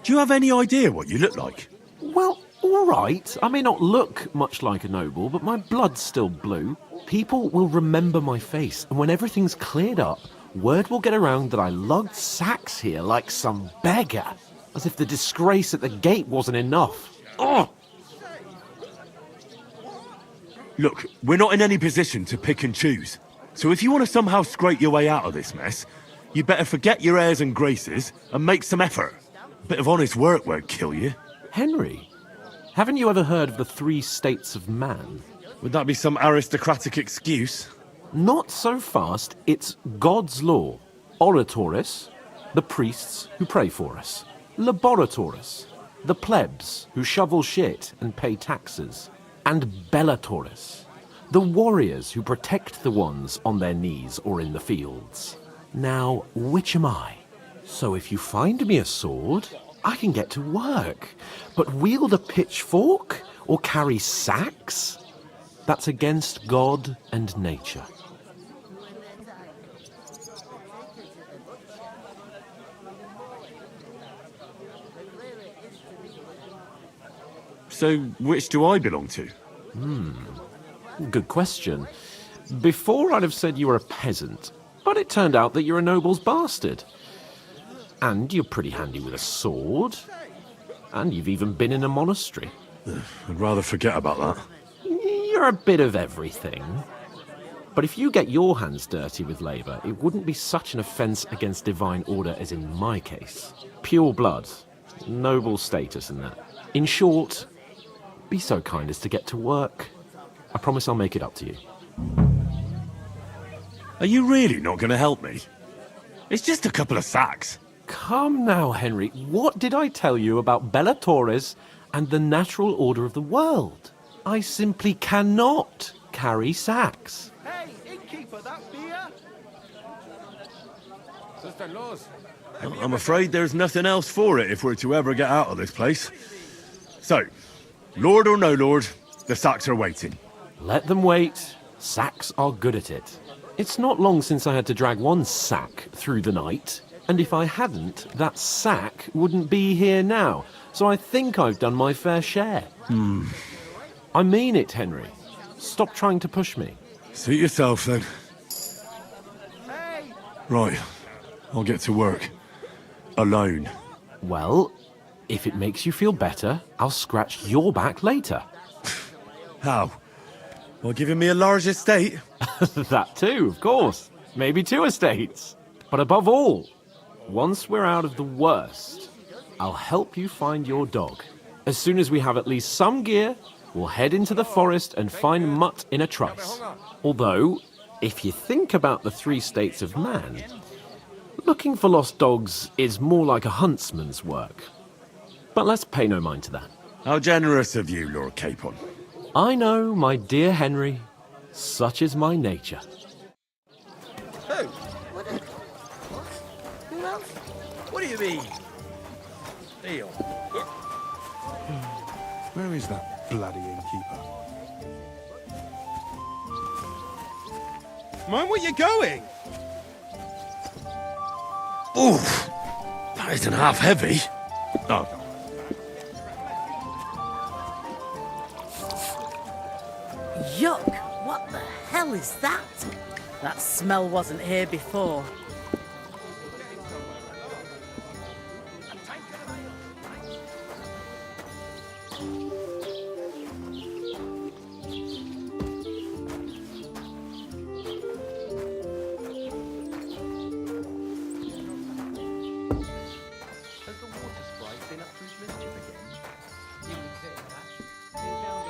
Do you have any idea what you look like? Well, all right. I may not look much like a noble, but my blood's still blue. People will remember my face, and when everything's cleared up, word will get around that I lugged sacks here like some beggar. As if the disgrace at the gate wasn't enough. Ugh! Look, we're not in any position to pick and choose. So if you want to somehow scrape your way out of this mess, you better forget your airs and graces and make some effort. A bit of honest work won't kill you. Henry, haven't you ever heard of the 3 states of man? Would that be some aristocratic excuse? Not so fast. It's God's law. Oratoris, the priests who pray for us. Laboratoris, the plebs who shovel shit and pay taxes. And Bellatoris, the warriors who protect the ones on their knees or in the fields. Now, which am I? So if you find me a sword, I can get to work. But wield a pitchfork or carry sacks? That's against God and nature. So, which do I belong to? Good question. Before I'd have said you were a peasant, but it turned out that you're a noble's bastard. And you're pretty handy with a sword. And you've even been in a monastery. I'd rather forget about that. You're a bit of everything. But if you get your hands dirty with labour, it wouldn't be such an offence against divine order as in my case. Pure blood, noble status and that. In short, be so kind as to get to work. I promise I'll make it up to you. Are you really not going to help me? It's just a couple of sacks. Come now, Henry. What did I tell you about Bellatoris and the natural order of the world? I simply cannot carry sacks. Hey, innkeeper, that beer? I'm afraid there's nothing else for it if we're to ever get out of this place. So, Lord or no Lord, the sacks are waiting. Let them wait. Sacks are good at it. It's not long since I had to drag one sack through the night, and if I hadn't, that sack wouldn't be here now. So I think I've done my fair share. I mean it, Henry. Stop trying to push me. Suit yourself, then. Right, I'll get to work. Alone. Well, if it makes you feel better, I'll scratch your back later. How? By giving me a large estate? That too, of course. Maybe 2 estates. But above all, once we're out of the worst, I'll help you find your dog. As soon as we have at least some gear, we'll head into the forest and find Mutt in a trice. Although, If you think about the three states of man, looking for lost dogs is more like a huntsman's work. But let's pay no mind to that. How generous of you, Lord Capon. I know, my dear Henry. Such is my nature. Who? Who else? What do you mean? Deal. Where is that bloody innkeeper? Mind where you're going? Oof! That isn't half heavy. Oh. Yuck! What the hell is that? That smell wasn't here before.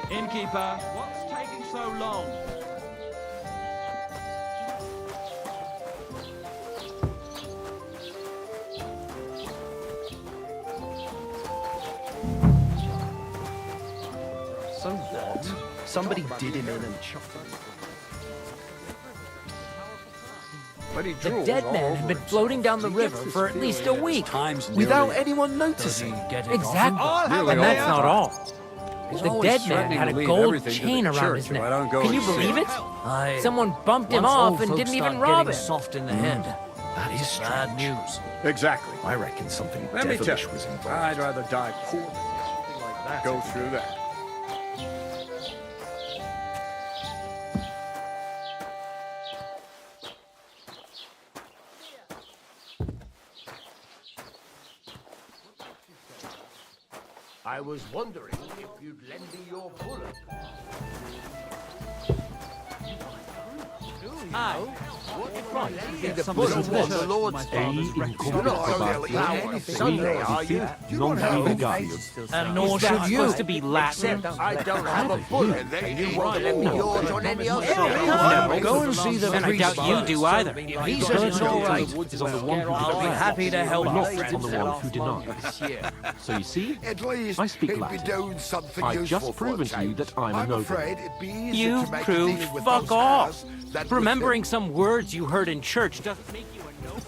Innkeeper, what's taking so long? So what? Somebody did him in and chopped him. The dead man had been floating down the river for at least a week without anyone noticing. Exactly. And that's not all. The dead man had a gold chain around his neck. Can you believe it? Someone bumped him off and didn't even rob him. Soft in the head. That is strange. Bad news. Exactly. I reckon something Let me devilish tell you, was involved. I'd rather die poor than something like that. Go through that. I was wondering if you'd lend me your bullock. Hi. The bullock was the Lord's father's Sunday, are you? And nor should you. Supposed to be Latin. Except I don't have a bullock, and you want to lend me yours on any other No, go and see the priest. And I doubt you do either. If he says it's all right, Is on the one who I'll be happy to help not you. on the one who denies. So you see, At least I speak he'd be Latin. doing something I've useful just for a proven to you change. that I'm a I'm noble. afraid it'd be easier You to make proved dealing with fuck those all. hours than with Remembering him. some words you heard in church doesn't make you a noble.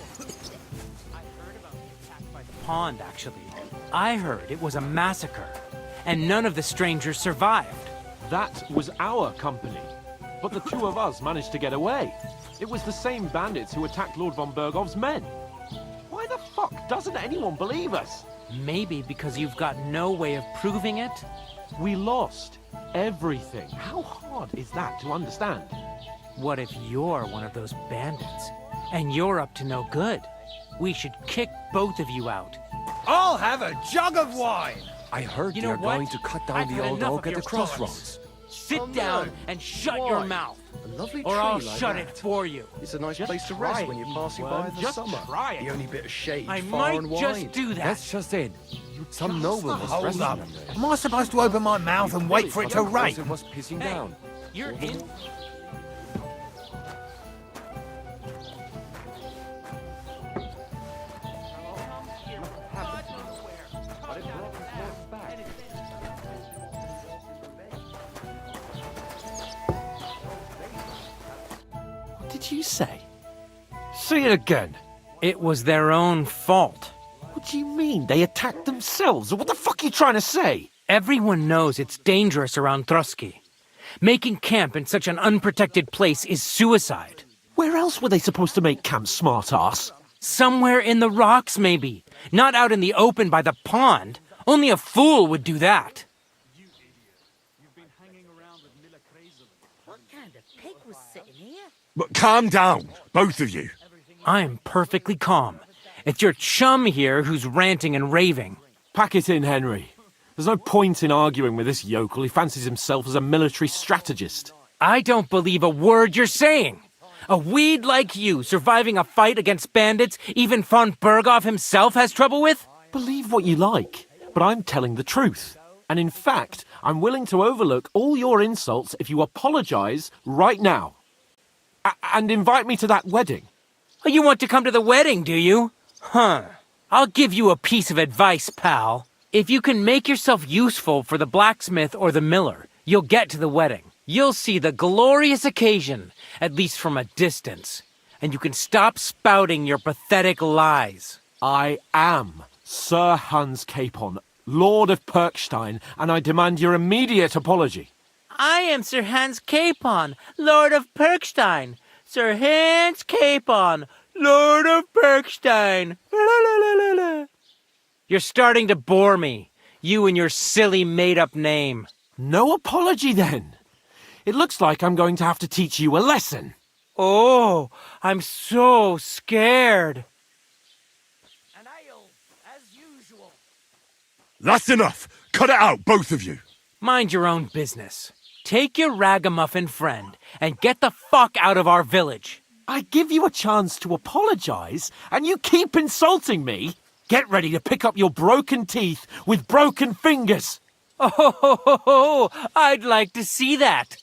I heard about the attack by the pond, actually. I heard it was a massacre, and none of the strangers survived. That was our company. But the two of us managed to get away. It was the same bandits who attacked Lord von Bergov's men. Why the fuck doesn't anyone believe us? Maybe because you've got no way of proving it? We lost everything. How hard is that to understand? What if you're one of those bandits, and you're up to no good? We should kick both of you out. I'll have a jug of wine! I heard You they're know what? going to cut down I've the had old enough oak of at your the crossroads. taunts. Sit down and shut your mouth. A lovely Or tree I'll like shut that. it for you. It's a nice Just place to try rest it, when you're you passing worm. by in the Just summer. try it. The only bit of shade I far might and just wide. do that. That's just it. Some noble was Hold resting up. them there. Am I supposed to open my mouth and wait for it to rain? It was pissing Hey, down. you're in. What did you say? Say it again. It was their own fault. What do you mean? They attacked themselves? What the fuck are you trying to say? Everyone knows it's dangerous around Trotsky. Making camp in such an unprotected place is suicide. Where else were they supposed to make camp, smart-ass? Somewhere in the rocks, maybe. Not out in the open by the pond. Only a fool would do that. What kind of pig was sitting here? But calm down, both of you. I'm perfectly calm. It's your chum here who's ranting and raving. Pack it in, Henry. There's no point in arguing with this yokel. He fancies himself as a military strategist. I don't believe a word you're saying. A weed like you surviving a fight against bandits even von Berghoff himself has trouble with? Believe what you like, but I'm telling the truth. And in fact, I'm willing to overlook all your insults if you apologize right now. and invite me to that wedding. Oh, you want to come to the wedding, do you? Huh. I'll give you a piece of advice, pal. If you can make yourself useful for the blacksmith or the miller, you'll get to the wedding. You'll see the glorious occasion, at least from a distance. And you can stop spouting your pathetic lies. I am Sir Hans Capon, Lord of Perkstein, and I demand your immediate apology. I am Sir Hans Capon, Lord of Perkstein. Sir Hans Capon, Lord of Perkstein. You're starting to bore me, you and your silly made-up name. No apology, then. It looks like I'm going to have to teach you a lesson. Oh, I'm so scared. An ale, as usual. That's enough! Cut it out, both of you! Mind your own business. Take your ragamuffin friend and get the fuck out of our village. I give you a chance to apologize, and you keep insulting me? Get ready to pick up your broken teeth with broken fingers. Oh, I'd like to see that.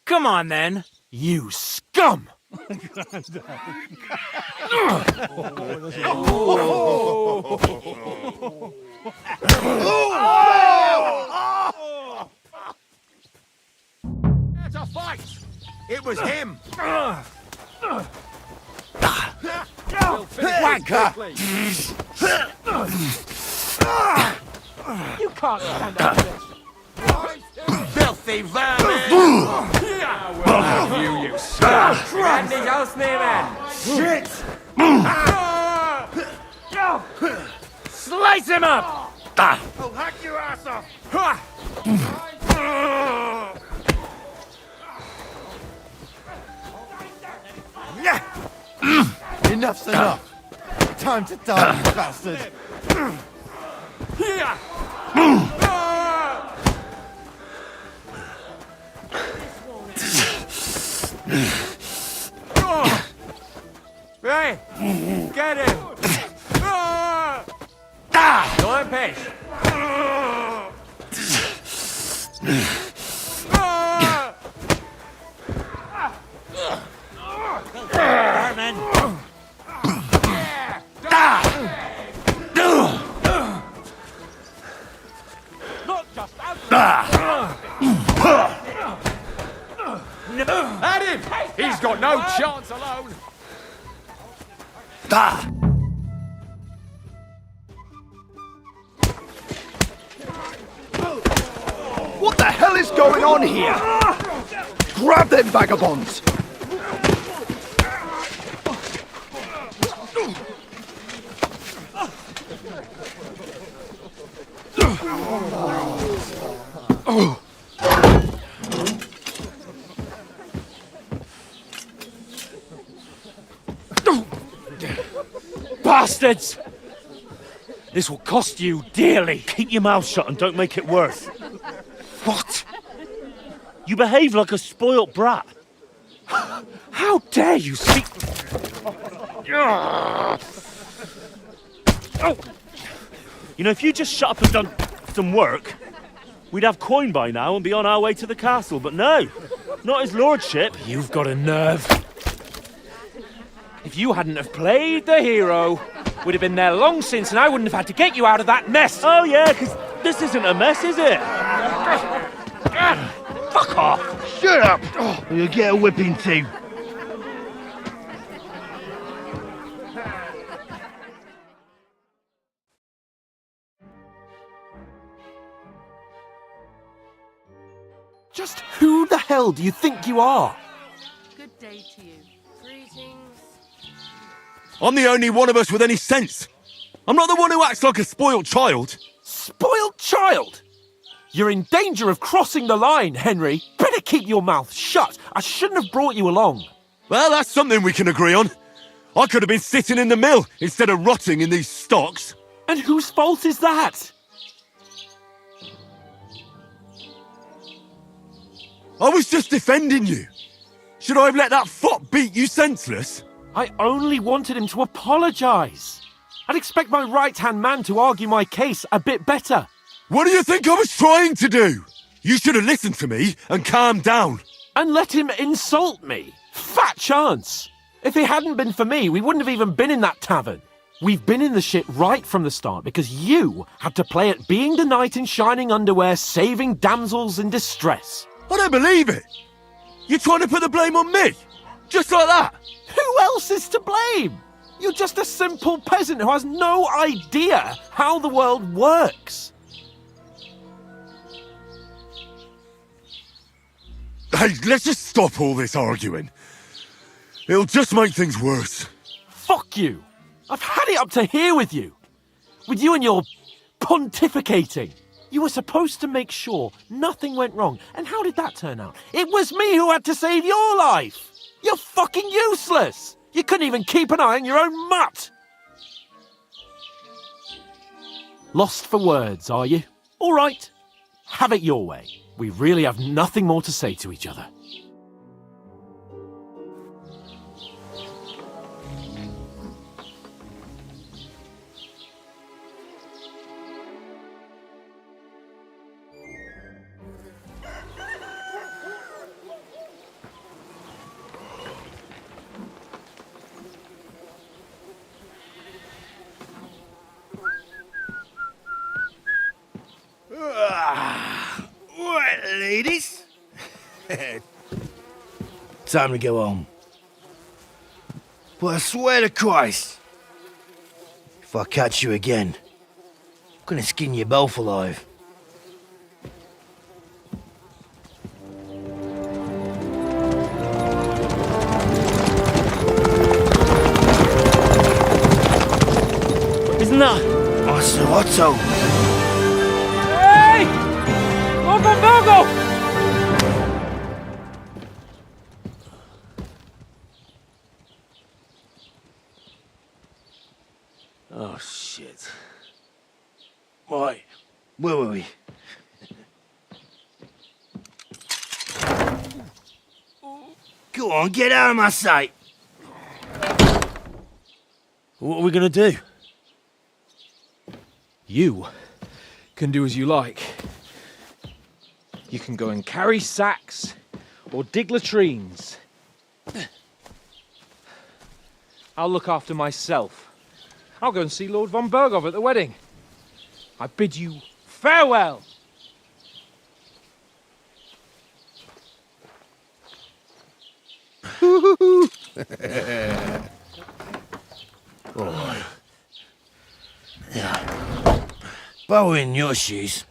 Come on, then. You scum! It's a fight! It was him! Wanker! You can't stand up to this! Filthy vermin! We'll have you scum! Randy Osneeman! Shit! Slice him up! I'll hack your ass off! Enough's enough. Time to die, you bastard. Right! Get him! Go on, Pish! Barman! Not just At him! He's got no chance alone! What the hell is going on here? Grab them vagabonds! Bastards! This will cost you dearly. Keep your mouth shut and don't make it worse. What? You behave like a spoilt brat. How dare you speak... Oh. You know, if you just shut up and done some work, we'd have coin by now and be on our way to the castle, but no, not his lordship. You've got a nerve. If you hadn't have played the hero, we'd have been there long since and I wouldn't have had to get you out of that mess. Oh yeah, because this isn't a mess, is it? Fuck off! Shut up! Or you'll get a whipping too. Just who the hell do you think you are? Good day to you. Greetings. I'm the only one of us with any sense. I'm not the one who acts like a spoiled child. Spoiled child? You're in danger of crossing the line, Henry. Better keep your mouth shut. I shouldn't have brought you along. Well, that's something we can agree on. I could have been sitting in the mill instead of rotting in these stocks. And whose fault is that? I was just defending you. Should I have let that fop beat you senseless? I only wanted him to apologise. I'd expect my right-hand man to argue my case a bit better. What do you think I was trying to do? You should have listened to me and calmed down. And let him insult me. Fat chance! If it hadn't been for me, we wouldn't have even been in that tavern. We've been in the shit right from the start because you had to play at being the knight in shining underwear, saving damsels in distress. I don't believe it! You're trying to put the blame on me? Just like that? Who else is to blame? You're just a simple peasant who has no idea how the world works. Hey, let's just stop all this arguing. It'll just make things worse. Fuck you! I've had it up to here with you. With you and your pontificating. You were supposed to make sure nothing went wrong. And how did that turn out? It was me who had to save your life. You're fucking useless. You couldn't even keep an eye on your own mutt. Lost for words, are you? All right. Have it your way. We really have nothing more to say to each other. Right, ladies. Time to go home. But I swear to Christ, if I catch you again, I'm gonna skin you both alive. Isn't that Master Otto? Hey! Lord von Virgo! Oh, shit. Right, where were we? Go on, get out of my sight. What are we gonna do? You can do as you like. You can go and carry sacks or dig latrines. I'll look after myself. I'll go and see Lord von Berghoff at the wedding. I bid you farewell. All right. Yeah. If I were in your shoes,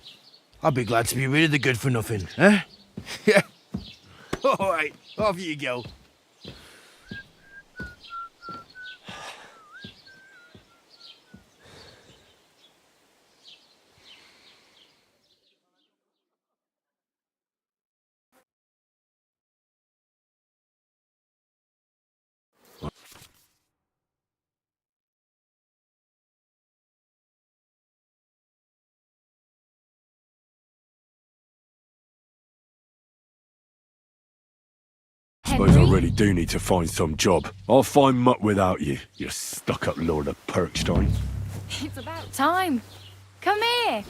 I'd be glad to be rid of the good for nothing, eh? Yeah. All right, off you go. Suppose I really do need to find some job. I'll find mutt without you, you stuck-up Lord of Perkstein. It's about time. Come here.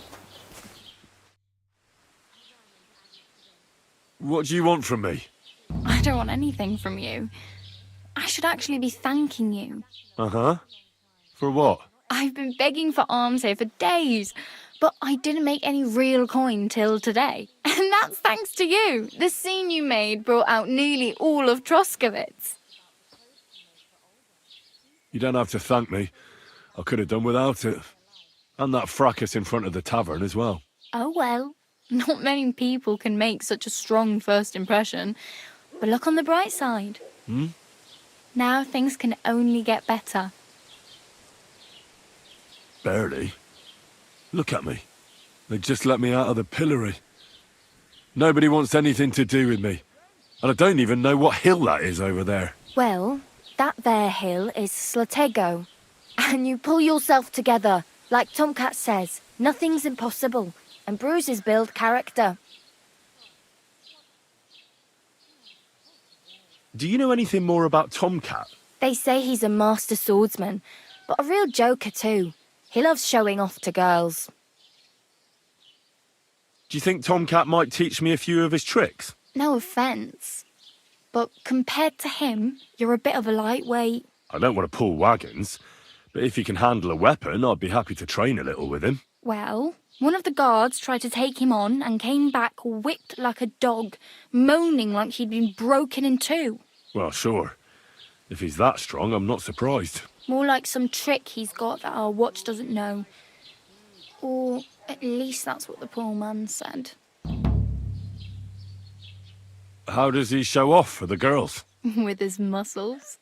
What do you want from me? I don't want anything from you. I should actually be thanking you. Uh-huh. For what? I've been begging for alms here for days, but I didn't make any real coin till today. And that's thanks to you. The scene you made brought out nearly all of Troskowitz. You don't have to thank me. I could have done without it. And that fracas in front of the tavern as well. Oh well, not many people can make such a strong first impression. But look on the bright side. Hmm? Now things can only get better. Barely. Look at me. They just let me out of the pillory. Nobody wants anything to do with me. And I don't even know what hill that is over there. Well, that there hill is Slatego. And you pull yourself together. Like Tomcat says, nothing's impossible. And bruises build character. Do you know anything more about Tomcat? They say he's a master swordsman, but a real joker too. He loves showing off to girls. Do you think Tomcat might teach me a few of his tricks? No offence. but compared to him, you're a bit of a lightweight. I don't want to pull wagons, but if he can handle a weapon, I'd be happy to train a little with him. Well, one of the guards tried to take him on and came back whipped like a dog, moaning like he'd been broken in two. Well, sure. If he's that strong, I'm not surprised. More like some trick he's got that our watch doesn't know. Or at least that's what the poor man said. How does he show off for the girls? With his muscles.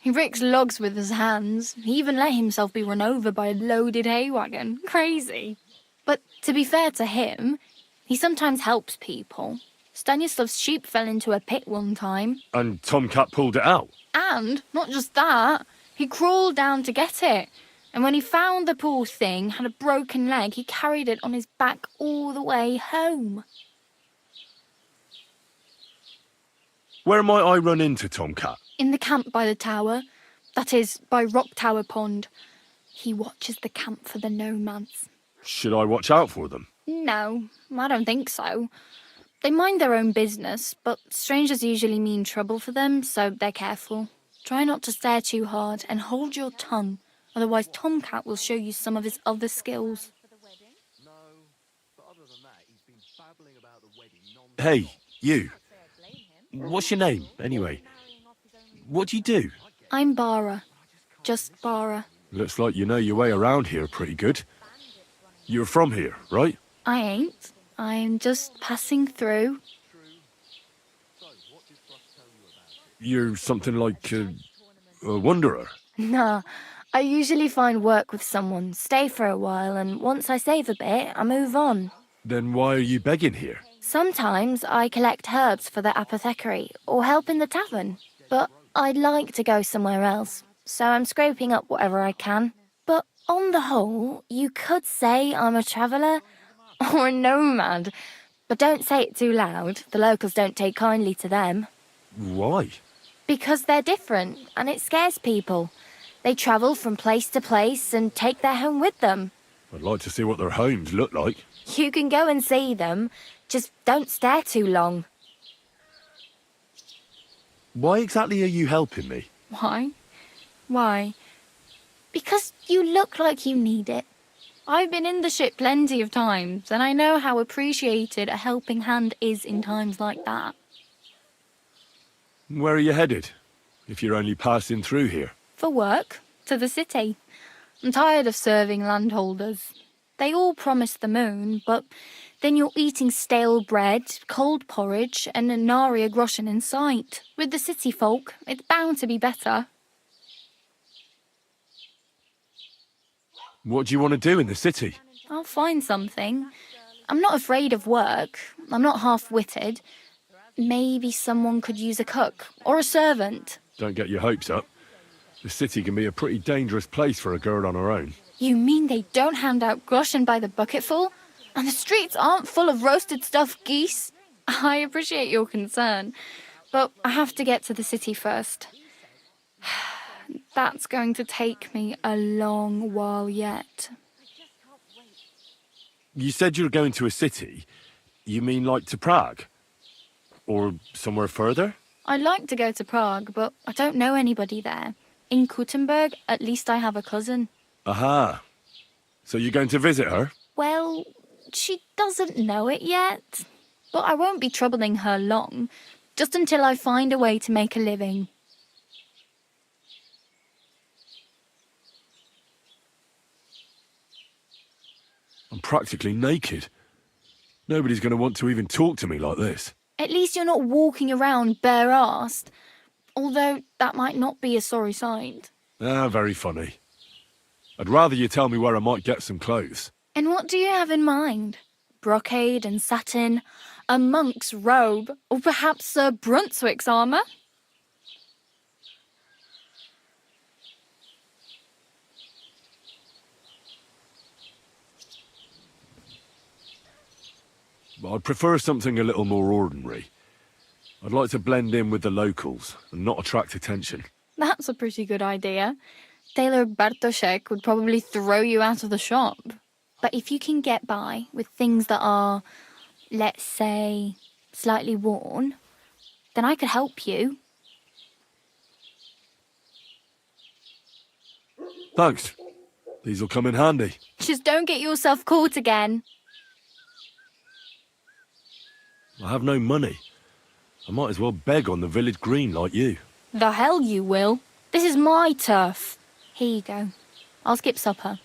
He ricks logs with his hands. He even let himself be run over by a loaded hay wagon. Crazy. But to be fair to him, he sometimes helps people. Stanislav's sheep fell into a pit one time. And Tomcat pulled it out? And, not just that, he crawled down to get it. And when he found the poor thing had a broken leg, he carried it on his back all the way home. Where might I run into Tomcat? In the camp by the tower. That is, by Rock Tower Pond. He watches the camp for the nomads. Should I watch out for them? No, I don't think so. They mind their own business, but strangers usually mean trouble for them, so they're careful. Try not to stare too hard and hold your tongue, otherwise Tomcat will show you some of his other skills. Hey, you. What's your name, anyway? What do you do? I'm Bara. Just Bara. Looks like you know your way around here pretty good. You're from here, right? I ain't. I'm just passing through. You're something like a wanderer. Nah, I usually find work with someone, stay for a while, and once I save a bit, I move on. Then why are you begging here? Sometimes I collect herbs for the apothecary or help in the tavern, but I'd like to go somewhere else, so I'm scraping up whatever I can. But on the whole, you could say I'm a traveller or a nomad, but don't say it too loud. The locals don't take kindly to them. Why? Because they're different, and it scares people. They travel from place to place and take their home with them. I'd like to see what their homes look like. You can go and see them, just don't stare too long. Why exactly are you helping me? Why? Why? Because you look like you need it. I've been in the ship plenty of times, and I know how appreciated a helping hand is in times like that. Where are you headed, if you're only passing through here? For work, to the city. I'm tired of serving landholders. They all promise the moon, but then you're eating stale bread, cold porridge, and a nary a groschen in sight. With the city folk, it's bound to be better. What do you want to do in the city? I'll find something. I'm not afraid of work. I'm not half-witted. Maybe someone could use a cook or a servant. Don't get your hopes up. The city can be a pretty dangerous place for a girl on her own. You mean they don't hand out groschen by the bucketful? And the streets aren't full of roasted stuffed geese? I appreciate your concern, but I have to get to the city first. That's going to take me a long while yet. You said you were going to a city. You mean like to Prague? Or somewhere further? I'd like to go to Prague, but I don't know anybody there. In Kuttenberg, at least I have a cousin. Aha. So you're going to visit her? Well, she doesn't know it yet. But I won't be troubling her long, just until I find a way to make a living. I'm practically naked. Nobody's going to want to even talk to me like this. At least you're not walking around bare-arsed. Although that might not be a sorry sight. Ah, very funny. I'd rather you tell me where I might get some clothes. And what do you have in mind? Brocade and satin, a monk's robe, or perhaps Sir Brunswick's armour? I'd prefer something a little more ordinary. I'd like to blend in with the locals and not attract attention. That's a pretty good idea. Tailor Bartoszek would probably throw you out of the shop. But if you can get by with things that are, let's say, slightly worn, then I could help you. Thanks. These'll come in handy. Just don't get yourself caught again. I have no money. I might as well beg on the village green like you. The hell you will. This is my turf. Here you go. I'll skip supper.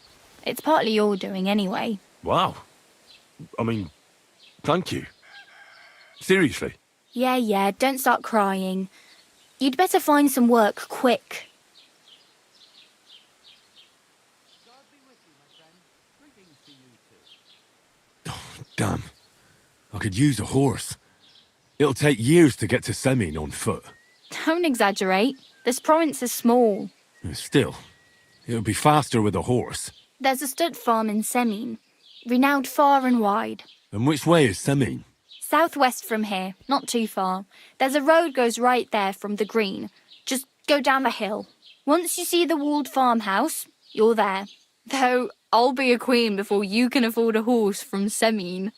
It's partly your doing anyway. Wow. I mean, thank you. Seriously. Yeah, don't start crying. You'd better find some work quick. Damn. I could use a horse. It'll take years to get to Semin on foot. Don't exaggerate. This province is small. Still, it'll be faster with a horse. There's a stud farm in Semin, renowned far and wide. And which way is Semin? Southwest from here, not too far. There's a road goes right there from the green. Just go down the hill. Once you see the walled farmhouse, you're there. Though I'll be a queen before you can afford a horse from Semin.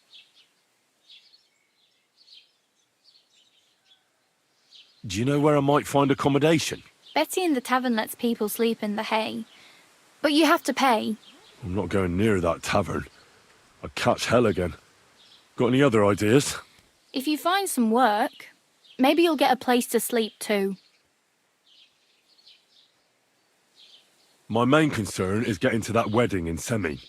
Do you know where I might find accommodation? Betty in the tavern lets people sleep in the hay. But you have to pay. I'm not going near that tavern. I'd catch hell again. Got any other ideas? If you find some work, maybe you'll get a place to sleep too. My main concern is getting to that wedding in Semin.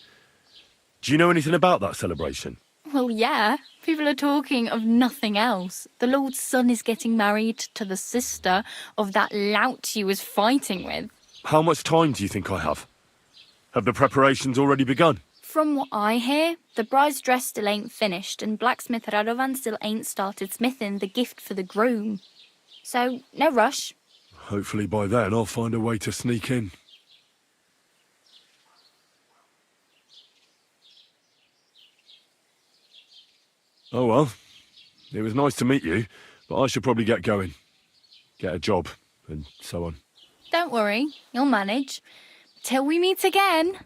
Do you know anything about that celebration? Well, yeah. People are talking of nothing else. The Lord's son is getting married to the sister of that lout you was fighting with. How much time do you think I have? Have the preparations already begun? From what I hear, the bride's dress still ain't finished and blacksmith Radovan still ain't started smithing the gift for the groom. So, no rush. Hopefully by then I'll find a way to sneak in. Oh well, it was nice to meet you, but I should probably get going. Get a job, and so on. Don't worry, you'll manage. Till we meet again.